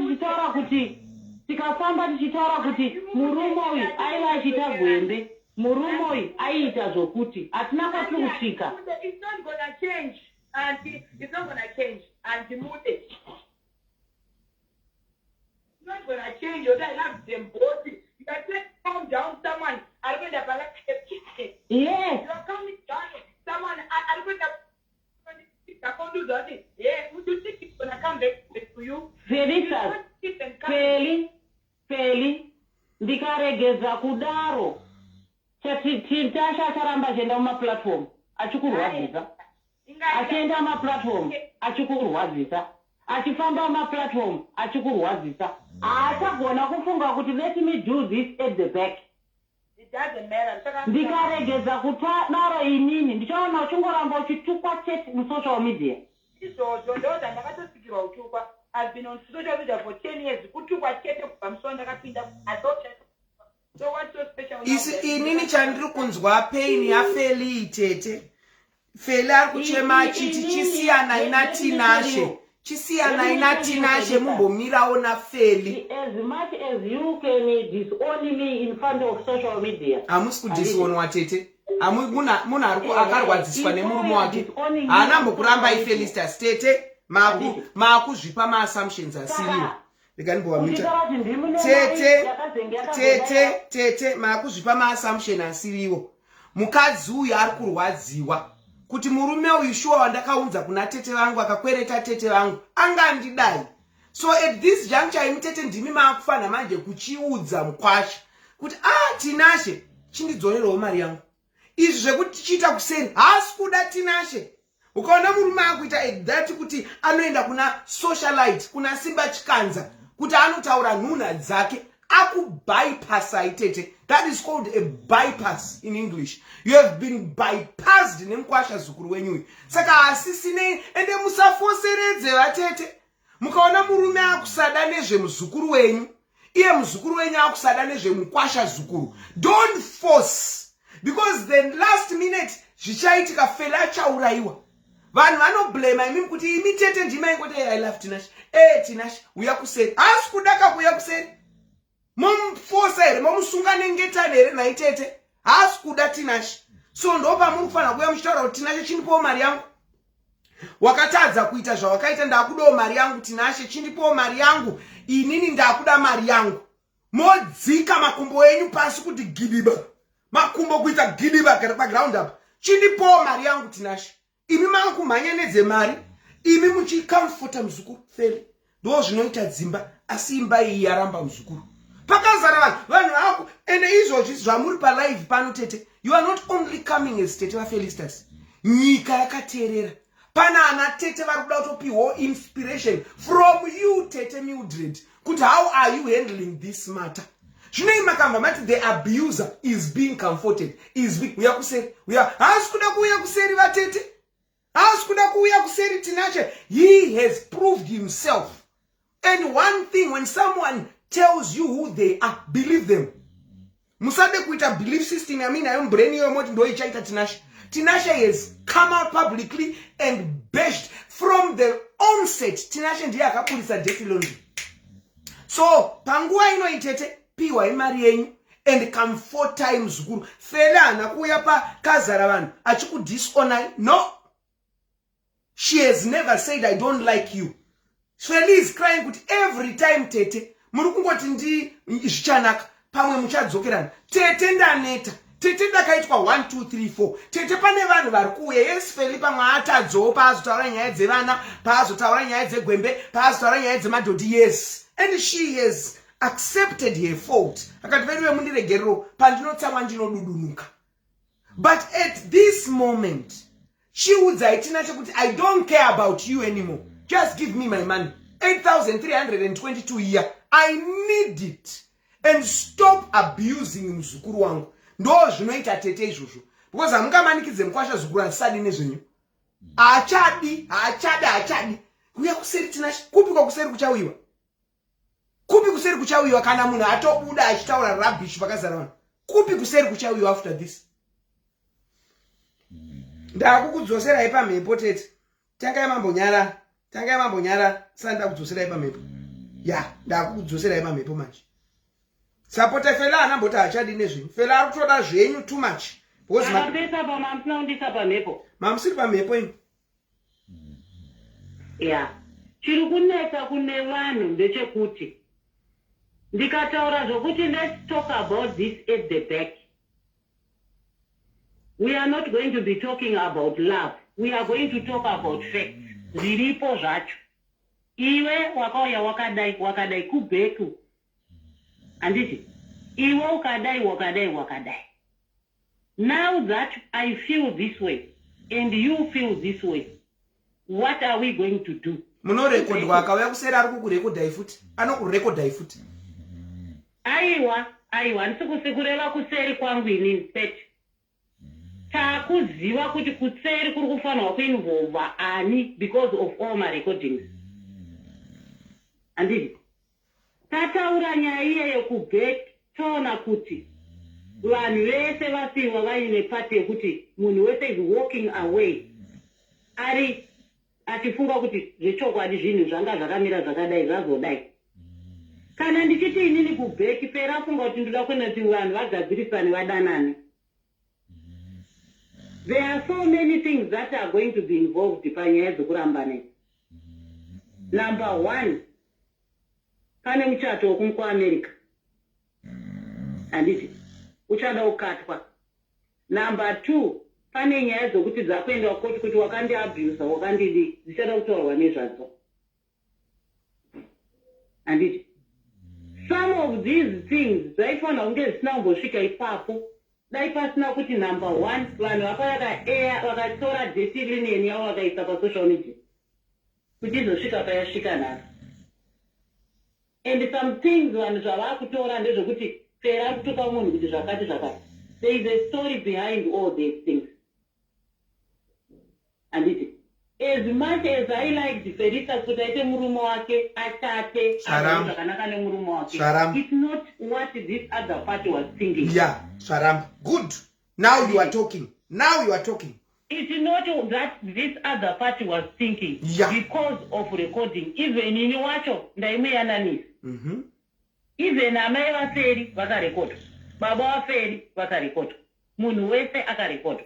tichitaura kuti murume uyu aiva achita gwembe. Murumoi aita zokuti atina kwatiri kusvika. It's not gonna change and it's not gonna change and Mude. It's not gonna change. You don't have them both. You can just calm down someone. I'm going to yes. You're coming down someone. I'm going to do that. Yeah, would you think it's gonna come back to you? Felicitas, Feli, ndikaregedza kudaro. Tinashe acharamba chenda mumaplatform achikurwadzisa. Achienda mumaplatform achikurwadzisa. Achifamba mumaplatform achikurwadzisa. Haachagona kufunga kuti let me do this at the back. It doesn't matter. Ndikaregedza kudaro inini ndichaona uchingoramba uchitukwa Tete musocial media. I've been on social media for 10 years. Kutukwa Tete pamusoro ndakapinda. So what's so special? Isi inini chandiri kunzwa pain ya Feli Tete. Feli ari kuchema achiti chisiyana ina Tinashe. Chisiyana ina Tinashe mumbomirawo na Feli. As much as you can disown me in front of social media. Hamusi kudisownwa Tete. Munhu akarwadziswa nemurume wake. Haana mbokuramba iFelicitas Tete. Makuzvipa ma-assumptions asiriwo. Tete makuzvipa ma-assumption asiriwo. Mukadzi uyu ari kurwadziwa kuti murume uyu shuwa wandakaunza kuna Tete vangu akakwereta Tete vangu angandidai. So at this juncture imi Tete ndimi maakufana manje kuchiudza mukwasha kuti Tinashe chindidzonerawo mari yangu. Izvi zvekuti tichiita kuseri haasi kuda Tinashe. Ukaona murume akuita that kuti anoenda kuna socialite kuna Simba Chikanza kuti anotaura nhuna dzake akubypassa Tete. That is called a bypass in English. You have been bypassed nemkwasha zukuru wenyu. Saka asisine ende musafoseredze vatete. mukaona murume akusada nezvemuzukuru wenyu, iye muzukuru wenyu akusada nezvemukwasha zukuru, don't force, because the last minute zvichaitika fela achauraiwa. Vanhu vanoblame imi kuti imi Tete ndimai kuti I love Tinashe. Tinashe uya kuseri. Asi kudaka kuya kuseri. Momforce here, momusunga nengetani here naye Tete. Asi kuda Tinashe. So ndopa muri kufanira kuya muchitaura kuti Tinashe chindipowo mari yangu. Wakatadza kuita zvawakaita, ndakudawo mari yangu Tinashe, chindipowo mari yangu. Inini ndakuda mari yangu. Modzika makumbo enyu pasi kuti gidiba. Makumbo kuita gidiba paground up. Chindipowo mari yangu Tinashe. Imi makumhanya nedzemari, imi muchikamfota muzukuru feri. Ndo zvinoita dzimba, asi imba iyi yaramba muzukuru. Pakazara vanhu vako, ende izvozvi zvamuri palive pano Tete, you are not only coming as Tete vaFelistas. Nyika yakateerera. Pana ana Tete vari kuda kutopiwa inspiration from you Tete Mildred. Kuti how are you handling this matter? Zvinei makamba mati the abuser is being comforted, is being uya kuseri, uya hasi kuda kuuya kuseri vaTete. As kuda kuuya kuseri Tinashe, he has proved himself. And one thing, when someone tells you who they are, believe them. Musade kuita belief system yamina yon brain yo moti ndo ichaita Tinashe. Tinashe has come out publicly and bashed from the onset. Tinashe ndiye akapurisa dirty laundry. So panguwa ino Tete piwa imari yenyu and comfort time zukuru. Fela nakuya pa kazara vanhu achikudishonor. No. She has never said I don't like you. Feli is crying kuti every time Tete muri kungoti ndi zvichanaka pamwe muchadzokerana. Tete ndaneta. Tete ndakaitwa 1 2 3 4. Tete pane vanhu vari kuuya. Yes Feli pamwe atadzowo paazotaura nyaya dzevana, paazotaura nyaya dzegwembe, paazotaura nyaya dzemadhodhi. Yes. And she has accepted her fault. Akati veriwe mundiregerero pandinotsamwa ndinodudunuka. But at this moment she would say, Tinashe, I don't care about you anymore. Just give me my money. 8,322 a year. I need it. And stop abusing muzukuru wangu. Ndo zvinoita Tete izvozvo. Because amungamanikidzei mukwasha zukuru asadi nezvenyu. Achadi. Kuya kuseri Tinashe. Kupi kwa kuseri kuchawiwa? Kupi kuseri kuchawiwa kana munhu atobuda achitaura rubbish pakazara vanhu? Kupi kuseri kuchawiwa after this? Ndakukudzosera ipa mhepo Tete. Tangai mambonyara sanda kudzosera ipa mhepo. Ya, ndakukudzosera ipa mhepo manje. Sapota Fela anambota achadi nezvinhu. Fela ari kutoda zvenyu too much. Because mamsiri pa mhepo ino. Ya. Chiri kunetsa kune vanhu ndechekuti ndikataura zvokuti let's talk about this at the back. We are not going to be talking about love. We are going to talk about facts. Zviripo zvacho. Iwe wakauya wakadai kubheku. Anditi, iwe wakadai. Now that I feel this way and you feel this way, what are we going to do? Munorekodwa akauya kuseri ari kukurekodhai futi. Anokurekodhai futi. Aiwa, ndisikusikureva kuseri kwangu inini Tete. Takuziva kuti kuseri kuri kufanirwa kuinvolva ani because of all my recordings. Anditi, tataura nyaya iye yekubheki taona kuti vanhu vese vasiwa vaine pati yekuti munhu wese is walking away ari achifunga kuti zvechokwadi zvinhu zvanga zvakamira zvakadai zvazodai. Kana ndichiti inini kubheki pera afunga kuti ndoda kuenda kuti vanhu vagadzirisane vadanane. There are so many things that are going to be involved panyaya dzokurambana. Number 1, pane muchato wokunu kuAmerica. Anditi, uchada ukatwa. Number 2, pane nyaya dzokuti dzakuenda koti kuti wakandi abuse, wakandidi, dzichada kutaurwa nezvadzo. Anditi, some of these things dzaifanira kunge zvisina kumbosvika ipapo. Dai pasina kuti number 1 vanhu vakatora dirty linen yavo vakaisa pasocial media kuti izosvika payasvika nhasi. And some things vanhu zvavakutora ndezvekuti Fera ari kutuka munhu kuti zvakati. There is a story behind all these things. Anditi, as much as I liked Felisa kuti aite murume wake atate zvakanaka nemurume wake, it's not what this other party was thinking. Yeah, Sharam. Good. Now you are talking. Now you are talking. It's not that this other party was thinking because of recording. Even in Wacho, Daime Ananis. Even Amay Vaseri, Vakarekoto. Baba Feri, Vakarekoto. Munuese, Akarekoto.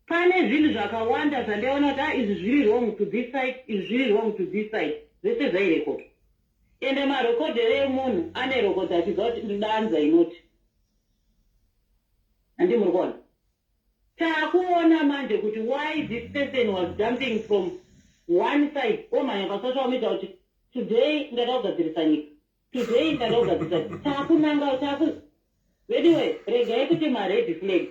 Pane zvinhu zvakawanda zvandaona kuti is really wrong to this side, is really wrong to this side. This is a record. Ende marekodhere emunhu ane record achiziva kuti ndidanza inoti. Handimuri kuona. Takuona manje kuti why this person was jumping from one side. Omanya pasocial media kuti today ndada kugadzirisa nyika. Today ndada kugadzirisa nyika. Takunanga anyway, regai kuti ma-red flag.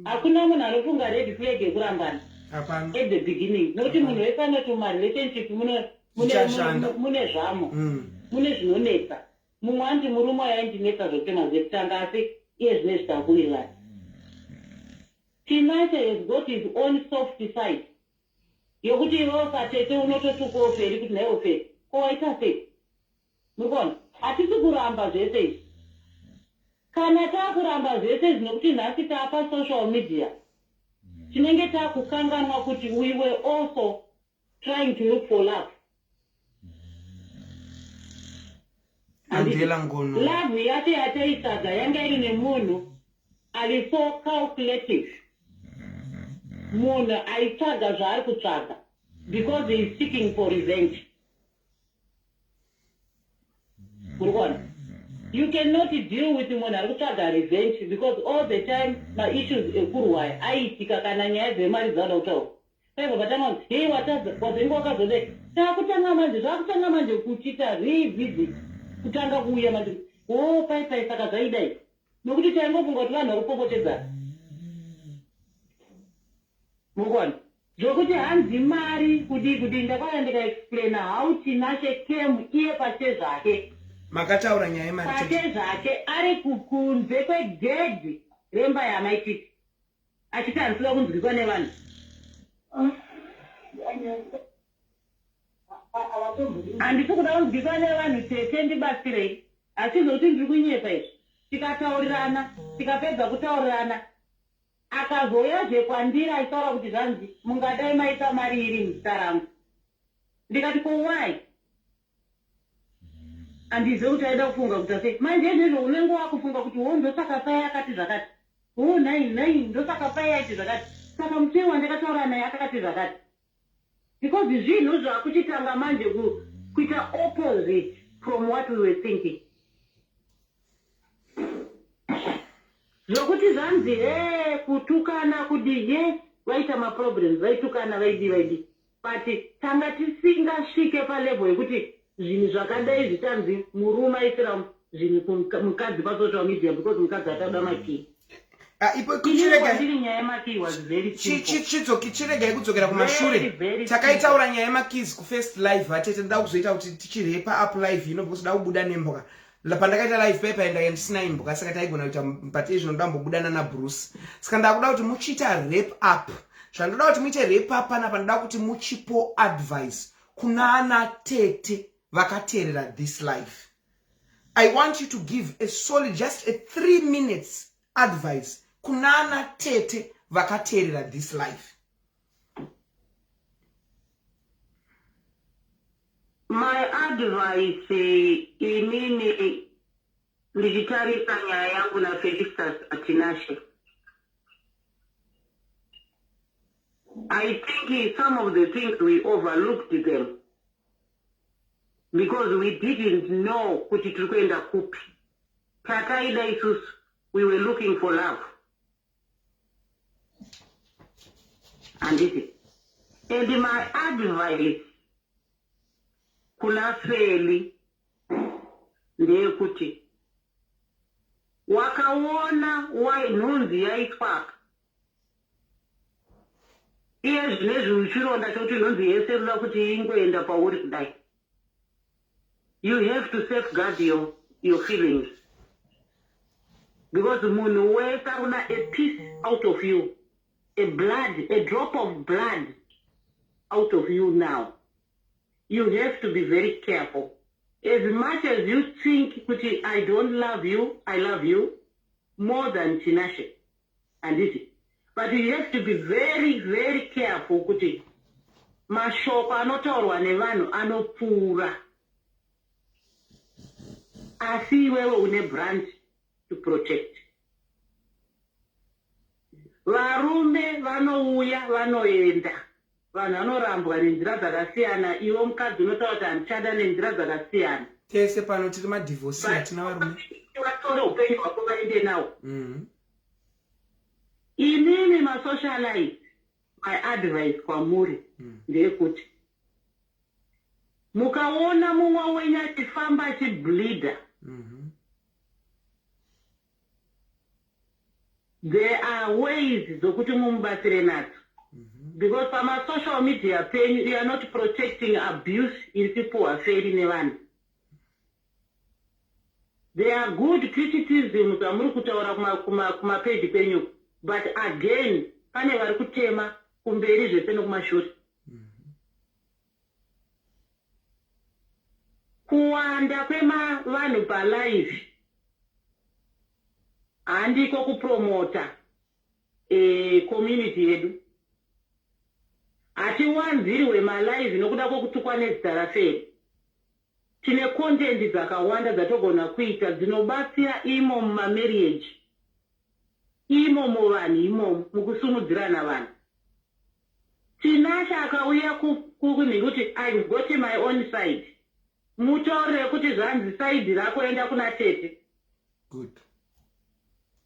Hakuna munhu anofunga red flag yekurambana. At the beginning. Nokuti munhu wese anoti muma-relationship mune zvamo. Mune zvinonetsa. Mumwe anti murume yaindinetsa zvokutema zvekutanga asi iye zvine zvitakurirana. Tinashe has got his own soft side. Yokuti iwewe Tete unototuka oferi kuti naye oferi. Ko waita sei? Murikuona? Hatisi kuramba zvese izvi. Kana takuramba zvese zvinokuti nhasi taapa social media, tinenge takukanganwa kuti we were also trying to look for love. Love yati yataitsaga yanga iri nemunhu ali so calculative. Munhu aitsvaga zvaari kutsvaga because he is seeking for revenge. Murikuona? You cannot deal with munhu ari kutsvaga revenge because all the time ma-issues ekurwaya aitika kana nyaya dzemari dzada kutaura. Paiva patanga kuti hei wazenge wakazodai. Takutanga manje, zvakutanga manje kuchita revisit. Kutanga kuuya manje. Pai saka zvaidai. Nokuti taingofunga kuti vanhu vari kupopotedzana. Murikuona? Zvokuti hanzi mari kudi ndakauya ndikaexplaina how Tinashe came iye pachite zvake. Makataura nyaya yemari pate zvake ari kukunze kwegedhi remba yamaititi achiti handisida kunzwiswa nevanhu. Handisi kuda kunzwiswa nevanhu Tete ndibatsirei. Asi zvokuti ndiri kunyepa izvi. Tikataurirana, tikapedza kutaurirana, akazouyazve kwandiri achitaura kuti zvanzi mungadai maita mari iri muzita rangu. Ndikati ko why? Handizivi kuti aida kufunga kuti ase manje izvezvo unenge wakufunga kuti ndosaka pai akati zvakati. Nai ndosaka pai aiti zvakati. Saka muteyi wandakataura naye akati zvakati. Because zvinhu zvakuchitanga manje kuita opposite from what we were thinking. Zvokuti zvanzi kutukana kudi yes vaita maproblems vaitukana vaidi. But tanga tisingasvike palevel yekuti zvinhu zvakadai zvichanzi murume aisira zvinhu mukadzi pasocial media because mukadzi atauda makii. Ipo kuchiregai nyaya yemakii was very simple. Chiregai kudzokera kumashure. Takaitaura nyaya yemakeys kufirst live Tete nda kuzoita kuti tichirepa up live because da kubuda nemboka. Pandakaita live paper enda ndisina imboka saka taigona kuita mpati ndambobudana na Bruce. Saka ndakuda kuti muchita rap up. Zvandoda kuti muite rap up pana pandoda kuti muchipo advice kuna ana Tete vakateerera this life. I want you to give a solid, just a 3 minutes advice kuna ana Tete vakateerera this life. My advice inini ndichitarisa nyaya yangu na Felicitas Tinashe. I think some of the things we overlooked them because we didn't know kuti tiri kuenda kupi. Takaida isusu, we were looking for love. And this is. And my advice kuna Feli ndeyekuti wakaona nhunzi yaitwaka iye zvinezvi uchironda chokuti nhunzi yese inoda kuti ingoenda pauri kudai. You have to safeguard your feelings because munhu wese akuna a piece out of you a drop of blood out of you now. You have to be very careful. As much as you think, I don't love you, I love you more than Tinashe and Tete. But you have to be very, very careful. Mashoko anotaurwa nevanhu anopfuura. Asi wewe une brand to protect. Varume vanouya vanoenda. Vanhu vanorambwa nenzira dzakasiyana. Iwe mukadzi unotaura kuti handichada nenzira dzakasiyana. Tese pano tiri madivorce hatina varume. Vatore upenyu hwako vaende nawo. Inini masocialite, my advice kwamuri ndeyekuti mukaona mumwe wenyu achifamba achibleeda, there are ways dzokuti mumubatsire nadzo. Because pama social media penyu, you are not protecting abuse in people aferi nevanhu. There are good criticisms amuri kutaura kumapage penyu, but again pane vari kutema kumberi zvese nokumashure. Kuwanda kwemavanhu palive handiko kupromota community yedu. Hatiwanzirwe malive nokuda kwokutukwa nezita raferi. Tine content dzakawanda dzatogona kuita dzinobatsira imo mumamarriage, imo muvanhu imomo mukusumudzirana vanhu. Tinashe akauya kuti I've got my own side. Mutaurire kuti zvanzi side rako enda kuna Tete. Good.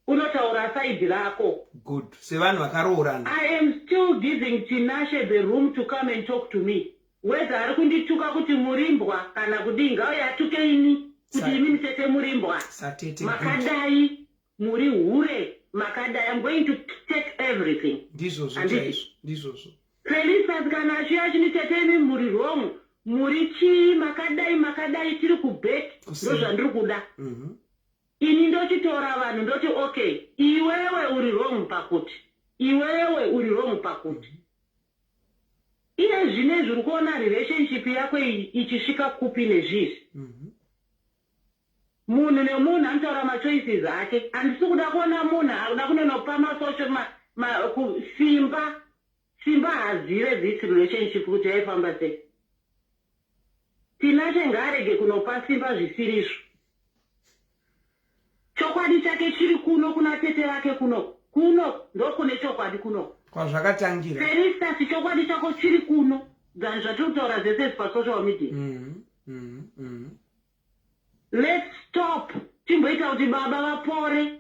Unotaura side rako. Good. Sevanhu vakaroorana. I am still giving Tinashe the room to come and talk to me. Whether ari kundituka kuti murimbwa kana kudii, ngauye atuke ini kuti imi Tete murimbwa. Satete. Makadai muri hure. Makadai, I'm going to take everything. Ndizozo. Felicitas kana achiya chini Tete imi muri wrong. Muri chi makadai tiri kubet. Ndo zvandiri kuda. Ini ndochitora vanhu ndoti okay, iwewe uri wrong pakuti. Iwewe uri wrong pakuti. Iye zvinezvi uri kuona relationship yako ichisvika kupi nezvizvi. Munhu nemunhu anotaura machoices ake. Handisi kuda kuona munhu akuda kunonopa masocial simba hazive this relationship kuti yaifamba sei. Tinashe ngaarege kunopa simba zvisirizvo. Chokwadi chake chiri kuno kuna Tete rake kuno ndokune chokwadi kuno. Kwazvakatangira. Felicitas chokwadi chako chiri kuno. Dzani zvatiri kutaura zvese pasocial media. Let's stop. Timboita kuti baba vapore,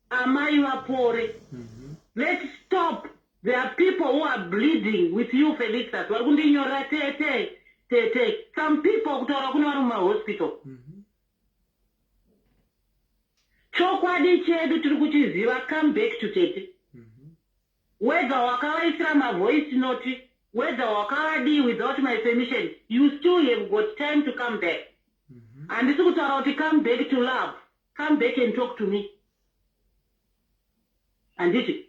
amai vapore. Let's stop. There are people who are bleeding with you, Felicitas. Vari kundinyora Tete. Some people kutaura kuno vari mumahospital. Chokwadi chedu tiri kuchiziva, come back to Tete. Whether wakavaisira mavoice note, whether wakavadii without my permission, you still have got time to come back. Handisi kutaura kuti come back to love. Come back and talk to me. Handiti.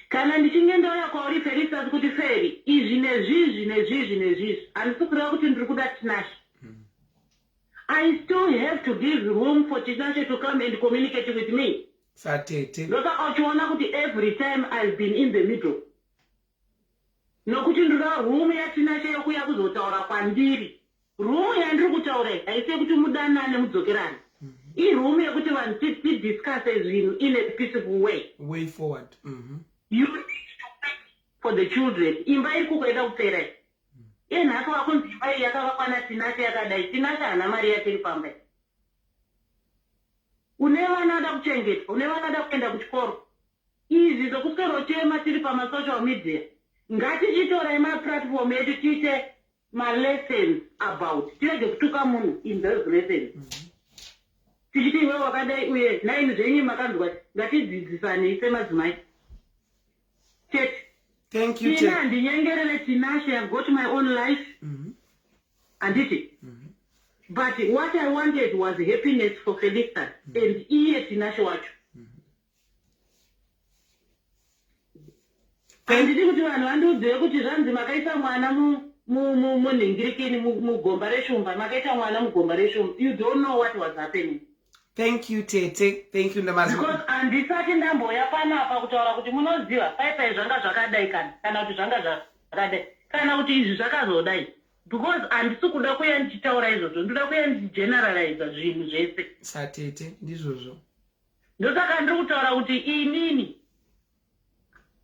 Kana ndichinge ndauya kwauri Felicitas kuti Feri, izvi nezvizvi. Handisi kureva kuti ndiri kuda Tinashe. I still have to give room for Tinashe to come and communicate with me. Satete. Ndoka uchiona kuti every time I've been in the middle. Nokuti ndira room yaTinashe yokuya kuzotaura kwandiri. Room yandiri kutaura haisi kuti mudanane mudzokerane. I room yekuti vanhu tidiscuss zvinhu in a peaceful way. Way forward. You need to wait for the children. Imba iri kuenda kupera. Nhasi wakunzi imba iyi yakavakwa naTinashe yakadai. Tinashe hana mari yake iri pamba. Une vana vada kuchengetwa, une vana vada kuenda kuchikoro. Izvi zokuswera tiri pamasocial media. Ngatichitorai maplatform edu tiite malessons about. Tirege kutuka munhu in those lessons. Tichiti iwe wakadai uye naini zvenyu makanzwa ngatidzidzisane semadzimai. Tete. Thank you, Tina ndinyengerere Tinashe, I've got my own life. Handiti. But what I wanted was happiness for Felicitas and iye Tinashe wacho. handidi kuti vanhu vandiudziwe kuti zvanzi makaisa mwana munhingirikini mugomba reshumba, makaita mwana mugomba reshumba. You don't know what was happening. Thank you, Tete. Thank you, Ndamazi. Because handisati ndamboya panapa kutaura kuti munoziva paipai zvanga zvakadai kana kuti zvanga zvakadai kana kuti izvi zvakazodai. Because handisi kuda kuya ndichitaura izvozvo, ndoda kuya ndigeneralize zvinhu zvese. Satete ndizvozvo. Ndosaka ndiri kutaura kuti inini,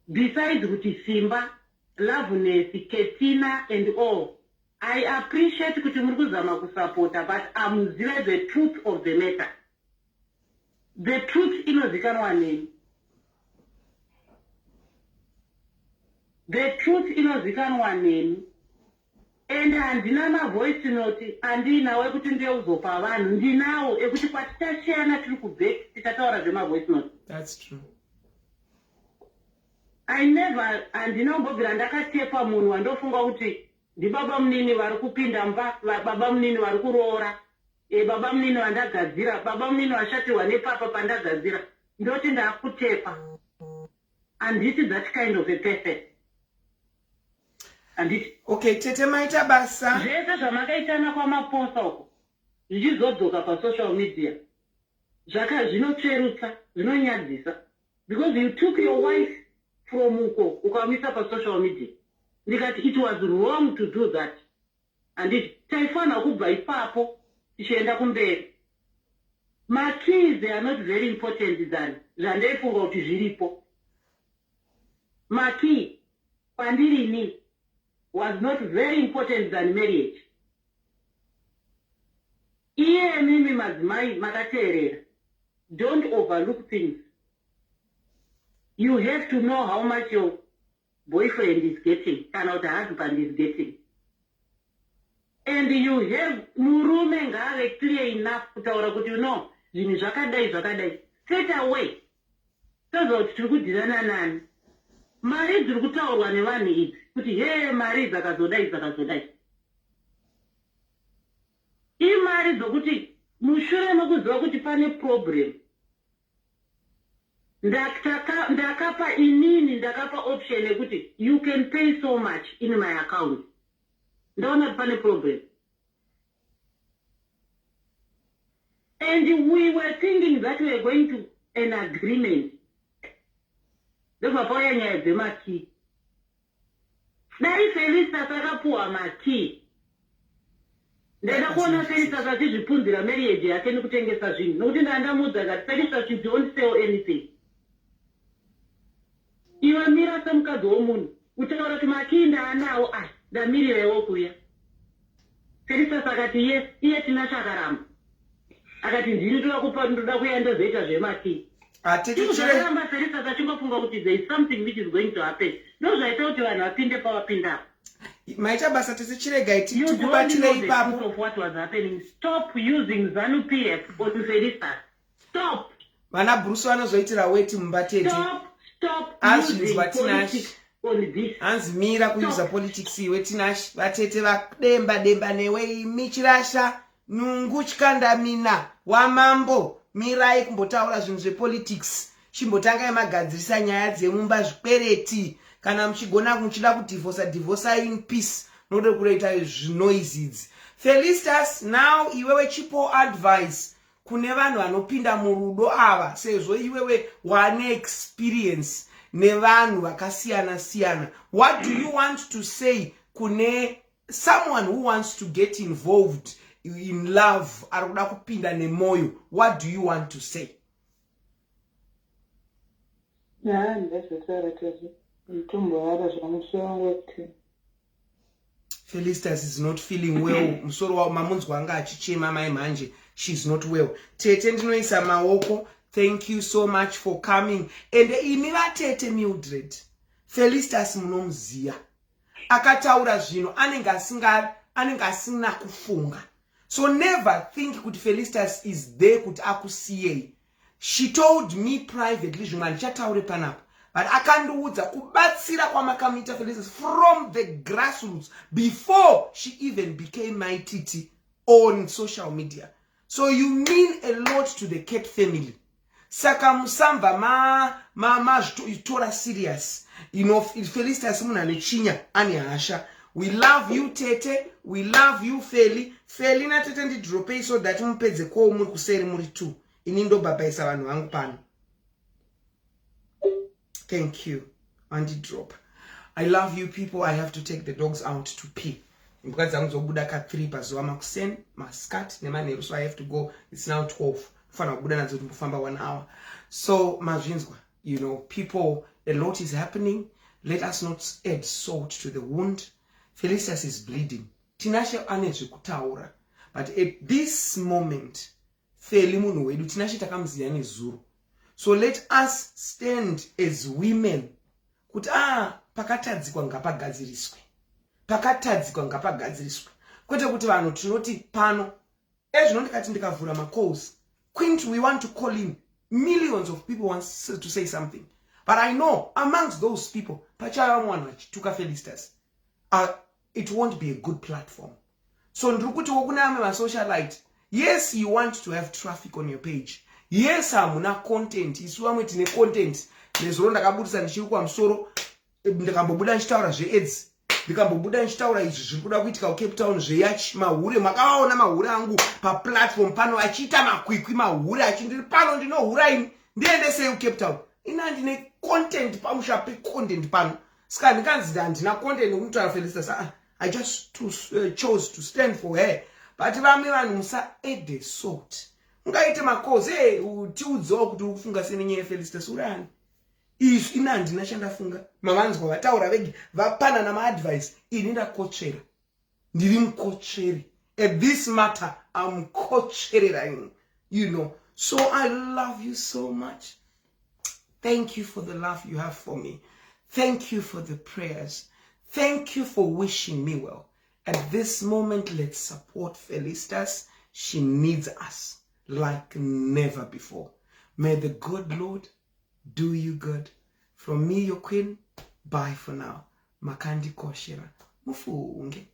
besides kuti Simba, Loveness, Ketina and all, I appreciate kuti muri kuzama kusupporta, but amuzive the truth of the matter. The truth inozikanwa nemi. The truth inozikanwa nemi. And handina ma-voice note andinawo ekuti ndeuzopa vanhu, ndinawo ekuti kwatitashiyana tiri kubve tichataura zvema-voice note. That's true. I never, handina kumbobvira ndakatepa munhu wandofunga kuti ndibaba munini vari kupinda mba, baba munini vari kuroora, baba munini vandagadzira, baba munini vashatirwa nepapa pandagadzira, ndoti ndakutepa. Handisi that kind of a person. Handisi. Okay, Tete maita basa. Zvese zvamakaitana kwamaposa uko zvichizodzoka pasocial media zvinotsverutsa, zvinonyadzisa, because you took your wife from uko ukamisa pasocial media. Ndikati it was wrong to do that, and taifana kubva ipapo tichienda kumberi. Ma-keys are not very important than zvandaifunga kuti zviripo. Ma-key pandirini was not very important than marriage. Iye mimi madzimai makateerera, don't overlook things. You have to know how much your boyfriend is getting, kana kuti husband is getting. And you have murume ngaave clear enough kutaura kuti zvinhu zvakadai straight away. Toza kuti tiri kudhirana nani. Mari dziri kutaurwa nevanhu idzi kuti mari dzakazodai. Imari dzokuti mushure mekuziva kuti pane problem. Ndakapa inini, ndakapa option yekuti you can pay so much in my account. Ndaona pane problem. And we were thinking that we were going to an agreement. Ndobva pauya nyaya dzemaki. Dai Felicitas akapuwa maki. Ndaida kuona Felicitas achizvipunzira marriage yake nekutengesa zvinhu. Nokuti ndandamudza kuti Felicitas, you don't sell anything. Iwe mira semukadzi womunhu. Utaura kuti maki ndaanawo, ndamirirawo kuya. Felicitas akati yes, iye Tinashe akaramba. Akati ndini ndoda kuya ndozoita zvemaki. Tichiramba Felicitas achingofunga kuti there is something which is going to happen. Ndozvaita kuti vanhu vapinde pavapinda. Maita basa tisichirega tikubatirei ipapo. Of what was happening. Stop using ZANU-PF on Felicitas. Stop. Vana Bruce vanozoitira weti mumbatete. Stop using politics on this. Hanzi Mira kuuza politics iwe Tinashe. Vatete vakudemba newe michirasha nungu chikandamina wamambo. Mirai kumbotaura zvinhu zvepolitics. Chimbotangai magadzirisa nyaya dzemumba zvikwereti. Kana muchigona muchida kudivhosa in peace. Noda kureita zvinoizidzi. Felicitas, now iwewe chipo advice kune vanhu vanopinda murudo ava, sezvo iwewe wane experience nevanhu vakasiyana. What do you want to say kune someone who wants to get involved in love, arikuda kupinda nemoyo? What do you want to say? Felicitas is not feeling well. Musoro wa mamunzwa anga achichema mai manje. She's not well. Tete ndinoisa maoko. Thank you so much for coming. And imi vatete Mildred. Felicitas munomuziya. Akataura zvino anenge asina kufunga. So never think kuti Felicitas is there kuti akusiyei. She told me privately zvimwe ndichataure panapa. But akandiudza kubatsira kwamakamita Felicitas from the grassroots before she even became my Tete on social media. So you mean a lot to the Cat family. saka musamba tora serious. You know, Felicitas muna nechinya ani hasha. We love you Tete, we love you Feli. Feli na Tete ndi drope so that mpedze ko muri kuseri muri tu. Inindo baba isa vanhu vangu pano. Thank you. Andy drop. I love you people. I have to take the dogs out to pee. Because I'm zobuda ka 3 pazuwa makusen, maskat, nemanero, so I have to go. It's now 12. Fana buda na zotu mfamba 1 hour. So, mazvinzwa, you know, people, a lot is happening. Let us not add salt to the wound. Felicitas is bleeding. Tinashe anezvi kutaura. But at this moment, Feli munhu wedu, Tinashe takamziya nezuro. So let us stand as women. Kuti pakatadzikwa ngapagadziriswe. Pakatadzikwa ngapagadziriswe. Kwete kuti vanhu tinoti pano. Ezvinondikati ndikavhura macalls. Quint, we want to call in. Millions of people want to say something. But I know amongst those people, Tuka Felicitas, it won't be a good platform. So ndrukuti wokuname ma socialite. Yes, you want to have traffic on your page. Yes, hamuna content. Isuamwe tine content. Nezoro ndakabudisa ndichiri kwa msoro. Ndakambobuda nchitaura zveAIDS. Ndikambobuda nchitaura izvi zviri kuda kuitika Cape Town zveyachi mahure. Makaona mahure angu pa platform pano achiita makwikwi mahure achindiri pano ndinohura ini. Ndiende sei Cape Town. Ina ndine content pamusha pe content pano. Ska ndikanzi ndina content kumutaura Felicitas. I just chose to stand for her. But vamwe vanhu musa add the salt. Ungaite makoze tiudzowo kuti ukufunga senenyaya Felicitas urani. Izvi inandi ndinashandafunga mavanzwa vataura vegi vapana na advice ini ndakochera. Ndiri mukocheri. At this matter I'm kochereraing, you know. So I love you so much. Thank you for the love you have for me. Thank you for the prayers. Thank you for wishing me well. At this moment, let's support Felicitas. She needs us like never before. May the good Lord do you good. From me, your queen, bye for now. Makandi koshera. Mufunge.